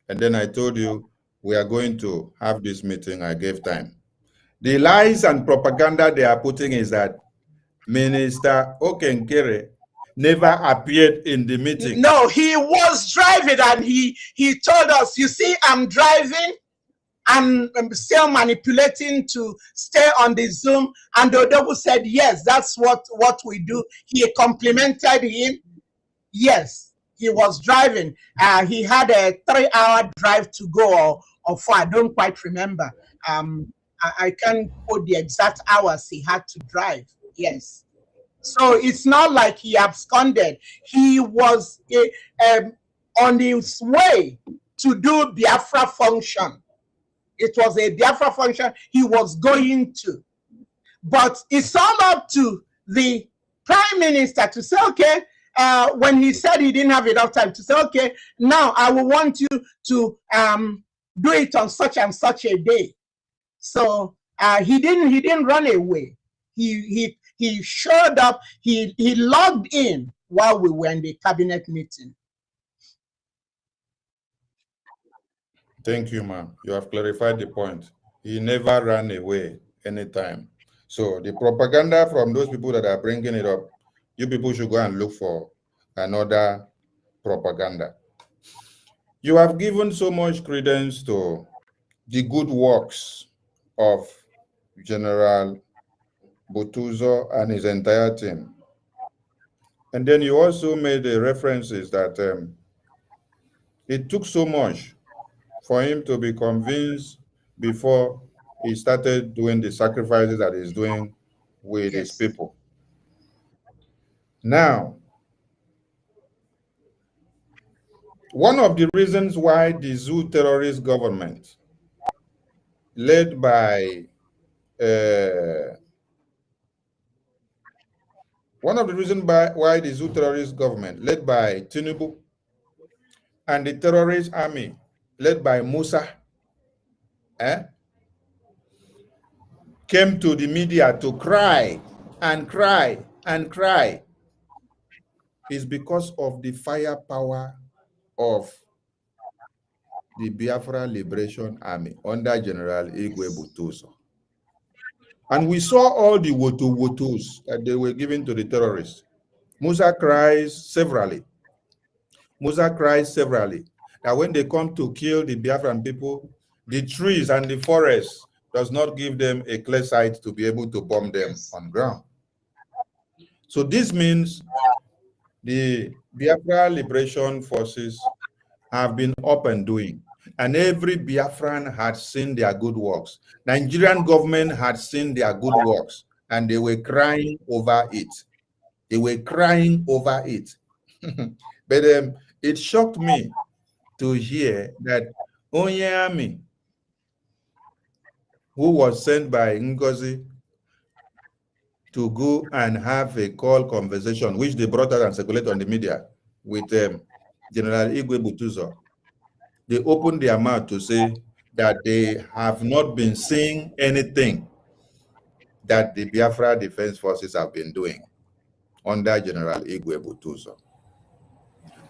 And then I told you, we are going to have this meeting. I gave time. The lies and propaganda they are putting is that Minister Okenkere never appeared in the meeting. No, he was driving, and he told us, you see, I'm driving, I'm still manipulating to stay on the Zoom. And Odogu said, yes, that's what we do. He complimented him. Yes, he was driving. He had a 3-hour drive to go, or 4. I don't quite remember. I can't quote the exact hours he had to drive. Yes. So it's not like he absconded. He was on his way to do Biafra function. It was a Biafra function he was going to. But it's all up to the prime minister to say, okay, when he said he didn't have enough time, to say, okay, now I will want you to do it on such and such a day. So he didn't run away. He showed up. He logged in while we were in the cabinet meeting. Thank you, ma'am. You have clarified the point. He never ran away anytime. So the propaganda from those people that are bringing it up, you people should go and look for another propaganda. You have given so much credence to the good works of General Butuzo and his entire team. And then you also made the references that it took so much for him to be convinced before he started doing the sacrifices that he's doing with his people. Now, one of the reasons why the Zoo terrorist government, led by why the Zoo terrorist government, led by Tinubu, and the terrorist army, led by Musa, came to the media to cry and cry and cry, is because of the firepower of the Biafra Liberation Army under General Igwe Butuzo. And we saw all the wotos that they were giving to the terrorists. Musa cries severally. That when they come to kill the Biafran people, the trees and the forests does not give them a clear sight to be able to bomb them on ground. So this means the Biafra Liberation Forces have been up and doing, and every Biafran had seen their good works. Nigerian government had seen their good works, and they were crying over it. But it shocked me to hear that Onyami, who was sent by Ngozi to go and have a call conversation, which they brought out and circulated on the media with General Igwe Butuzo, they opened their mouth to say that they have not been seeing anything that the Biafra Defense Forces have been doing under General Igwe Butuzo.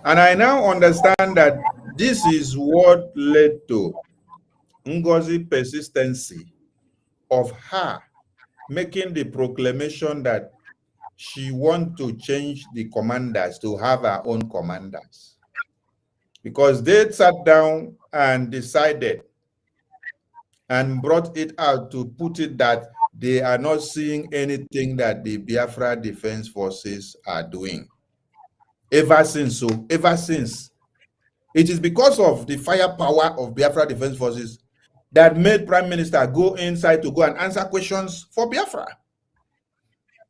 And I now understand that this is what led to Ngozi's persistency of her making the proclamation that she wants to change the commanders to have her own commanders. Because they sat down and decided and brought it out to put it that they are not seeing anything that the Biafra Defense Forces are doing. Ever since, it is because of the firepower of Biafra Defense Forces that made Prime Minister go inside to go and answer questions for Biafra.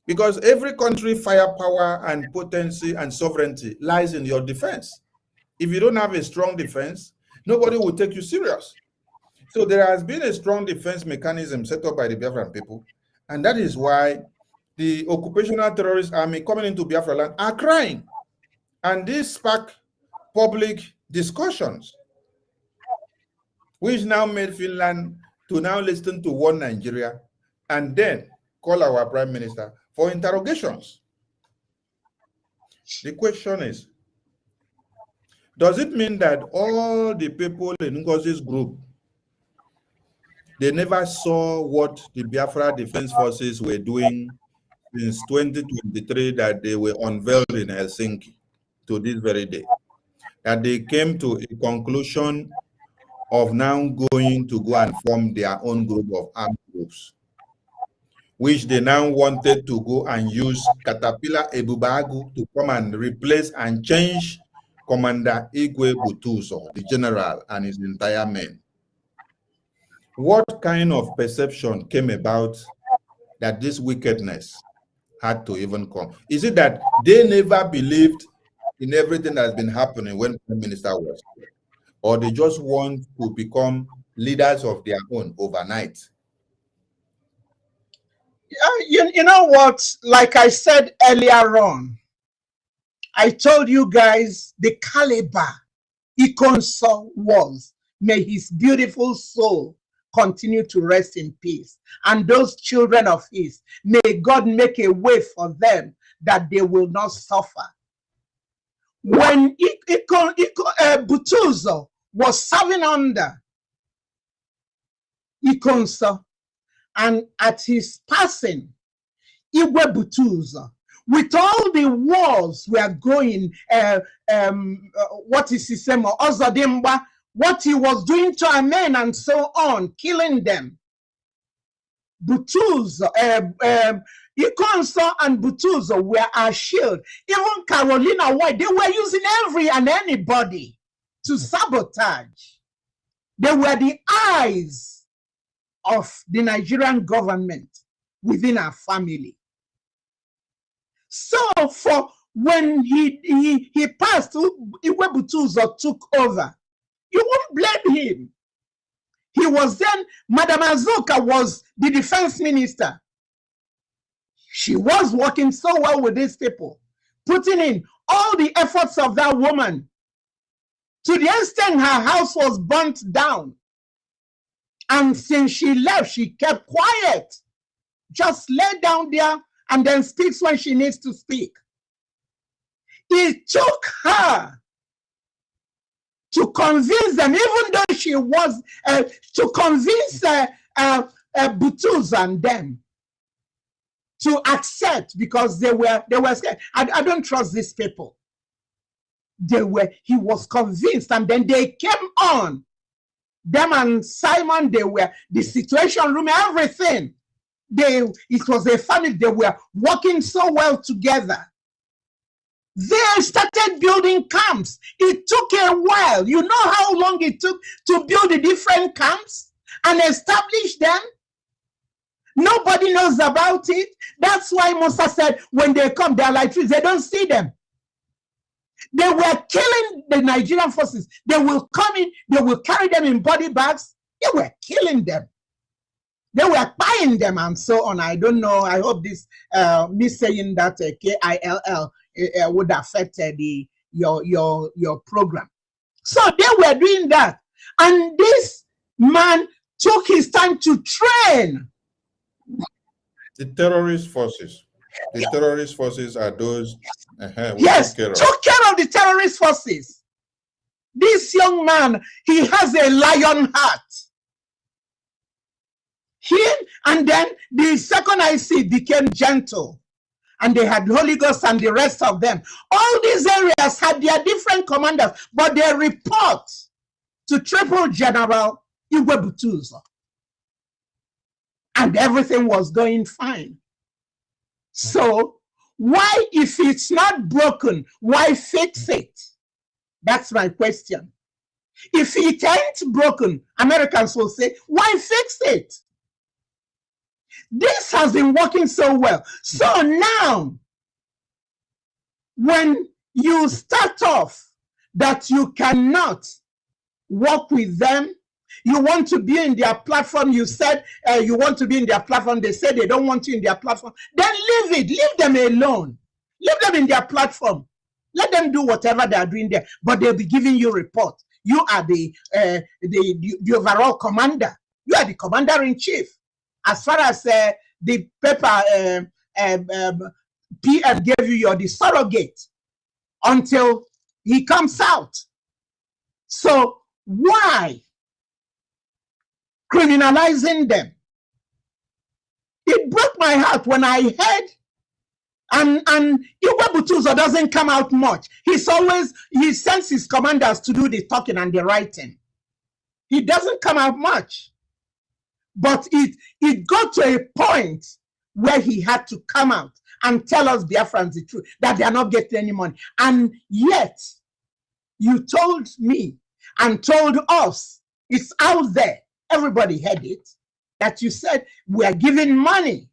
Because every country firepower and potency and sovereignty lies in your defense. If you don't have a strong defense, nobody will take you serious. So there has been a strong defense mechanism set up by the Biafran people, and that is why the occupational terrorist army coming into Biafra land are crying. And this sparked public discussions. which now made Finland to now listen to one Nigeria and then call our prime minister for interrogations. The question is, does it mean that all the people in Ngozi's group, they never saw what the Biafra Defense Forces were doing since 2023 that they were unveiled in Helsinki to this very day? That they came to a conclusion of now going to go and form their own group of armed groups, which they now wanted to go and use Caterpillar Ebubagu to come and replace and change Commander Igwe Butuzo, the general, and his entire men. What kind of perception came about that this wickedness had to even come? Is it that they never believed in everything that's been happening when Prime Minister was here? Or they just want to become leaders of their own overnight? You know what? Like I said earlier on, I told you guys the caliber Ikonso was. May his beautiful soul continue to rest in peace. And those children of his, may God make a way for them that they will not suffer. When Butuzo was serving under Ikonso, and at his passing, Igwe Butuzo, with all the wars we are going, what is his name, Ozodimba, what he was doing to our men and so on, killing them. Butuzo, Ikonso and Butuzo were our shield. Even Carolina White, they were using every and anybody to sabotage. They were the eyes of the Nigerian government within our family. So for when he passed, Igwe Butuzo took over. You won't blame him. He was then, Madam Azuka was the defense minister. She was working so well with these people, putting in all the efforts of that woman to the extent her house was burnt down. And since she left, she kept quiet. Just lay down there and then speaks when she needs to speak. It took her to convince them, even though she was, to convince Butuzo and them to accept, because they were scared. I don't trust these people. He was convinced, and then they came on. Them and Simon, they were the situation room, everything. It was a family. They were working so well together. They started building camps. It took a while. You know how long it took to build the different camps and establish them? Nobody knows about it. That's why Musa said, when they come, they're like trees. They don't see them. They were killing the Nigerian forces. They will come in, they will carry them in body bags. They were killing them. They were buying them and so on. I don't know. I hope this, me saying that KILL would affect your program. So they were doing that. And this man took his time to train. The terrorist forces. The terrorist forces are those. Yes, took care of the terrorist forces. This young man, he has a lion heart. And then the second IC became gentle. And they had Holy Ghost and the rest of them. All these areas had their different commanders, but they report to Triple General Igwe Butuzo. And everything was going fine. So, why, if it's not broken, why fix it? That's my question. If it ain't broken, Americans will say, why fix it? This has been working so well. So now, when you start off that you cannot work with them, you want to be in their platform, you said you want to be in their platform, they said they don't want you in their platform, then leave it, leave them alone. Leave them in their platform. Let them do whatever they are doing there, but they'll be giving you report. You are the overall commander. You are the commander-in-chief. As far as the paper PM gave you, you're the surrogate until he comes out. So why criminalizing them? It broke my heart when I heard, and Igwe Butuzo doesn't come out much. He sends his commanders to do the talking and the writing. He doesn't come out much. But it got to a point where he had to come out and tell us Biafrans the truth, that they are not getting any money. And yet, you told me and told us, it's out there, everybody heard it, that you said we are giving money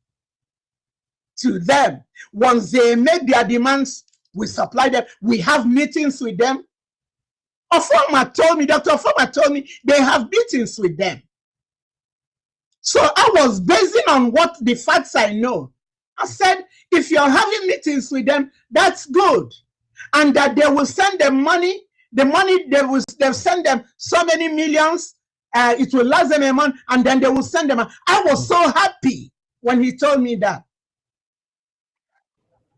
to them. Once they make their demands, we supply them. We have meetings with them. Ofoma told me, Dr. Ofoma told me, they have meetings with them. So I was basing on what the facts I know. I said, if you're having meetings with them, that's good. And that they will send them money. The money, they'll send them so many millions. It will last them a month, and then they will send them. I was so happy when he told me that.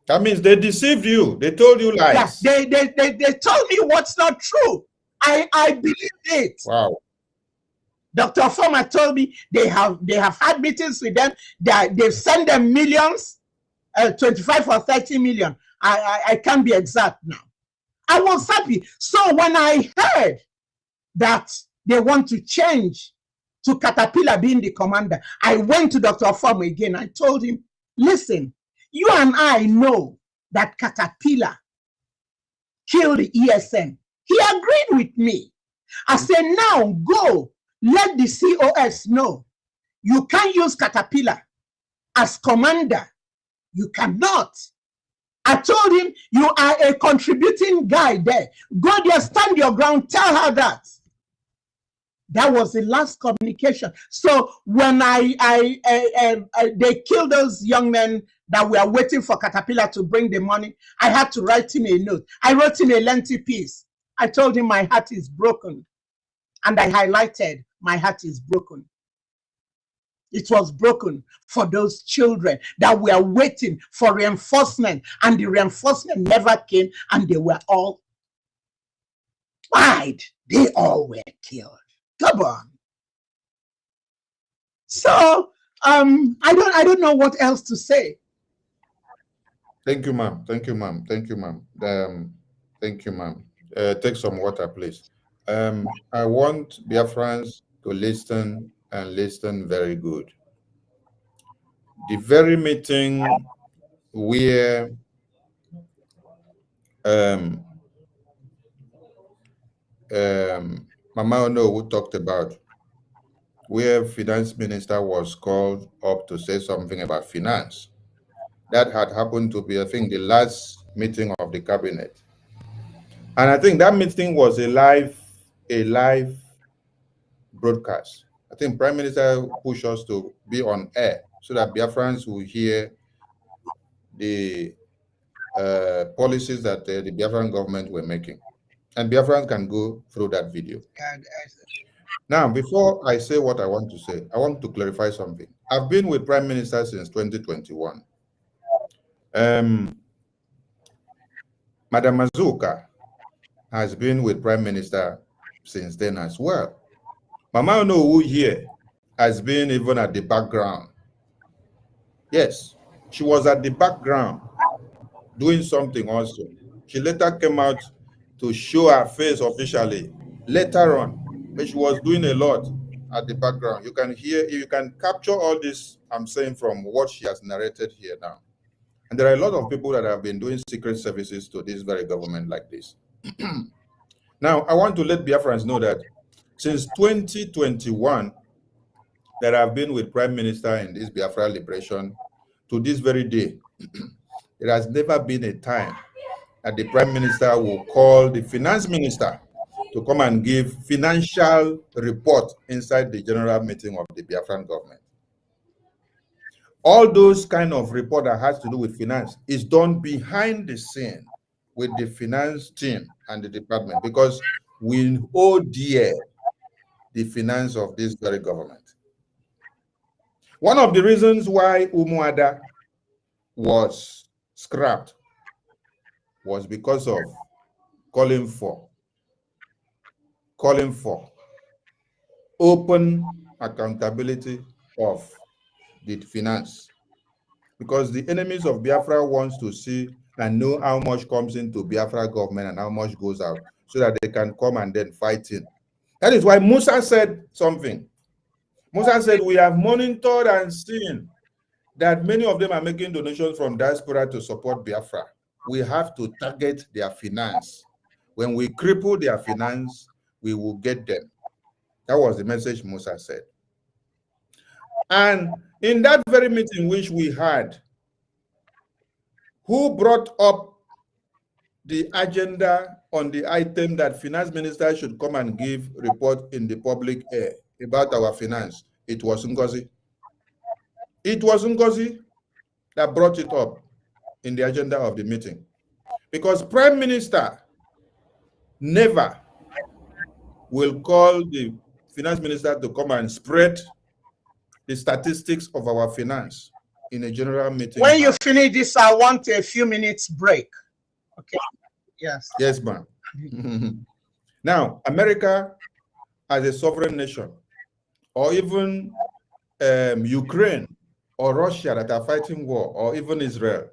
That means they deceived you. They told you lies. Yeah, they told me what's not true. I believed it. Wow. Dr. Former told me they have had meetings with them. They've sent them millions, 25 or 30 million. I can't be exact now. I was happy. So when I heard that they want to change to Caterpillar being the commander, I went to Dr. Former again. I told him, listen, you and I know that Caterpillar killed the ESN. He agreed with me. I said, now go, let the COS know. You can't use Caterpillar as commander. You cannot. I told him, you are a contributing guy there. Go there, stand your ground, tell her that. That was the last communication. So when they killed those young men that were waiting for Caterpillar to bring the money, I had to write him a note. I wrote him a lengthy piece. I told him my heart is broken. And I highlighted, my heart is broken. It was broken for those children that were waiting for reinforcement, and the reinforcement never came, and they were all died. They all were killed. Come on. So I don't know what else to say. Thank you, ma'am. Thank you, ma'am. Thank you, ma'am. Thank you, ma'am. Take some water, please. I want Biafrans to listen and listen very good. The very meeting where Mama Onuwu talked about, where finance minister was called up to say something about finance. That had happened to be, I think, the last meeting of the cabinet. And I think that meeting was a live broadcast. I think Prime Minister pushed us to be on air so that Biafrans will hear the policies that the Biafran government were making. And Biafrans can go through that video. Now, before I say what I want to say, I want to clarify something. I've been with Prime Minister since 2021. Madam Mazuka has been with Prime Minister since then as well. Mama Onuwu here has been even at the background. Yes, she was at the background doing something also. She later came out to show her face officially later on, but she was doing a lot at the background. You can hear, you can capture all this I'm saying from what she has narrated here now. And there are a lot of people that have been doing secret services to this very government like this. Now, I want to let Biafrans know that since 2021, that I've been with Prime Minister in this Biafra liberation to this very day, there has never been a time that the Prime Minister will call the Finance Minister to come and give financial report inside the general meeting of the Biafran government. All those kind of report that has to do with finance is done behind the scene with the finance team and the department, because will hold dear the finance of this very government. One of the reasons why Umuada was scrapped was because of calling for open accountability of the finance, because the enemies of Biafra wants to see and know how much comes into Biafra government and how much goes out, so that they can come and then fight in. That is why Musa said something. Musa said, we have monitored and seen that many of them are making donations from diaspora to support Biafra. We have to target their finance. When we cripple their finance, we will get them. That was the message Musa said. And in that very meeting which we had, who brought up the agenda on the item that finance minister should come and give report in the public air about our finance? It was Ngozi. It was Ngozi that brought it up in the agenda of the meeting, because Prime Minister never will call the finance minister to come and spread the statistics of our finance in a general meeting. When you finish this, I want a few minutes break. Okay. Yes. Yes, ma'am. Now, America as a sovereign nation, or even Ukraine or Russia that are fighting war, or even Israel,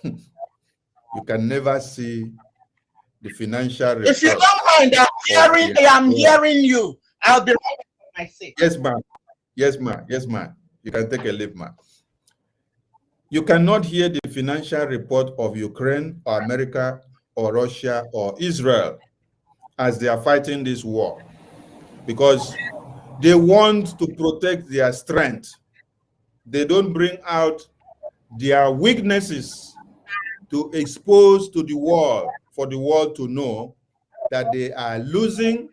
you can never see the financial report. If you don't mind, I'm hearing you. I'll be right back. I say. Yes, ma'am. Yes, ma'am. Yes, ma'am. You can take a leave, ma'am. You cannot hear the financial report of Ukraine or America or Russia or Israel as they are fighting this war, because they want to protect their strength. They don't bring out their weaknesses to expose to the world, for the world to know that they are losing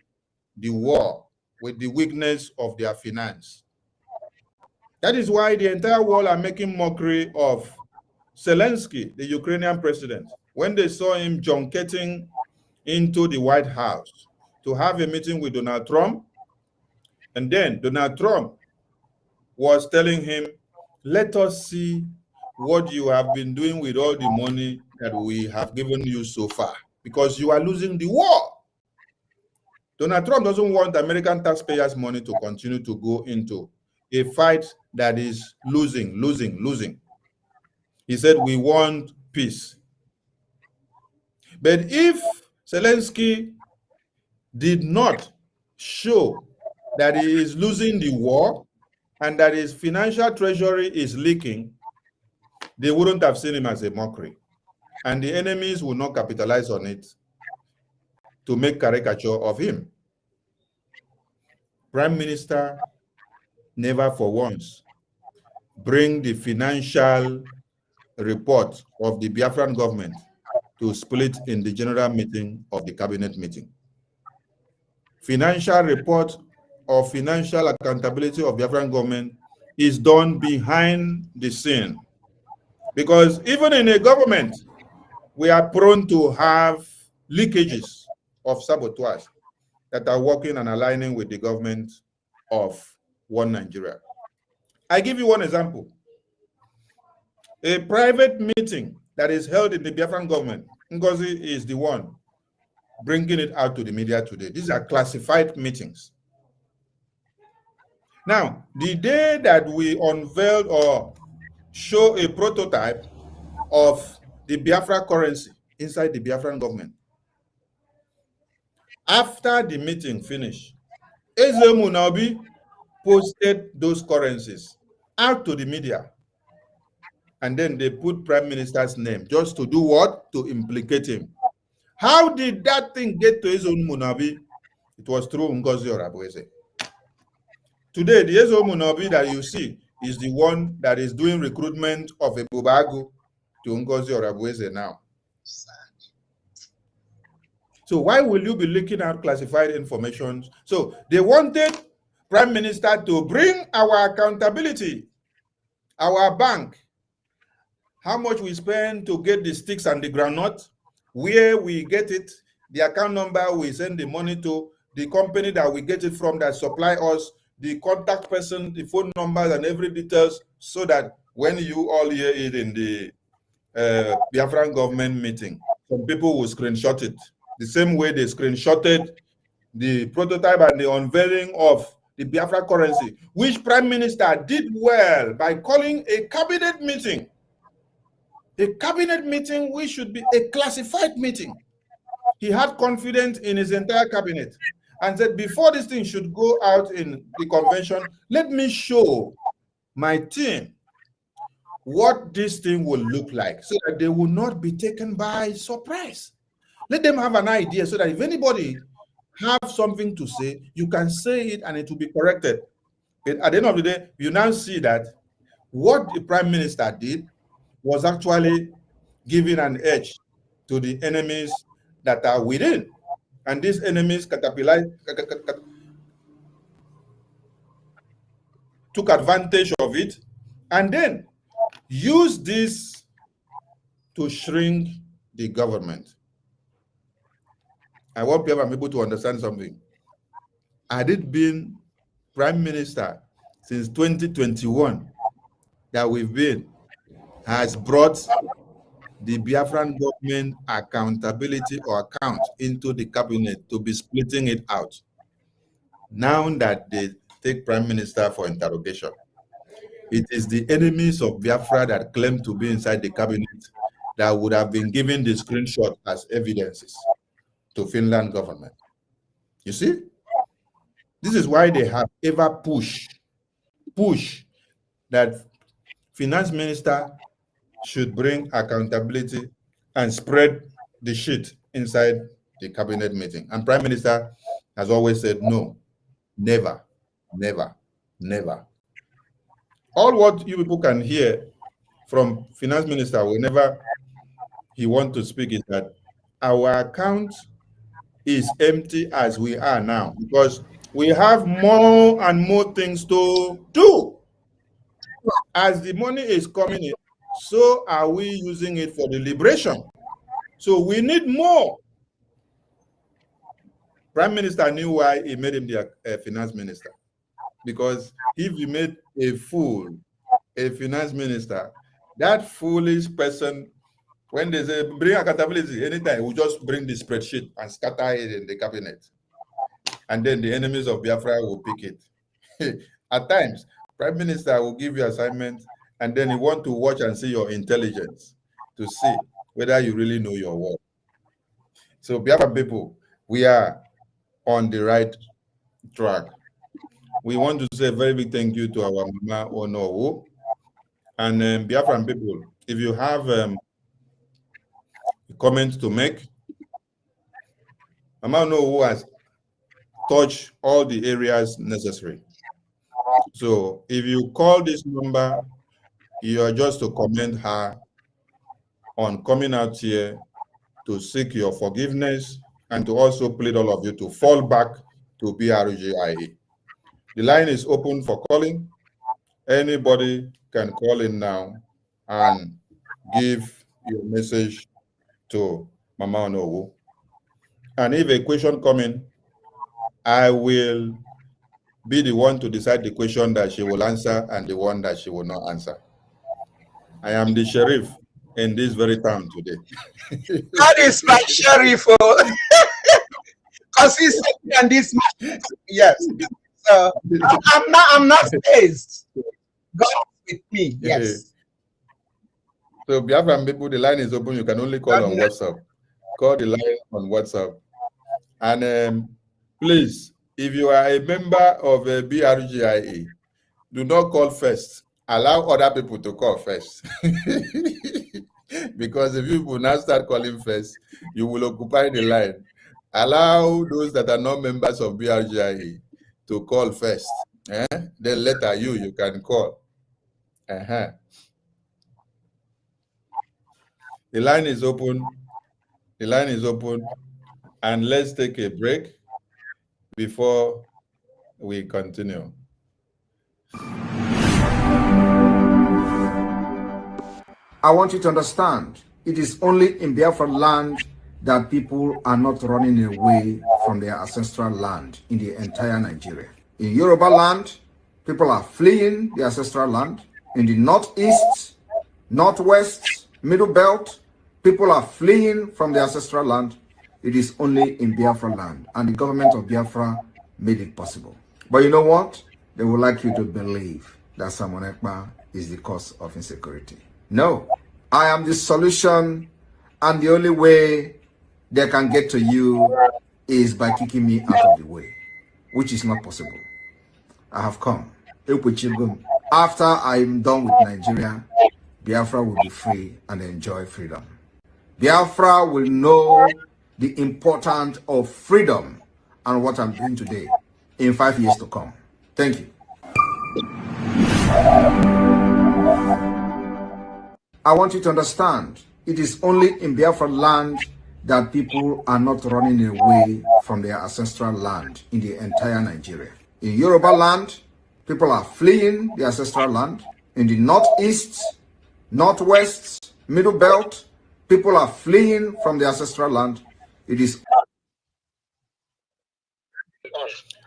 the war with the weakness of their finance. That is why the entire world are making mockery of Zelensky, the Ukrainian president, when they saw him junketing into the White House to have a meeting with Donald Trump. And then Donald Trump was telling him, let us see what you have been doing with all the money that we have given you so far, because you are losing the war. Donald Trump doesn't want American taxpayers' money to continue to go into a fight that is losing. He said, we want peace. But if Zelensky did not show that he is losing the war and that his financial treasury is leaking, they wouldn't have seen him as a mockery. And the enemies will not capitalize on it to make caricature of him. Prime Minister never for once bring the financial report of the Biafran government to split in the general meeting of the cabinet meeting. Financial report or financial accountability of Biafran government is done behind the scene, because even in a government, we are prone to have leakages of sabotage that are working and aligning with the government of one Nigeria. I give you one example. A private meeting that is held in the Biafran government, Ngozi is the one bringing it out to the media today. These are classified meetings. Now, the day that we unveiled or show a prototype of the Biafra currency inside the Biafran government, after the meeting finished, Eze Munabi posted those currencies out to the media. And then they put Prime Minister's name just to do what? To implicate him. How did that thing get to Eze Munabi? It was through Ngozi Orabueze. Today, the Eze Munabi that you see is the one that is doing recruitment of a Bubagu to Ngozi Orabueze now. So why will you be leaking out classified information? So they wanted Prime Minister to bring our accountability, our bank, how much we spend to get the sticks and the granite, where we get it, the account number we send the money to, the company that we get it from that supply us, the contact person, the phone numbers, and every details, so that when you all hear it in the Biafran government meeting, some people will screenshot it. The same way they screenshotted the prototype and the unveiling of the Biafra currency, which Prime Minister did well by calling a cabinet meeting. A cabinet meeting which should be a classified meeting. He had confidence in his entire cabinet and said, before this thing should go out in the convention, let me show my team what this thing will look like so that they will not be taken by surprise. Let them have an idea so that if anybody have something to say, you can say it and it will be corrected. But at the end of the day, you now see that what the Prime Minister did was actually giving an edge to the enemies that are within. And these enemies took advantage of it and then used this to shrink the government. I want people to understand something. Had it been Prime Minister since 2021 that we've been, has brought the Biafran government accountability or account into the cabinet to be splitting it out. Now that they take Prime Minister for interrogation, it is the enemies of Biafra that claim to be inside the cabinet that would have been given the screenshot as evidences to Finland government. You see? This is why they have ever push that finance minister should bring accountability and spread the shit inside the cabinet meeting. And Prime Minister has always said, no, never, never, never. All what you people can hear from finance minister whenever he wants to speak is that our account is empty as we are now because we have more and more things to do. As the money is coming in, so are we using it for the liberation. So we need more. Prime Minister knew why he made him the finance minister. Because if he made a fool, a finance minister, that foolish person, when they say bring accountability anytime, we just bring the spreadsheet and scatter it in the cabinet. And then the enemies of Biafra will pick it. At times, Prime Minister will give you assignment and then you want to watch and see your intelligence to see whether you really know your work. So Biafra people, we are on the right track. We want to say a very big thank you to our Mama Onuwu. And Biafran people, if you have a comment to make, Mama Onuwu has touched all the areas necessary. So if you call this number, you are just to commend her on coming out here to seek your forgiveness and to also plead all of you to fall back to BRGIA. The line is open for calling. Anybody can call in now and give your message to Mama Onuwu. And if a question comes in, I will be the one to decide the question that she will answer and the one that she will not answer. I am the sheriff in this very town today. That is my sheriff. Consistency and this. Yes. So I'm not phased. God with me. Yes. So Biafran people, the line is open. You can only call on WhatsApp. Call the line on WhatsApp. And please, if you are a member of BRGIA, do not call first. Allow other people to call first. Because if you will now start calling first, you will occupy the line. Allow those that are not members of BRGIA to call first. Then later you can call. The line is open. The line is open. And let's take a break before we continue. I want you to understand, it is only in Biafran land that people are not running away from their ancestral land in the entire Nigeria. In Yoruba land, people are fleeing the ancestral land. In the northeast, northwest, middle belt, people are fleeing from the ancestral land. It is only in Biafra land, and the government of Biafra made it possible. But you know what? They would like you to believe that Simon Ekpa is the cause of insecurity. No, I am the solution, and the only way they can get to you is by kicking me out of the way, which is not possible. I have come. After I'm done with Nigeria, Biafra will be free and enjoy freedom. Biafra will know the importance of freedom and what I'm doing today in 5 years to come. Thank you. I want you to understand, it is only in Biafra land that people are not running away from their ancestral land in the entire Nigeria. In Yoruba land, people are fleeing the ancestral land. In the northeast, northwest, middle belt, people are fleeing from the ancestral land. It is.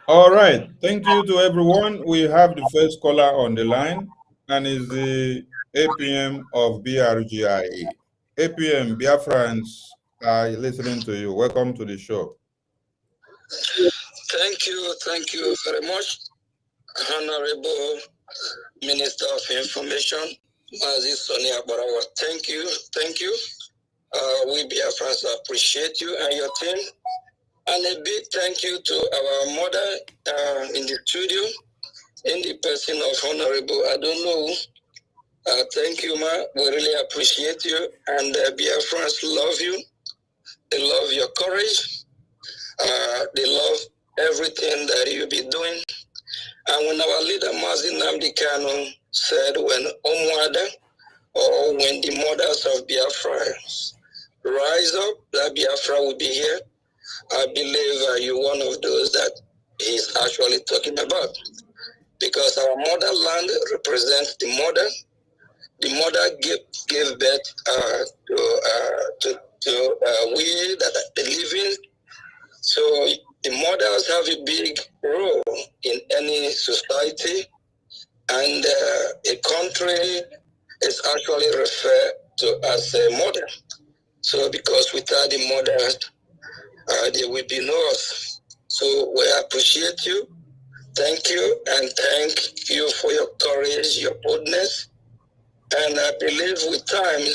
All right. Thank you to everyone. We have the first caller on the line, and is the APM of BRGIA. APM, Biafrans are listening to you. Welcome to the show. Thank you very much, Honorable Minister of Information, Mazi Sonia Barawa. Thank you. We Biafrans appreciate you and your team. And a big thank you to our mother in the studio, in the person of Honorable Onuwu. Thank you, ma. We really appreciate you. And Biafrans love you. They love your courage. They love everything that you be doing. And when our leader Mazi Nnamdi Kanu said, when Omwada, or when the mothers of Biafra rise up, that Biafra will be here, I believe you're one of those that he's actually talking about. Because our motherland represents the mother. The mother gave birth to we that are living. So the mothers have a big role in any society, and a country is actually referred to as a mother. So because without the mothers, there will be no us. So we appreciate you. Thank you, and thank you for your courage, your boldness. And I believe with time,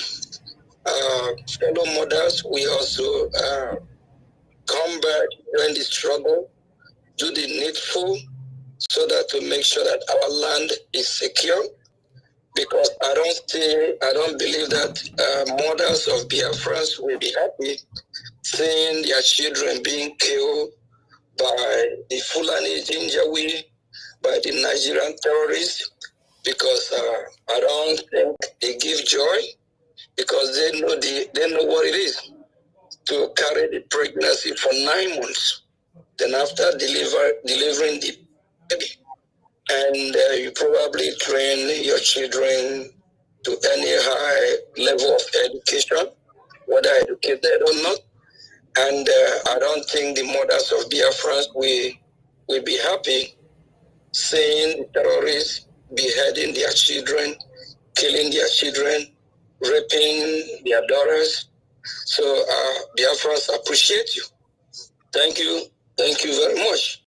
fellow mothers, we also come back during the struggle, do the needful, so that to make sure that our land is secure. Because I don't believe that mothers of Biafrans will be happy seeing their children being killed by the Fulani Jinjawi, by the Nigerian terrorists, because I don't think they give joy, because they know what it is to carry the pregnancy for 9 months. Then after delivering the baby, and you probably train your children to any high level of education, whether educated or not. And I don't think the mothers of Biafrans will be happy seeing terrorists beheading their children, killing their children, raping their daughters. So Biafrans appreciate you. Thank you very much.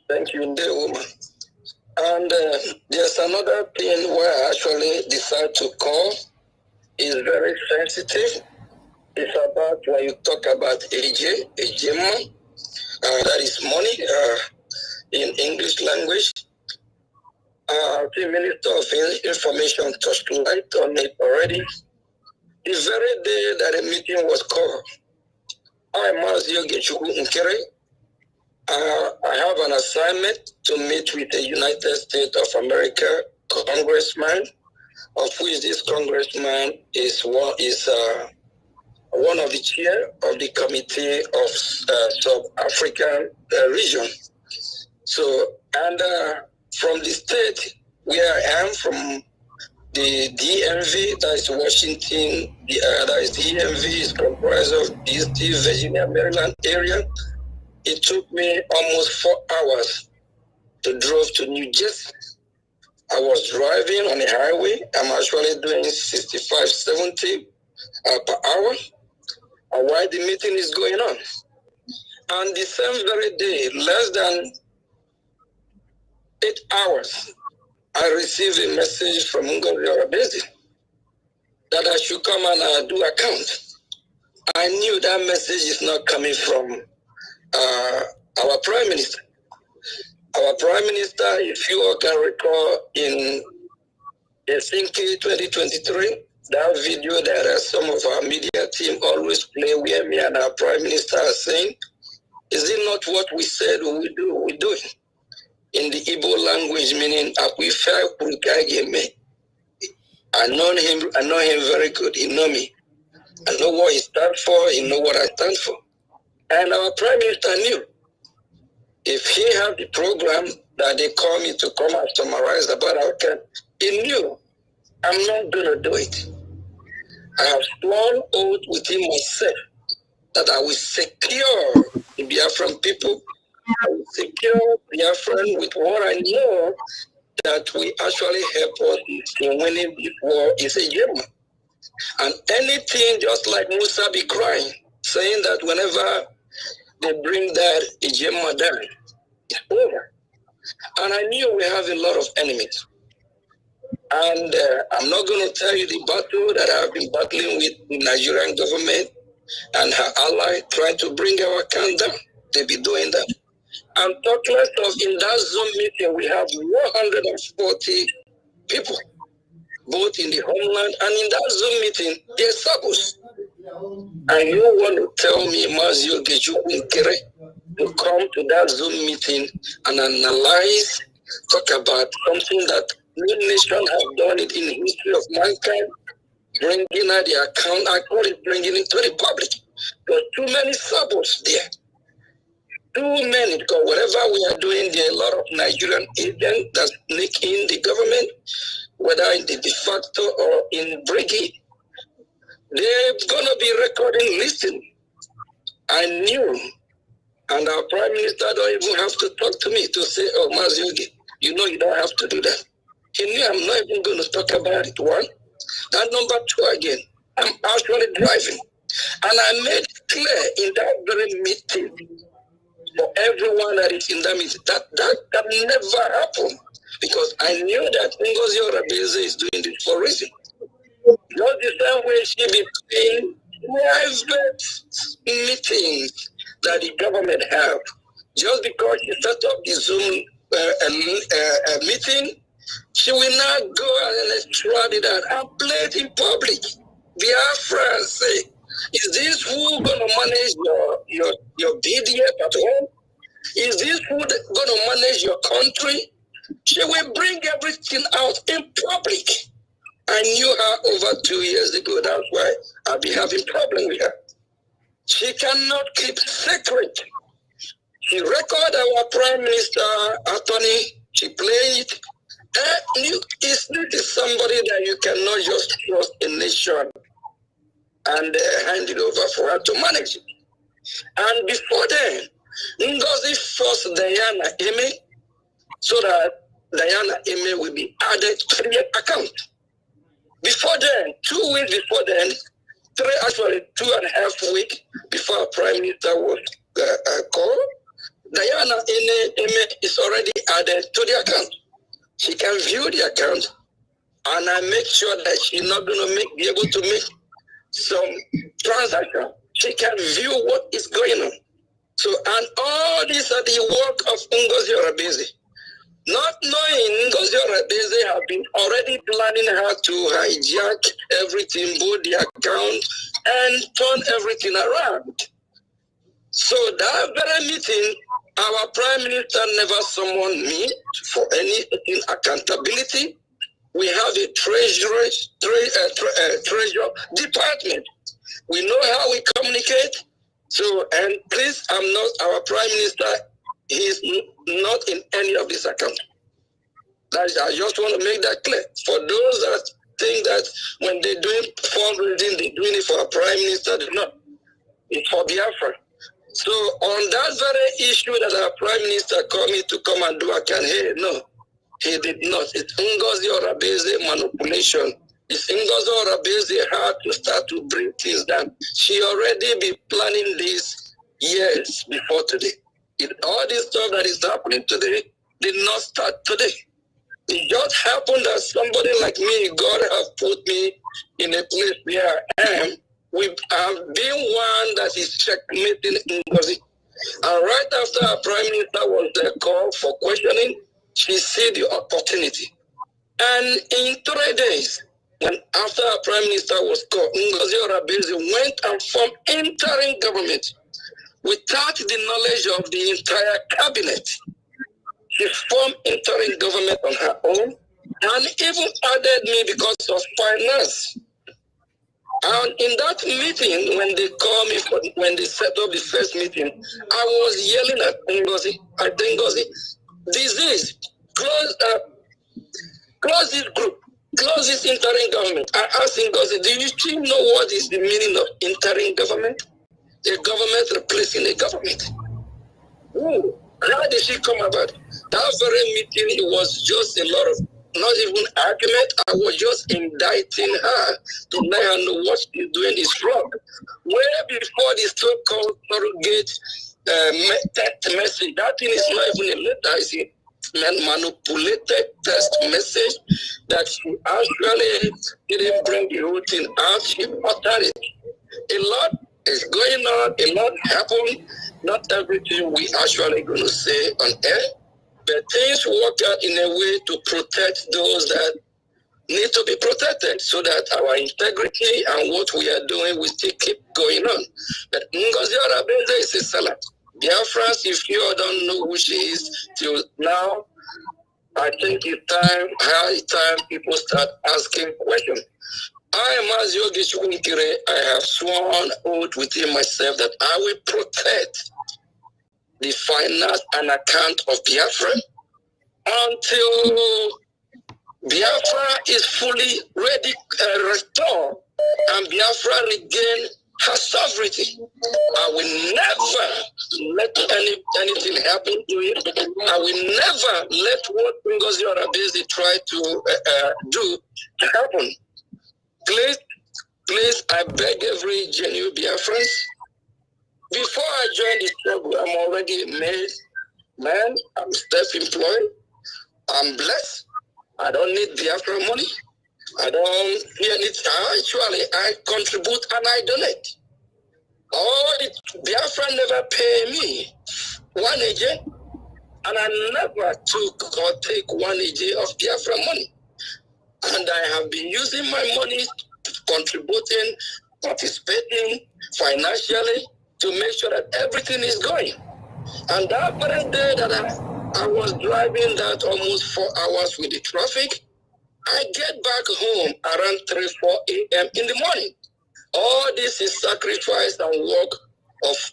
Thank you, dear woman. And there's another thing where I actually decided to call. It's very sensitive. It's about when you talk about ejema, that is money in English language. The Minister of Information touched light on it already. The very day that a meeting was called, I, Mazio Gechuku Nkere, I have an assignment to meet with the United States of America congressman, of which this congressman is one of the chair of the Committee of Sub-African region. So, and from the state where I am from, the DMV, that is Washington, that is DMV, is comprised of DC, Virginia, Maryland area. It took me almost 4 hours to drive to New Jersey. I was driving on the highway. I'm actually doing 65, 70 per hour while the meeting is going on. And the same very day, less than 8 hours, I received a message from Ngozi that I should come and do account. I knew that message is not coming from our Prime Minister. Our Prime Minister, if you all can recall, in Helsinki 2023, that video that some of our media team always play where me and our Prime Minister are saying, is it not what we said we would do? We do it. In the Igbo language, meaning I know him very good. He know me. I know what he stands for. He know what I stand for. And our Prime Minister knew. If he had the program that they call me to come and summarize about our camp, he knew I'm not going to do it. I have sworn oath within myself that I will secure the Biafran people. I will secure Biafran with what I know that will actually help us in winning this war is a German. And anything just like Musa be crying, saying that whenever they bring that Ijema down, it's over. And I knew we have a lot of enemies. And I'm not going to tell you the battle that I've been battling with the Nigerian government and her ally trying to bring our account down. They be doing that. I'm talking of in that Zoom meeting, we have 140 people, both in the homeland and in that Zoom meeting, they're sabos. And you want to tell me, Mazio Gejukunkere, to come to that Zoom meeting and analyze, talk about something that no nation have done it in the history of mankind, bringing out the account, I call it bringing it to the public. There's too many sabos there. Too many, because whatever we are doing, there are a lot of Nigerian agents that sneak in the government, whether in the de facto or in brigade. They're going to be recording listening. I knew, and our Prime Minister don't even have to talk to me to say, oh, Mazugi, you know you don't have to do that. He knew I'm not even going to talk about it, one. And number two, again, I'm actually driving. And I made clear in that very meeting for everyone that is in that meeting that can never happen. Because I knew that Ngozi Orebeze is doing this for a reason. Not the same way she be paying private meetings that the government have. Just because she set up the Zoom meeting, she will not go and extradite that and play it in public. Biafrans say, is this who going to manage your BDF at home? Is this who going to manage your country? She will bring everything out in public. I knew her over 2 years ago. That's why I'll be having problem with her. She cannot keep secret. She record our Prime Minister, attorney. She played it. This is somebody that you cannot just trust a nation and hand it over for her to manage it. And before then, Ngozi forced Diana Eme so that Diana Eme will be added to the account. Before then, 2 weeks before then, 2.5 weeks before our Prime Minister was called, Diana Eme is already added to the account. She can view the account, and I make sure that she's not going to be able to make some transaction. She can view what is going on. So, and all these are the work of Ngozi Orebeze. Not knowing Ngozi Orebeze have been already planning how to hijack everything, both the account, and turn everything around. So that very meeting, our Prime Minister never summoned me for any accountability. We have a treasury department. We know how we communicate. So, and please, I'm not our Prime Minister. He is not in any of these accounts. I just want to make that clear. For those that think that when they're doing fundraising, they're doing it for a prime minister. They're not. It's for Biafra. So on that very issue that our prime minister called me to come and do a campaign, no, he did not. It's Ngozi Orabeze manipulation. It's Ngozi Orabeze had to start to bring things down. She already been planning this years before today. All this stuff that is happening today did not start today. It just happened that somebody like me, God have put me in a place where I am. We have been one that is checkmating Ngozi. And right after our prime minister was called for questioning, she see the opportunity. And in 3 days, when after our prime minister was called, Ngozi Orabeze went and formed interim government without the knowledge of the entire cabinet. She formed interim government on her own and even added me because of finance. And in that meeting, when they called me, when they set up the first meeting, I was yelling at Ngozi. I think Ngozi, disease, close this group, close this interim government. I asked Ngozi, do you still know what is the meaning of interim government? A government replacing a government. Ooh, how did she come about? That very meeting, it was just a lot of, not even argument. I was just indicting her to let her know what she's doing is wrong. Where before the so-called surrogate text message, that thing is not even a letter, it's a manipulated text message that she actually didn't bring the whole thing out. She uttered it. A lot is going on, a lot happened. Not everything we actually going to say on air, but things work out in a way to protect those that need to be protected so that our integrity and what we are doing will still keep going on. But Ngozi Orabeze is a seller. Biafrans, if you don't know who she is till now, I think it's high time people start asking questions. I am Aziogi Chukwunikire. I have sworn oath within myself that I will protect the finance and account of Biafra until Biafra is fully ready, restored, and Biafra regain her sovereignty. I will never let anything happen to it. I will never let what Ngozi Orabeze try to do happen. Please, I beg every genuine Biafran, before I join the struggle, I'm already made man, I'm self-employed, I'm blessed, I don't need Biafra money, I don't fear anything. Actually, I contribute and I donate. All the Biafra never pay me 1 AJ, and I never took or take 1 AJ of Biafra money. And I have been using my money, contributing, participating financially to make sure that everything is going. And that very day that I was driving that almost 4 hours with the traffic, I get back home around 3-4 a.m. in the morning. All this is sacrifice and work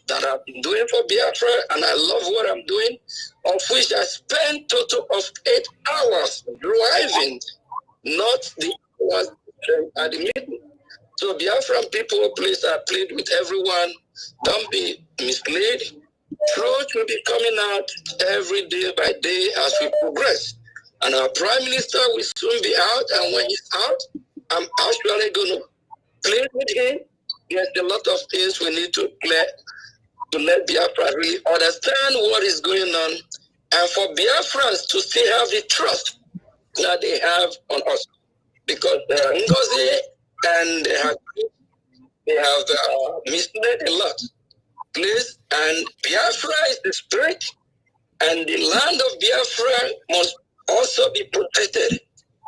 that I've been doing for Biafra, and I love what I'm doing, of which I spent total of 8 hours driving, not the hours at the meeting. So Biafran people, please, I plead with everyone, don't be misled. Truth will be coming out every day by day as we progress. And our Prime Minister will soon be out, and when he's out, I'm actually going to plead with him. There's a lot of things we need to clear to let Biafra really understand what is going on, and for Biafrans to still have the trust that they have on us. Because Ngozi and they have misled a lot. Please, and Biafra is the spirit, and the land of Biafra must also be protected.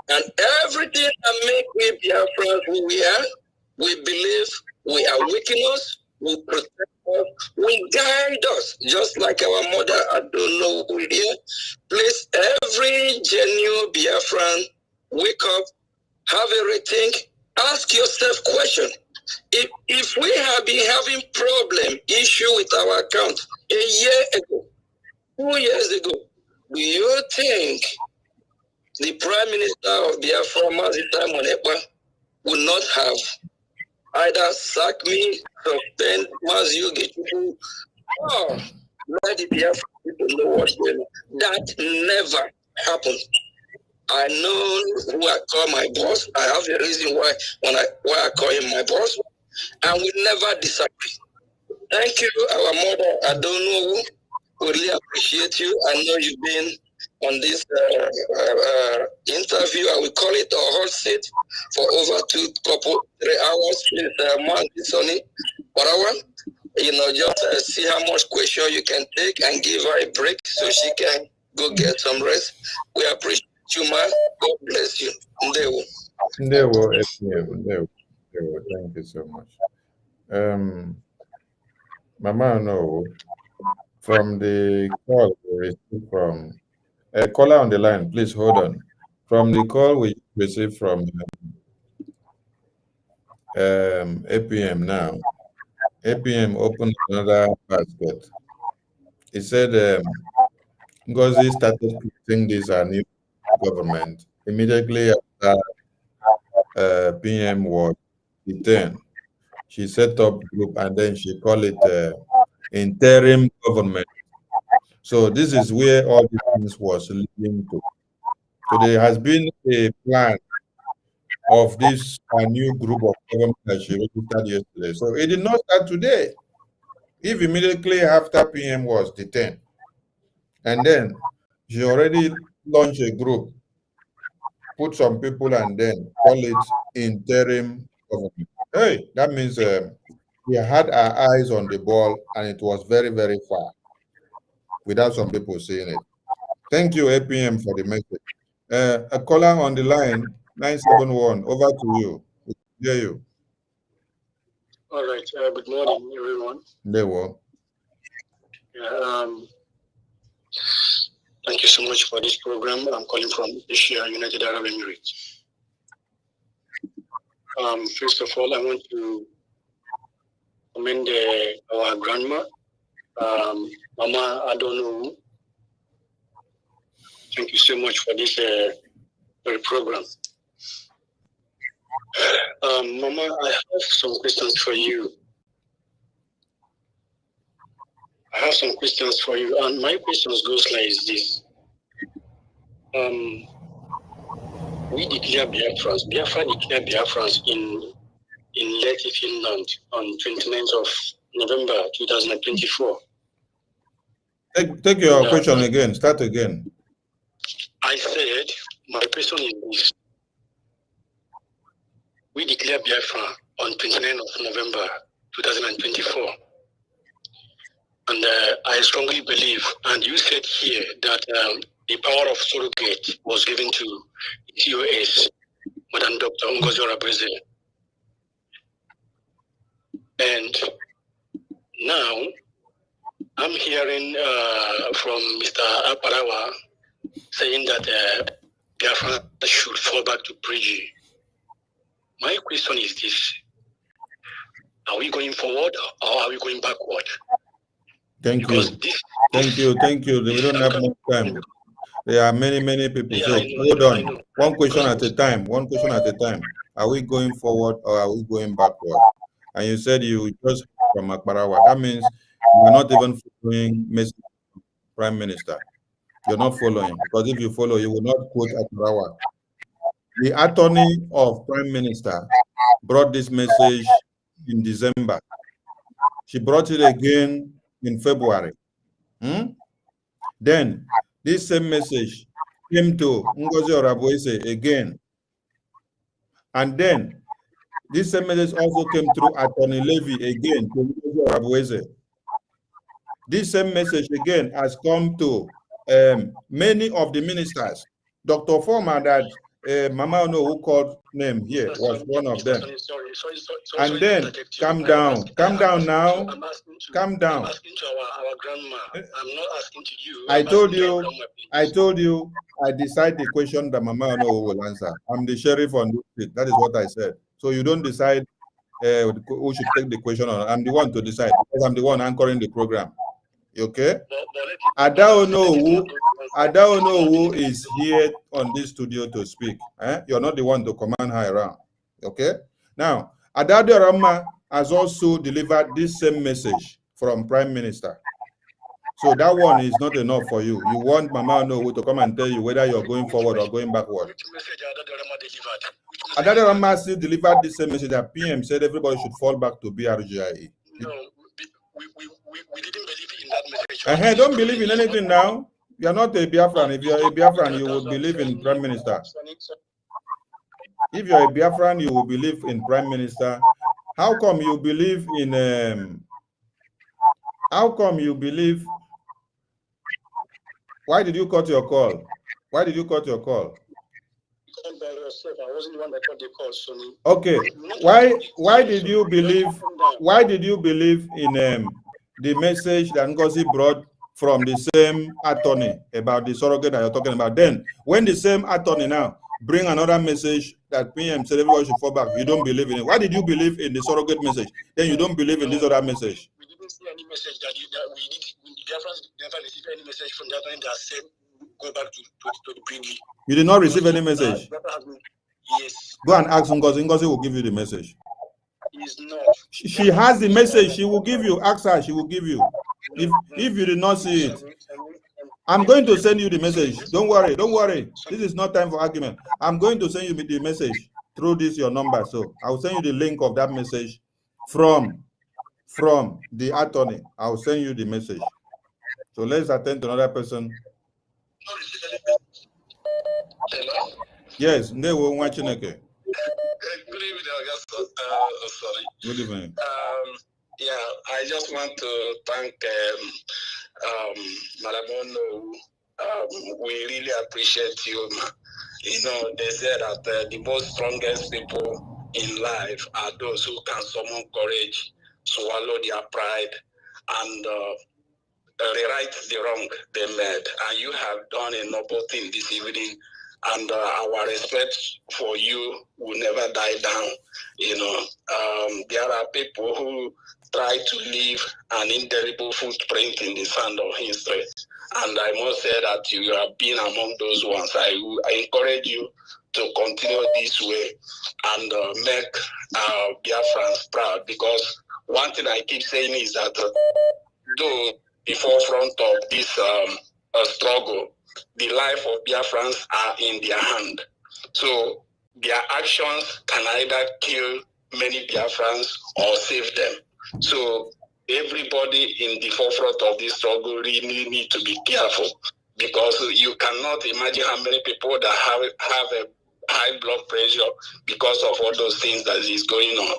And everything that makes we Biafra who we are, we believe we awaken us, we protect us, we guide us, just like our mother, I don't know who it is. Please, every genuine Biafran, wake up, have a rethink, ask yourself question. If we have been having problem, issue with our account a year ago, 2 years ago, do you think the Prime Minister of Biafra, Mazi Simon Ekpa, would not have either sacked me, suspend Mazi Ogechuku, or let the Biafra people know what's going on. That never happened. I know who I call my boss. I have a reason why I call him my boss, and we never disagree. Thank you, our mother. I don't know. We really appreciate you. I know you've been on this interview. I will call it a hot seat for over 3 hours. Please, Sonny, whatever. Just see how much question you can take and give her a break so she can go get some rest. We appreciate you, man. God bless you. Ndewo. Ndewo. Thank you so much. Mama, no, from the call we received from a caller on the line, please hold on. From the call we received from APM now, APM opened another basket. He said Ngozi started creating this new government immediately after PM was detained. She set up group and then she called it interim government. So this is where all these things was leading to. So there has been a plan of this new group of government that she registered yesterday. So it did not start today. If immediately after PM was detained, and then she already launched a group, put some people and then call it interim government. Hey, that means we had our eyes on the ball and it was very, very far without some people seeing it. Thank you, APM, for the message. A caller on the line, 971, over to you. We hear you. All right. Good morning, everyone. There were. Yeah, thank you so much for this program. I'm calling from Asia, United Arab Emirates. First of all, I want to commend our grandma, Mama Onuwu. Thank you so much for this very program. Mama, I have some questions for you. And my questions goes like this. We declare Biafrans. Biafra declare Biafrans in Leyte, Finland on 29th of November 2024. Take your question again. Start again. I said, my question is this. We declare Biafra on 29th of November 2024. And I strongly believe, and you said here that the power of surrogate was given to TOS, Madam Dr. Ngozi Orabreze. And now I'm hearing from Mr. Aparawa saying that Biafra should fall back to Prigi. My question is this. Are we going forward or are we going backward? Thank you. Thank you. We don't have much time. There are many people. Yeah, so hold on. One question at a time. Are we going forward or are we going backward? And you said you just from Akbarawa. That means you're not even following Mr. Prime Minister. You're not following, because if you follow, you will not quote Akbarawa. The attorney of Prime Minister brought this message in December. She brought it again in February. Then this same message came to Ngozi Orabreze again. And then this same message also came through Attorney Levy again to Ngozi Orabreze. This same message again has come to many of the ministers. Dr. Former, that Mama Onuwu called name here, was one of them. Sorry, and then, calm down now. Calm down. I'm asking to our grandma. I'm not asking to you. I told you, I decide the question that Mama Onuwu will answer. I'm the sheriff on this street. That is what I said. So you don't decide who should take the question on. I'm the one to decide, because I'm the one anchoring the program. Okay? Ada Onuwu Ada Onuwu is here on this studio to speak. You're not the one to command her around. Okay? Now, Ada Rama has also delivered this same message from Prime Minister. So that one is not enough for you. You want Mama Onuwu to come and tell you whether you're going forward or going backward. Which message Ada Rama delivered? Ada Rama still delivered the same message that PM said everybody should fall back to BRGIE. No, we didn't believe in that message. Don't believe in anything now. You're not a Biafran. If you're a Biafran, you would believe in Prime Minister. If you're a Biafran, you will believe in Prime Minister. How come you believe in how come you believe? Why did you cut your call? Why did you cut your call? I wasn't the one that cut the call, Sonny. Okay. Why did you believe in the message that Ngozi brought from the same attorney about the surrogate that you're talking about? Then when the same attorney now bring another message that PM said everybody should fall back, you don't believe in it. Why did you believe in the surrogate message? Then you don't believe in this other message. We didn't see any message that we did. The Biafrans never received any message from the attorney that said go back to the Brindley. You did not receive any message? Yes. Go and ask Ngozi. Ngozi will give you the message. He's not. She has the message. She will give you. Ask her. She will give you. If you did not see it, I'm going to send you the message. Don't worry. Don't worry. This is not time for argument. I'm going to send you the message through this your number. So I will send you the link of that message from the attorney. I will send you the message. So let's attend to another person. Hello? Yes, they were watching again. Good evening, August. Sorry. Good evening. Yeah, I just want to thank Madam Onuwu. We really appreciate you, ma. You know, they say that the most strongest people in life are those who can summon courage, swallow their pride, and rewrite the wrong they made. And you have done a noble thing this evening. And our respect for you will never die down. You know, there are people who try to leave an indelible footprint in the sand of history. And I must say that you have been among those ones. I encourage you to continue this way and make Biafrans proud. Because one thing I keep saying is that though the forefront of this struggle, the life of Biafrans are in their hand. So their actions can either kill many Biafrans or save them. So everybody in the forefront of this struggle really need to be careful, because you cannot imagine how many people that have a high blood pressure because of all those things that is going on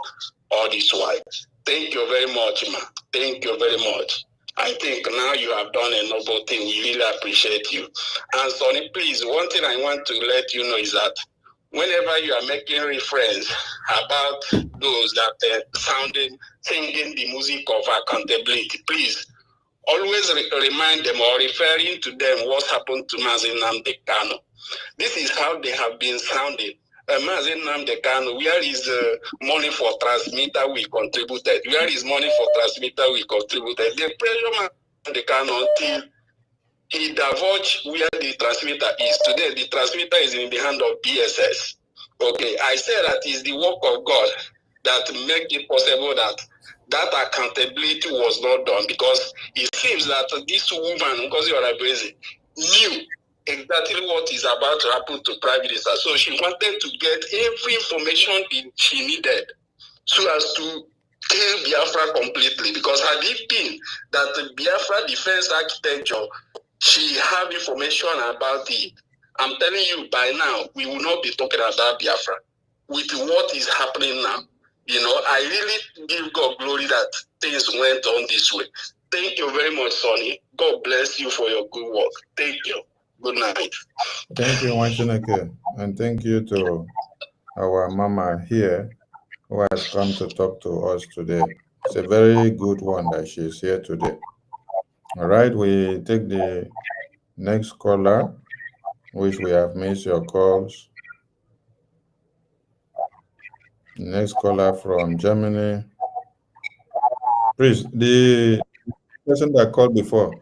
all this while. Thank you very much, ma. Thank you very much. I think now you have done a noble thing. We really appreciate you. And Sonny, please, one thing I want to let you know is that whenever you are making reference about those that singing the music of accountability, please always remind them or referring to them what happened to Mazi Nnamdi Kanu. This is how they have been sounding. Mazi Nnamdi Kanu, where is money for transmitter we contributed? Where is money for transmitter we contributed? They pressure Nnamdi Kanu until he divulged where the transmitter is. Today, the transmitter is in the hand of BSS. Okay, I say that is the work of God that make it possible that accountability was not done, because it seems that this woman, Ngozi Orebeze, knew exactly what is about to happen to Prime Minister. So she wanted to get every information she needed so as to kill Biafra completely. Because had it been that the Biafra defense architecture, she have information about it, I'm telling you, by now, we will not be talking about Biafra. With what is happening now, you know, I really give God glory that things went on this way. Thank you very much, Sonny. God bless you for your good work. Thank you. Good night. Thank you, Wanchineke. And thank you to our mama here who has come to talk to us today. It's a very good one that she is here today. All right, we take the next caller, which we have missed your calls. Next caller from Germany. Please, the person that called before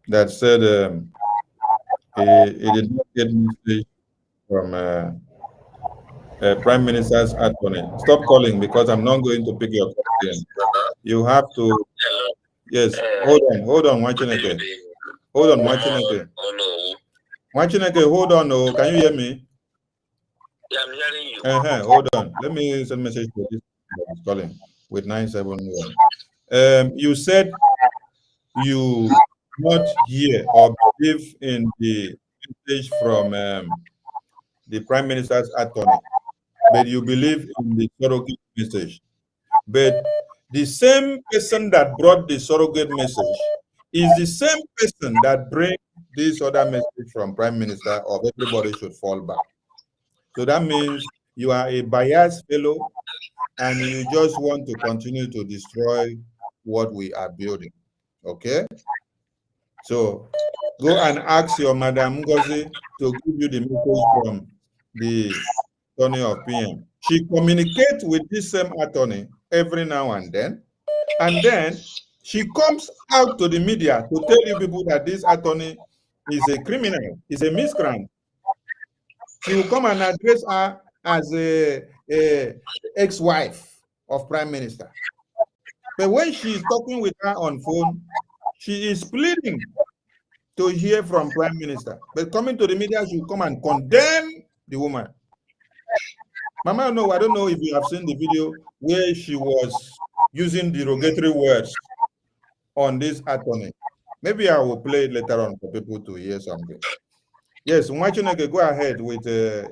that said he did not get message from Prime Minister's attorney. Stop calling because I'm not going to pick your call again. You have to. Yes. Hold on, Wachineke. Hold on, Wachineke. Wachineke, hold on. Oh, can you hear me? Yeah, I'm hearing you. Hold on. Let me send a message to this calling with 971. You said you not hear or believe in the message from the Prime Minister's attorney, but you believe in the surrogate message. But the same person that brought the surrogate message is the same person that brings this other message from Prime Minister of everybody should fall back. So that means you are a biased fellow and you just want to continue to destroy what we are building. Okay? So go and ask your Madam Ngozi to give you the message from the attorney of PM. She communicates with this same attorney every now and then she comes out to the media to tell you people that this attorney is a criminal, is a miscreant. She will come and address her as a ex-wife of Prime Minister. But when she is talking with her on phone, she is pleading to hear from Prime Minister. But coming to the media, she will come and condemn the woman. Mama, no, I don't know if you have seen the video where she was using derogatory words on this attorney. Maybe I will play it later on for people to hear something. Yes, Mwachineke, go ahead with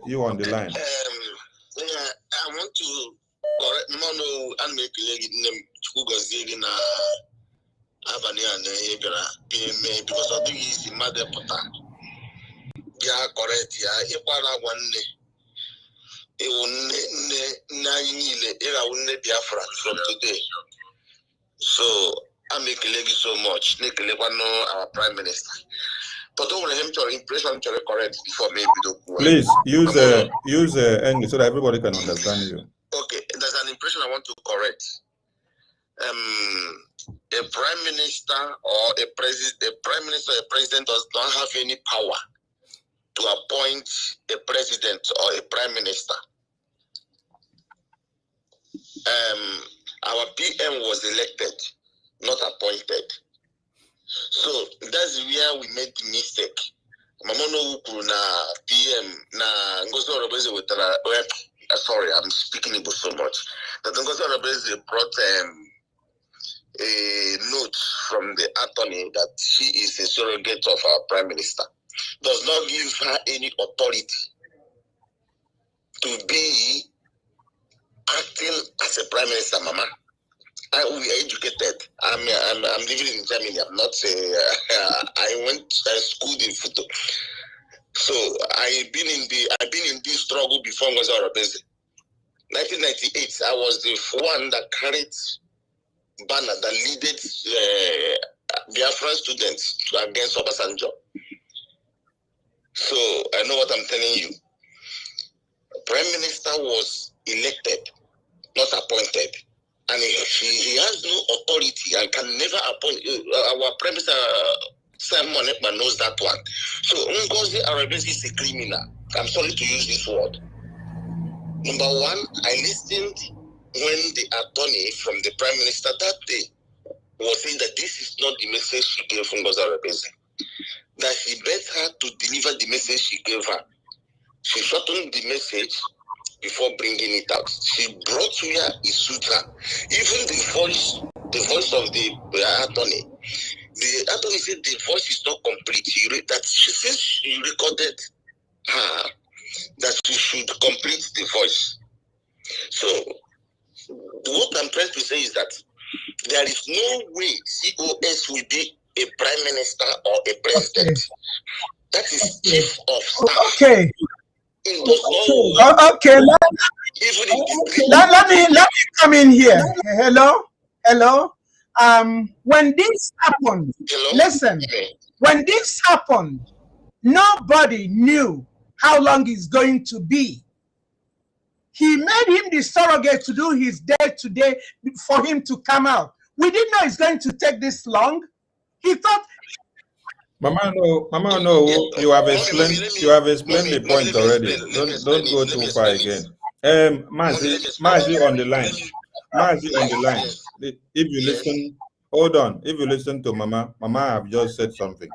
you on the line. I want to correct Mono and make name Chugozi na Avania and because I think he's in Mother Pota. Yeah, correct. Yeah, Ekpa one it will ne Biafrans from today. So I make a so much. Nick our Prime Minister. But don't want him to impression to correct before maybe the please use English so that everybody can understand you. Okay, there's an impression I want to correct. A prime minister or a prime minister or a president don't have any power to appoint a president or a prime minister. Our PM was elected, not appointed. So that's where we made the mistake. Mamono na PM na Ngozi Orobeze with sorry, I'm speaking Igbo so much. That Ngozi Orobeze brought a note from the attorney that she is a surrogate of our prime minister. Does not give her any authority to be acting as a prime minister, Mama. We are educated. I'm living in Germany. I'm not. I went schooled in Futo. So I've been in this struggle before Ngozi Orobeze. 1998, I was the one that carried banner that leaded Biafran students against Obasanjo. So I know what I'm telling you. Prime Minister was elected, not appointed. And he has no authority and can never appoint. Our Prime Minister Simon Ekpa knows that one. So Ngozi Orobeze is a criminal. I'm sorry to use this word. Number one, I listened when the attorney from the Prime Minister that day was saying that this is not the message she gave Ngozi Orobeze. That she begged her to deliver the message she gave her. She shortened the message before bringing it out. She brought where it suits her. Even the voice of the attorney. The attorney said the voice is not complete. That she says she recorded her that she should complete the voice. So what I'm trying to say is that there is no way COS will be a prime minister or a president. Okay. That is chief of staff. Okay. Okay. Let me come in here. Hello. When this happened, listen. When this happened, nobody knew how long it's going to be. He made him the surrogate to do his day-to-day for him to come out. We didn't know it's going to take this long. He thought. Mama, no, you have explained. You have explained the point already. Don't go too far again. Mazi on the line. Mazi on the line. If you listen, hold on. If you listen to Mama have just said something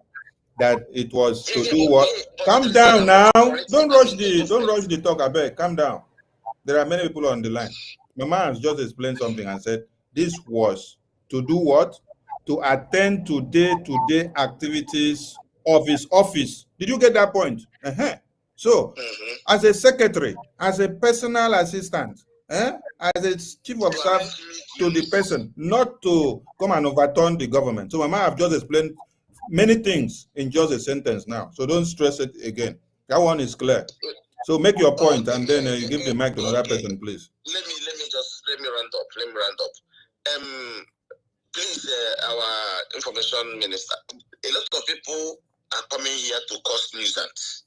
that it was to do what? Calm down now. Don't rush the talk. I beg. Calm down. There are many people on the line. Mama has just explained something and said this was to do what? To attend to day-to-day activities of his office. Did you get that point? So, as a secretary, as a personal assistant, as a chief of staff to the person, not to come and overturn the government. So, Mama have just explained many things in just a sentence now. So, don't stress it again. That one is clear. So make your point, and then you give the mic to another person, please. Let me round up. Please, our information minister. A lot of people are coming here to cause nuisance.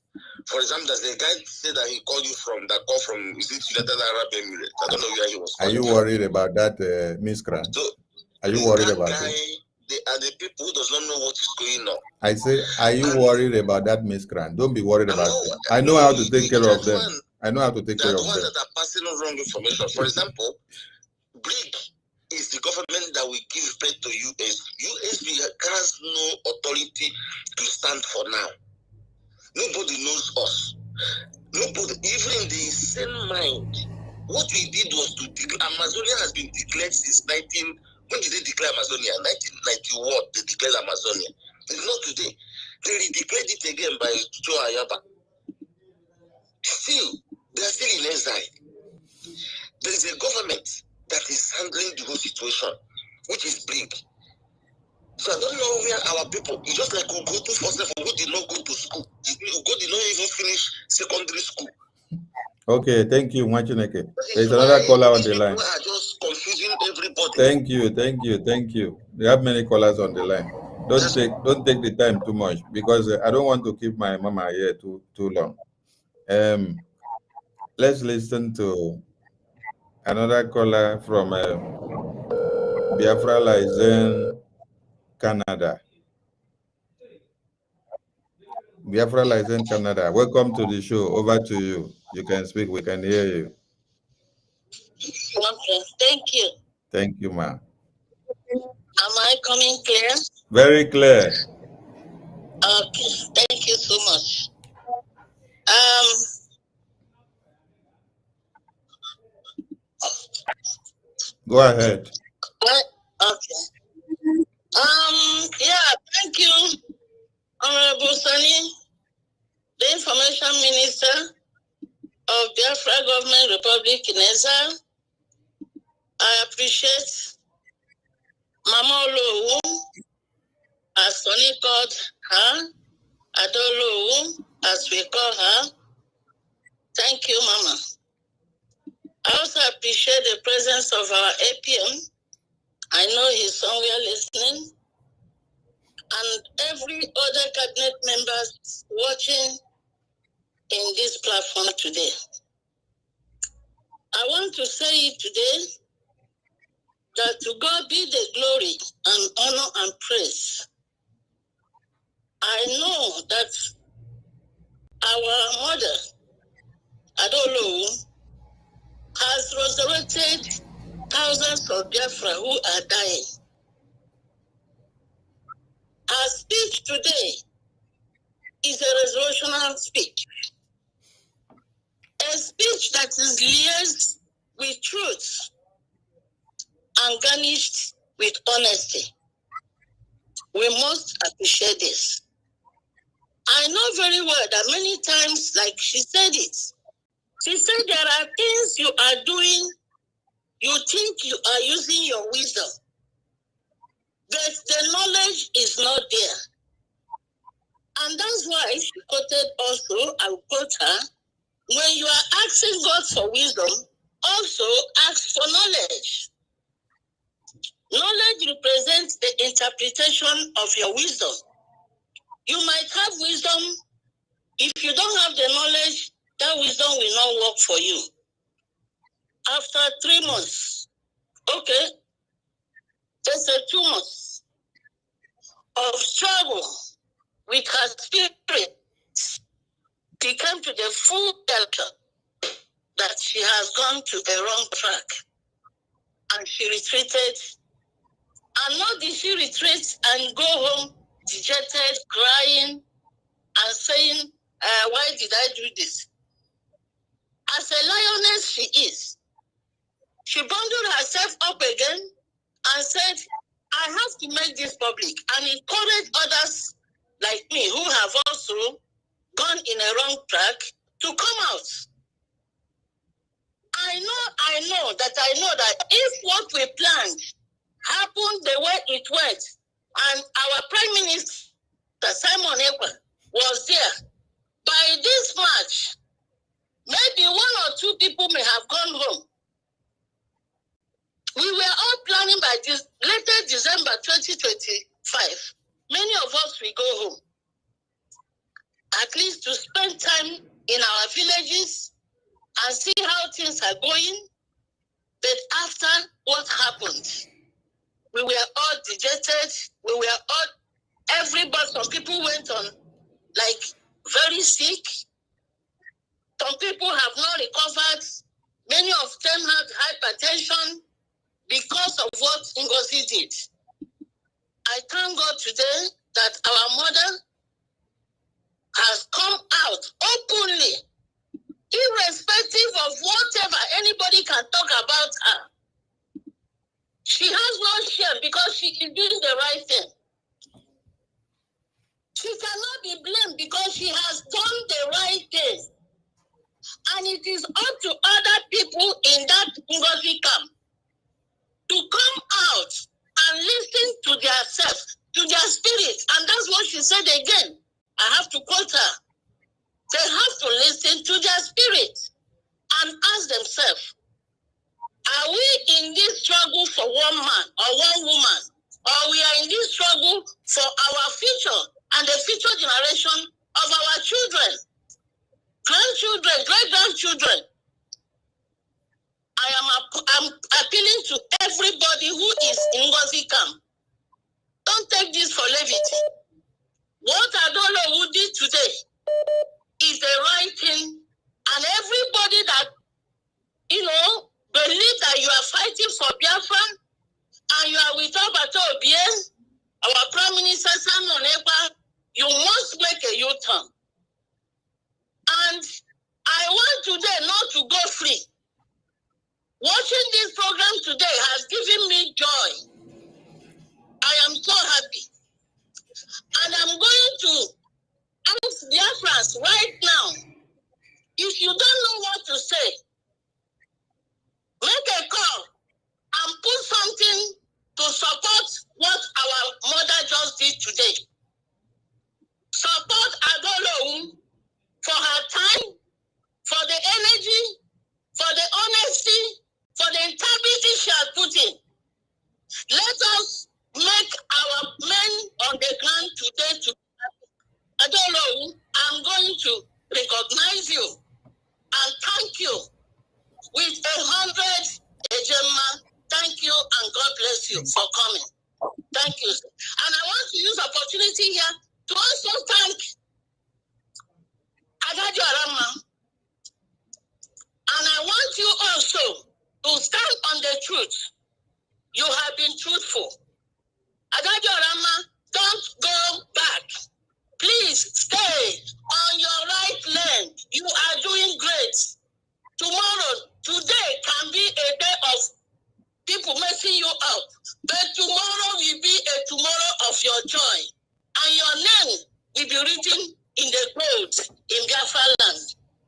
For example, there's a guy said that he called you from United Arab Emirates. I don't know where he was. Are you worried about that miscreant? So, are you worried about it? They are the people who does not know what is going on. I say, are you worried about that miscreant? Don't be worried about it. I know how to take care of them. I know how to take care of them. The ones that are passing on wrong information. For example, BRIC is the government that will give birth to USB. USB has no authority to stand for now. Nobody knows us. Nobody, even in the same mind. What we did was to declare Amazonia has been declared since when did they declare Amazonia? 1991, they declared Amazonia. It's not today. They redeclared it again by Joe Ayaba. Still, they are still in exile. There is a government that is handling the whole situation, which is BRIC. So I don't know where our people, it's just like we go to first level, who did not go to school. Who did not even finish secondary school. Okay, thank you, Mwachineke. There's another caller on the line. People are just confusing everybody. Thank you. We have many callers on the line. Don't take the time too much, because I don't want to keep my mama here too long. Let's listen to another caller from Biafra Lizen, Canada. Biafra Lizen, Canada. Welcome to the show. Over to you. You can speak. We can hear you. Okay, thank you. Thank you, ma'am. Am I coming clear? Very clear. Okay, thank you so much. Go ahead. Okay. Yeah, thank you, Honorable Sani, the Information Minister of Biafra Government Republic in exile. I appreciate Mama Onuwu, as Sani called her, Adolowu, as we call her. Thank you, Mama. I also appreciate the presence of our APM. I know he's somewhere listening. And every other cabinet members watching in this platform today. I want to say it today that to God be the glory and honor and praise. I know that our mother, Adolowu, has resurrected thousands of Biafra who are dying. Her speech today is a resolutional speech. A speech that is laced with truth and garnished with honesty. We must appreciate this. I know very well that many times, like she said it, she said there are things you are doing, you think you are using your wisdom, but the knowledge is not there. And that's why she quoted also, I will quote her, when you are asking God for wisdom, also ask for knowledge. Knowledge represents the interpretation of your wisdom. You might have wisdom. If you don't have the knowledge, that wisdom will not work for you. After 3 months, okay, just 2 months of struggle with her spirit, she came to the full shelter that she has gone to a wrong track. And she retreated. And not did she retreat and go home dejected, crying, and saying, why did I do this? As a lioness she is, she bundled herself up again and said, I have to make this public and encourage others like me who have also gone in a wrong track to come out. I know that if what we planned happened the way it went, and our Prime Minister, Simon Ekpa, was there, by this March, maybe 1 or 2 people may have gone home. We were all planning by this later December 2025. Many of us will go home, at least to spend time in our villages and see how things are going. But after what happened, we were all dejected. We were all, everybody, some people went on like very sick. Some people have not recovered. Many of them had hypertension because of what Ngozi did. I thank God today that our mother has come out openly, irrespective of whatever anybody can talk about her. She has no shame because she is doing the right thing. She cannot be blamed because she has done the right thing. And it is up to other people in that Ngozi camp to come out and listen to their self, to their spirit. And that's what she said again. I have to quote her. They have to listen to their spirit and ask themselves, are we in this struggle for one man or one woman? Or we are in this struggle for our future and the future generation of our children, grandchildren, great-grandchildren? I'm appealing to everybody who is in Ngozi camp. Don't take this for levity. What Onuwu did today is the right thing, and everybody that, believe that you are fighting for Biafra and you are with Obato Obie, our Prime Minister Simon Ekpa, you must make a U-turn. And I want today not to go free. Watching this program today has given me joy. I am so happy. And I'm going to ask Biafrans right now, if you don't know what to say, make a call and put something to support what our mother just did today. Support Onuwu for her time, for the energy, for the honesty, for the integrity she has put in. Let us make our men on the ground today to Onuwu, I'm going to recognize you and thank you with 100 Ejema. Thank you and God bless you for coming. Thank you. And I want to use opportunity here to also thank Adajo Arama. And I want you also to stand on the truth. You have been truthful. Adajo Arama, don't go back. Please stay on your right lane. You are doing great. Today can be a day of people messing you up. But tomorrow will be a tomorrow of your joy. And your name will be written in the code in Biafra land.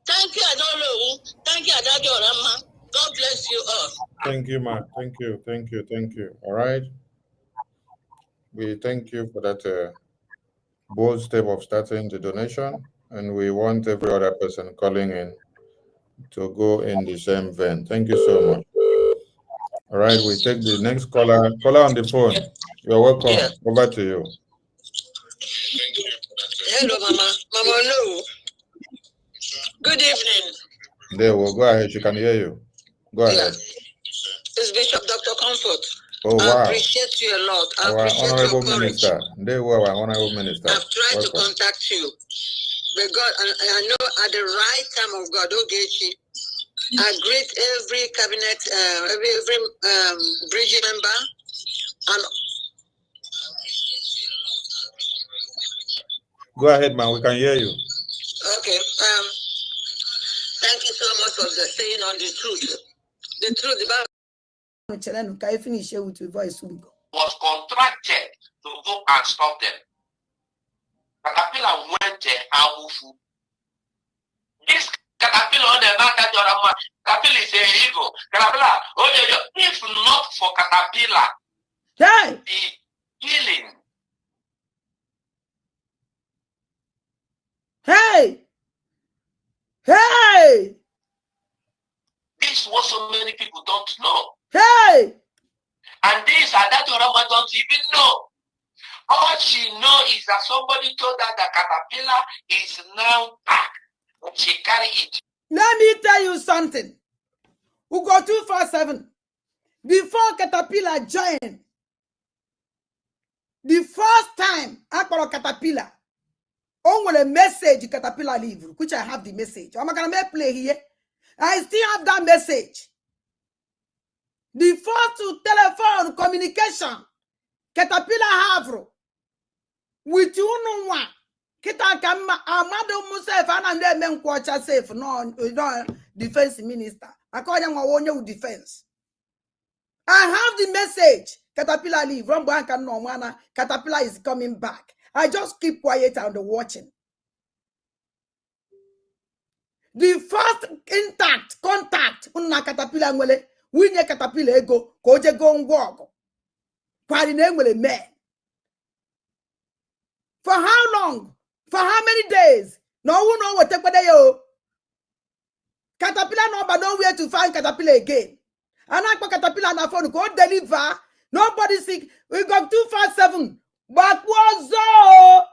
Thank you, Onuwu. Thank you, Adajo Arama. God bless you all. Thank you, ma. Thank you. All right. We thank you for that bold step of starting the donation, and we want every other person calling in to go in the same vein. Thank you so much. All right, we take the next caller. Caller on the phone. You're welcome. Yeah. Over to you. Hello, Mama. Mama Onuwu. Good evening. There, we'll go ahead. She can hear you. Go ahead. It's Bishop Dr. Comfort. Oh, I wow. appreciate you a lot. I Our appreciate honorable your courage. minister. They were our honorable minister. I've tried Welcome. to contact you. But God, I know at the right time of God, Ogechi, I greet every cabinet, every bridge member, and Go ahead, man. We can hear you. okay. Thank you so much for the saying on the truth. The truth about was contracted to go and stop them. Caterpillar went to Awufu. This Caterpillar on the market, Caterpillar is a evil. Caterpillar, if not for Caterpillar, hey, the healing. Hey, hey, This is what so many people don't know. Hey, and this and that Orama don't even know. All she knows is that somebody told her that Caterpillar is now back. She carry it. Let me tell you something. We go 247. Before Caterpillar joined, the first time I call Caterpillar, on a message Caterpillar leave, which I have the message. I'm gonna make play here. I still have that message. The first to telephone communication, Caterpillar have with you no one. Kita kama amado musef anande men kwacha safe no defense minister. Akonya nwa defense. I have the message. Caterpillar leave. Rombanka no mana. Caterpillar is coming back. I just keep quiet and watching. The first intact contact unna Caterpillar ngwele. Winye Caterpillar ego. Koje go ngwogo. Kwari ne ngwele men. For how long? For how many days? No one know what take yo. Caterpillar no but nowhere to find Caterpillar again. And I Caterpillar na phone go deliver. Nobody sick. We got 247. But what's up?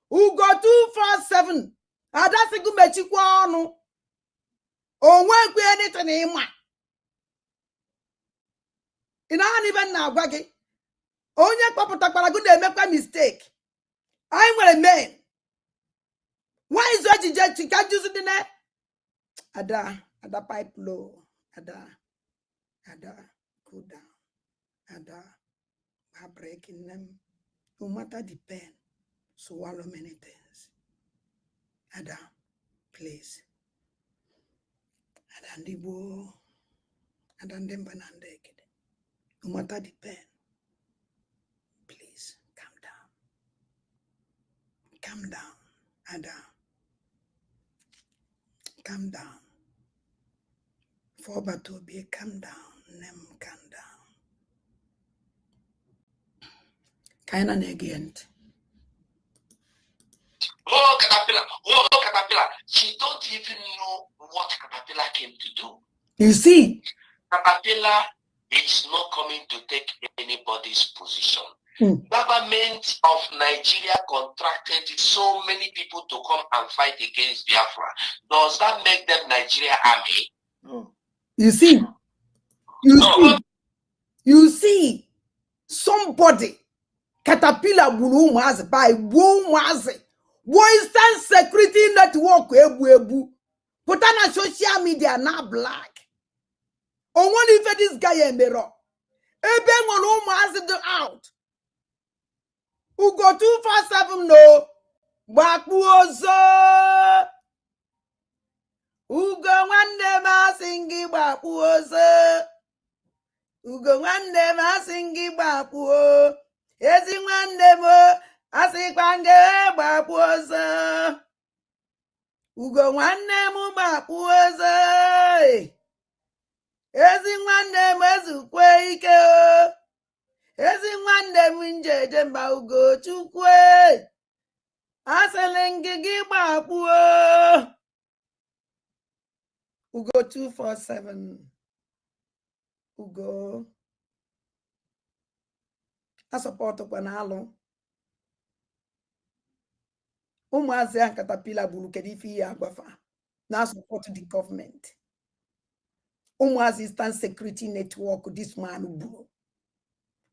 We got 247. And that's a good mechi kwano. Oh, when we anything in my. In an even now, Waggy. Only Papa Takara good they make a mistake. I'm a man. Why is that you can't use it in there? Ada pipe low. Ada, cool down. Ada, breaking them. No matter the pain, swallow many things. Ada, please. Ada ndibo. Ada ndemba nandekede. No matter the pain, please calm down. Calm down, Ada. Calm down. For to be calm down. Nem calm down. Kinda negent. Oh, Caterpillar. Oh, Caterpillar. She don't even know what Caterpillar came to do. You see? Caterpillar is not coming to take anybody's position. Government of Nigeria contracted so many people to come and fight against Biafra. Does that make them Nigeria army? Oh. You see? You see? Somebody Caterpillar bulu mazi by wo mazi. Western Security Network ebu. Put on a social media now black. On one if this guy in the rock. Ebe on mazi out. Who go 247 no. Bakwozo. Ugo wande masingi bakwozo. Ugo wande masingi bakwo. Ezi wande mo. Asikwange bakwozo. Ugo wande mu bakwozo. Ezi wande mezukwe ike o. Ezi wande munjeje mba ugo chukwe. Aselengigi bakwo. Ugo 247. Ugo. I support Panalo. Umuazi and Caterpillar bulu kedifi agwafa. Now support the government. Umuazi Eastern Security Network, this man bulu.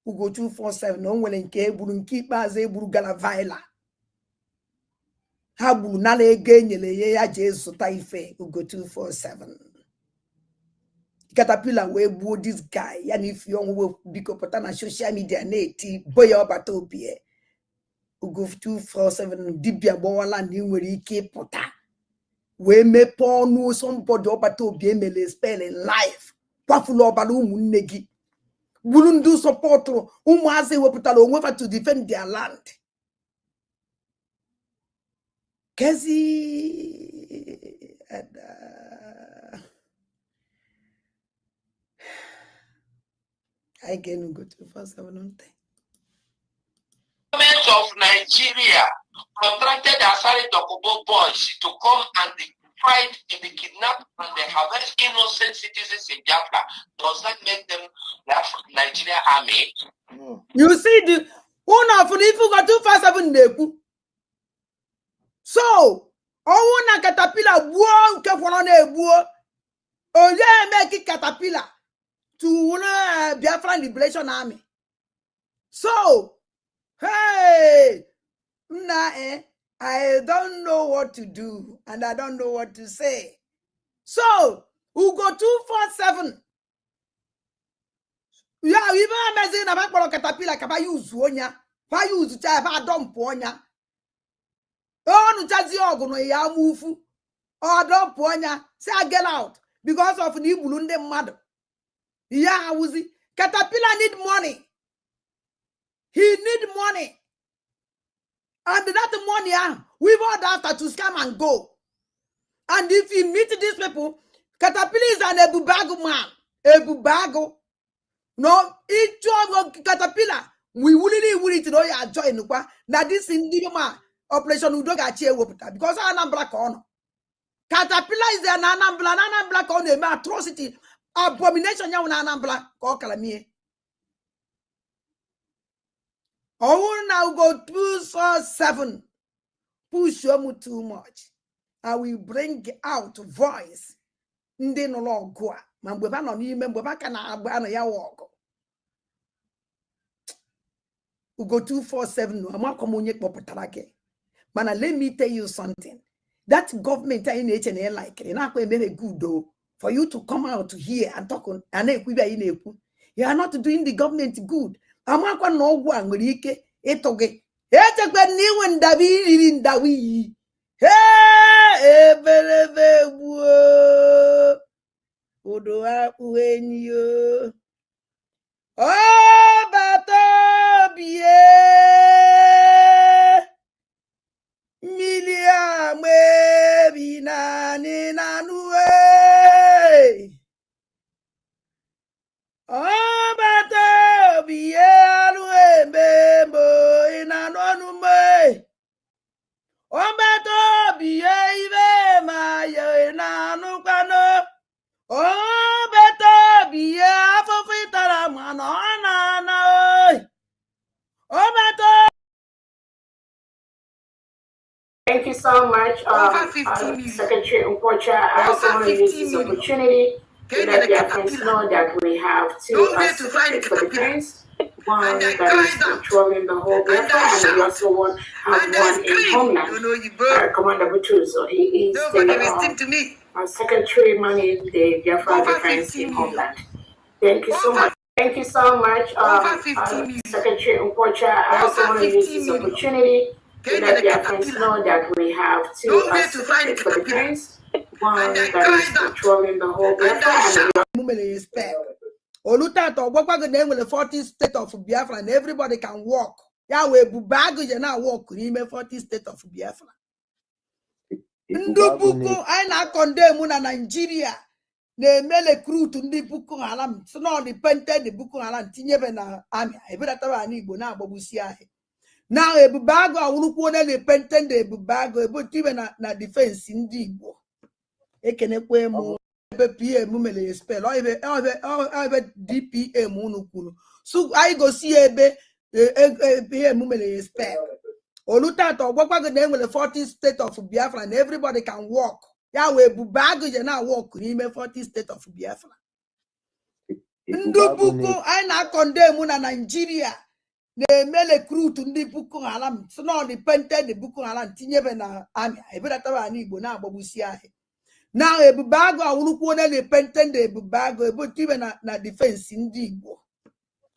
Ugo 247 no nwere nke egburu nke ikpeazụ egburu Galavila ha gburu nala ego enyere ya jee zụta ife Ugo 247 Caterpillar wee gbuo this guy ya na ife ọnwụ biko pụta na social media na-eti boya ọbata obi Ugo 247 dibia gbawala na ị nwere ike ịpụta wee mepee ọnụ somebody ọbata obi emele spell in life kwafulu ọbara ụmụnne gị gburu ndị sọpọtụrụ ụmụazị wepụtara onwe fa to defend their land kezi I can go to 247 Government of Nigeria contracted Asari Dokubo boys to come and fight in the kidnap and the harvest innocent citizens in Biafra. Does that make them the Nigeria army? You see the one of the people got 247 neku. So na Caterpillar buo nke fọrọ na egbuo onye make Caterpillar to Biafran Liberation Army. So hey I don't know what to do and I don't know what to say. So Ugo 247 yeah, we even amazing about Caterpillar kaba use onya fa use cha ba dump onya onu chazi ogu no ya mufu or dump onya say I get out because of the ibulu ndị mmadụ yeah wuzi Caterpillar need money. He need money. And that money, we've all after to scam and go. And if you meet these people, Caterpillar is an ebubago man. Ebubago. No, each of Caterpillar, we wouldn't know you join. Now this Indian operation Udoga Chia Wopita because I'm not black on. Caterpillar is an Anambla black on a atrocity. Abomination young Anambla, Kokalami. Oh, now go 247. Push you too much. I will bring out voice. Ndi no lo go. Mambeba no ni membeba kana agba no ya walk. Ugo 247 no amakomonye popotarake. Mana let me tell you something. That government in HNA like it. Na ko very good though. For you to come out here and talk on you are not doing the government good. Amakwa na ogwu a nwere ike ịtụ gị echekwa na iwe ndabi iriri ndawi ebelebe gbuo udo akpụ enyi o bata bie mmiri amwebi nani nanuwe bata bie alu emembo inanonu me bata bie ibe mayo inanu kwano bata bie afofitara mano anana bata. Thank you so much, Secretary Unkocha. I also want to use this opportunity to let Biafrans know that we have two certificates for defense. One that is controlling the whole Biafra, and we also have one in Homeland. Commander Butuzo, he is the Secretary managing the Biafra defense in Homeland. Thank you so much. Thank you so much, Secretary Unkocha. I also want to use this opportunity to let Biafrans know that we have two certificates for defense. One that is controlling the whole Biafra, and Olutato Bokwago name with the 40th state of Biafra and everybody can walk. Yahweh Bubago you now walk in the 40th state of Biafra. Ndubuku I na condemn una Nigeria. Ne mele crew to the Buku Halam. So now the painted the Buku Halam Tinyebe na army. I better tell any bona Bobusia. Now a Bubago I will put the painted the Bubago, but even na defense in Dibo. Ekenekwe mo. PM mumele spell or DPM unukunu. So I go see PM mumele spell. Olutato Bokwago name with the 40th state of Biafra and everybody can walk. Yahweh Bubago you now walk in the 40th state of Biafra. ndị Boko anyị na-akọndem na Nigeria na-eme recruit ndị Boko Haram si na ọdịpented Boko Haram tinyebe na amị ebedataba na Igbo na-agbagbusi ahịa na ebube agụ awụrụkwu onye na-epentend ebube agụ ebotibe na defense ndị Igbo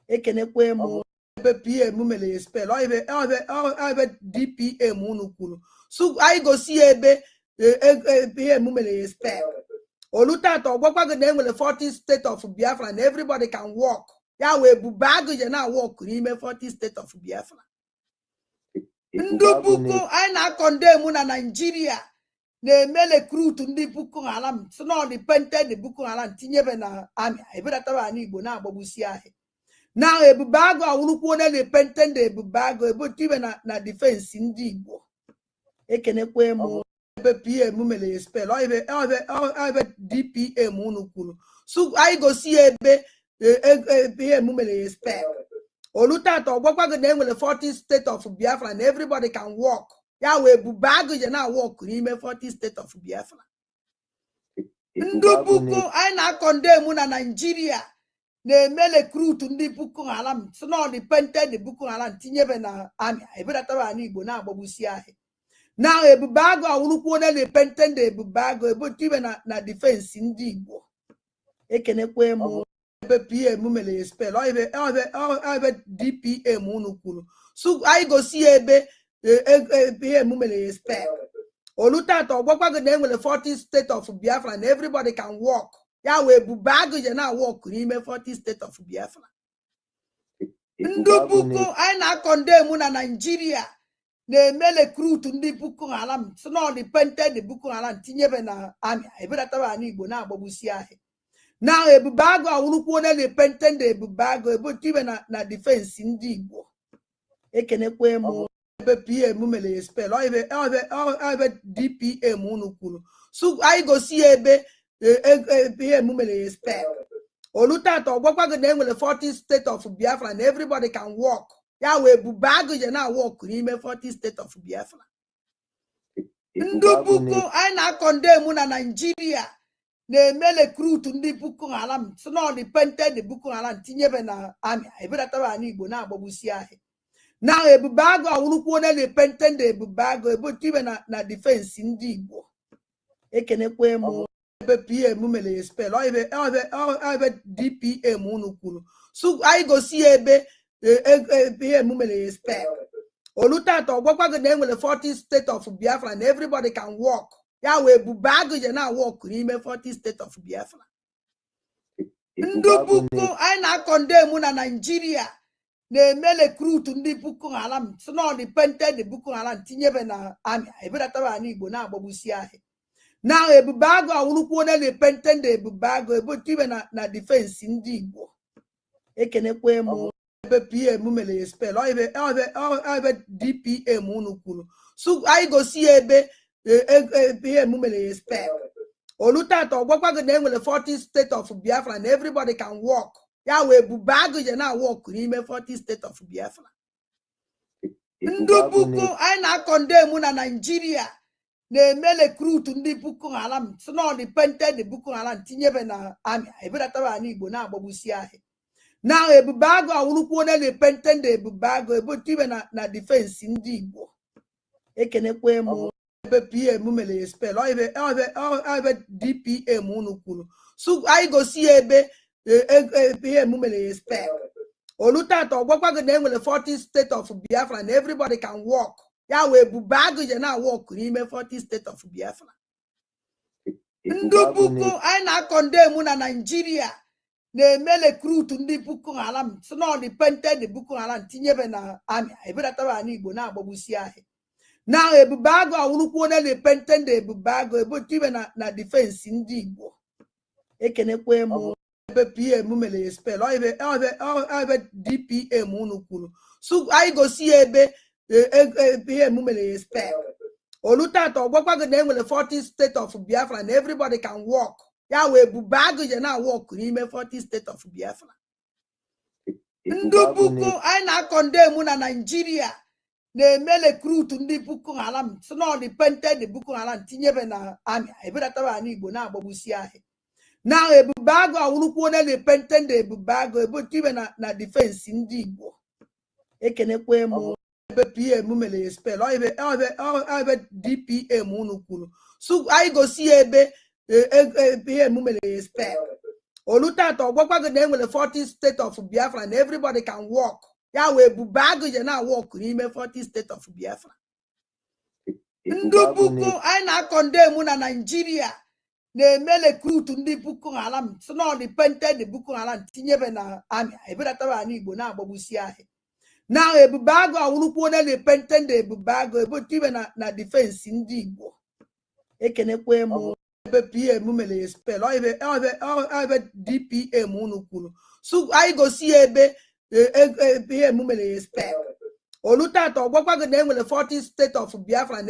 ekenekwe m ebe PM mere ya spell ebe DPM unu kwuru so anyị gosi ya ebe PM mere ya spell olutata ọgbakwa gị na enwere 40 state of Biafra na everybody can walk ya wee ebube agụ je na walk n'ime 40 state of Biafra ndị Boko anyị na-akọndem na Nigeria na-eme recruit ndị Boko Haram si na ọdịpented Boko Haram tinyebe na amị ebedataba na Igbo na-agbagbusi ahịa na ebube agụ awụrụkwu onye na-epentend ebube agụ ebotibe na defense ndị Igbo ekenekwe m ebe PM mere ya spell ebe DPM unu kwuru so anyị gosi ya ebe PM mere ya spell olutata ọgbakwa gị na enwere 40 state of Biafra na everybody can walk ya wee ebube agụ je na walk n'ime 40 state of Biafra ndị Boko anyị na-akọndem na Nigeria na-eme recruit ndị Boko Haram si na ọdịpented Boko Haram tinyebe na amị ebedataba na Igbo na-agbagbusi ahịa na ebube agụ awụrụkwu onye na-epentend ebube agụ ebotibe na defense ndị Igbo ekenekwe m ebe PM mere ya spell ebe DPM unu kwuru so anyị gosi ya ebe PM mere ya spell olutata ọgbakwa gị na enwere 40 state of Biafra na everybody can walk ya wee ebube agụ je na walk n'ime 40 state of Biafra ndị Boko anyị na-akọndem na Nigeria na-eme recruit ndị Boko Haram si na ọdịpented Boko Haram tinyebe na amị ebedataba na Igbo na-agbagbusi ahịa na ebube agụ awụrụkwu onye na-epentend ebube agụ ebotibe na defense ndị Igbo ekenekwe m ebe PM mere ya spell ebe DPM unu kwuru so anyị gosi ya ebe PM mere ya spell olutata ọgbakwa gị na enwere 40 state of Biafra na everybody can walk ya wee ebube agụ je na walk n'ime 40 state of Biafra ndị Boko anyị na-akọndem na Nigeria na-eme recruit ndị Boko Haram si na ọdịpented Boko Haram tinyebe na amị ebedataba na Igbo na-agbagbusi ahịa na ebube agụ awụrụkwu onye na-epentend ebube agụ ebotibe na defense ndị Igbo ekenekwe m ebe PM mere ya spell ebe DPM unu kwuru so anyị gosi ya ebe PM mere ya spell olutata ọgbakwa gị na enwere 40 state of Biafra na everybody can walk ya wee ebube agụ je na walk n'ime 40 state of Biafra ndị Boko anyị na-akọndem na Nigeria na-eme recruit ndị Boko Haram si na ọdịpented Boko Haram tinyebe na amị ebedataba na Igbo na-agbagbusi ahịa na ebube agụ awụrụkwu onye na-epentend ebube agụ ebotibe na defense ndị Igbo ekenekwe m ebe PM mere ya spell ebe DPM unu kwuru so anyị gosi ya ebe PM mere ya spell olutata ọgbakwa gị na enwere 40 state of Biafra na everybody can walk ya wee ebube agụ je na walk n'ime 40 state of Biafra ndị Boko anyị na-akọndem na Nigeria na-eme recruit ndị Boko Haram si na ọdịpented Boko Haram tinyebe na amị ebedataba na Igbo na-agbagbusi ahịa na ebube agụ awụrụkwu onye na-epentend ebube agụ ebotibe na defense ndị Igbo ekenekwe m ebe PM mere ya spell ebe DPM unu kwuru so anyị gosi ya ebe PM mere ya spell olutata ọgbakwa gị na enwere 40 state of Biafra na everybody can walk ya wee ebube agụ je na walk n'ime 40 state of Biafra ndị Boko anyị na-akọndem na Nigeria na-eme recruit ndị Boko Haram si na ọdịpented Boko Haram tinyebe na amị ebedataba na Igbo na-agbagbusi ahịa na ebube agụ awụrụkwu onye na-epentend ebube agụ ebotibe na defense ndị Igbo ekenekwe m ebe PM mere ya spell ebe DPM unu kwuru so anyị gosi ya ebe PM mere ya spell olutata ọgbakwa gị na enwere 40 state of Biafra na everybody can walk ya wee ebube agụ je na walk n'ime 40 state of Biafra ndị Boko anyị na-akọndem na Nigeria na-eme recruit ndị Boko Haram si na ọdịpented Boko Haram tinyebe na amị ebedataba na Igbo na-agbagbusi ahịa Now ebubago awurukwu na le pentend ebubago ebotibe na defense ndị Igbo ekenekwe mu ebe PM mele spell o ebe DPM unu kwuru so anyị gosi ebe PM mele spell olutato gwakwago na enwere 40 state of Biafra and everybody can walk ya we ebubago je na walk n'ime 40 state of Biafra ndị buku anyị na condemn na Nigeria na-eme recruit ndị Boko Haram so na dependent Boko Haram tinyebe na army ebedataba anyị Igbo na-agbagbusi anyị now ebubago awurukwu na dependent ebubago ebotibe na defense ndị Igbo ekenekwe mu ebe PM mele spell o ebe DPM unu kwuru so anyị gosi ebe PM mele spell olutato gwakwago na enwere 40 state of Biafra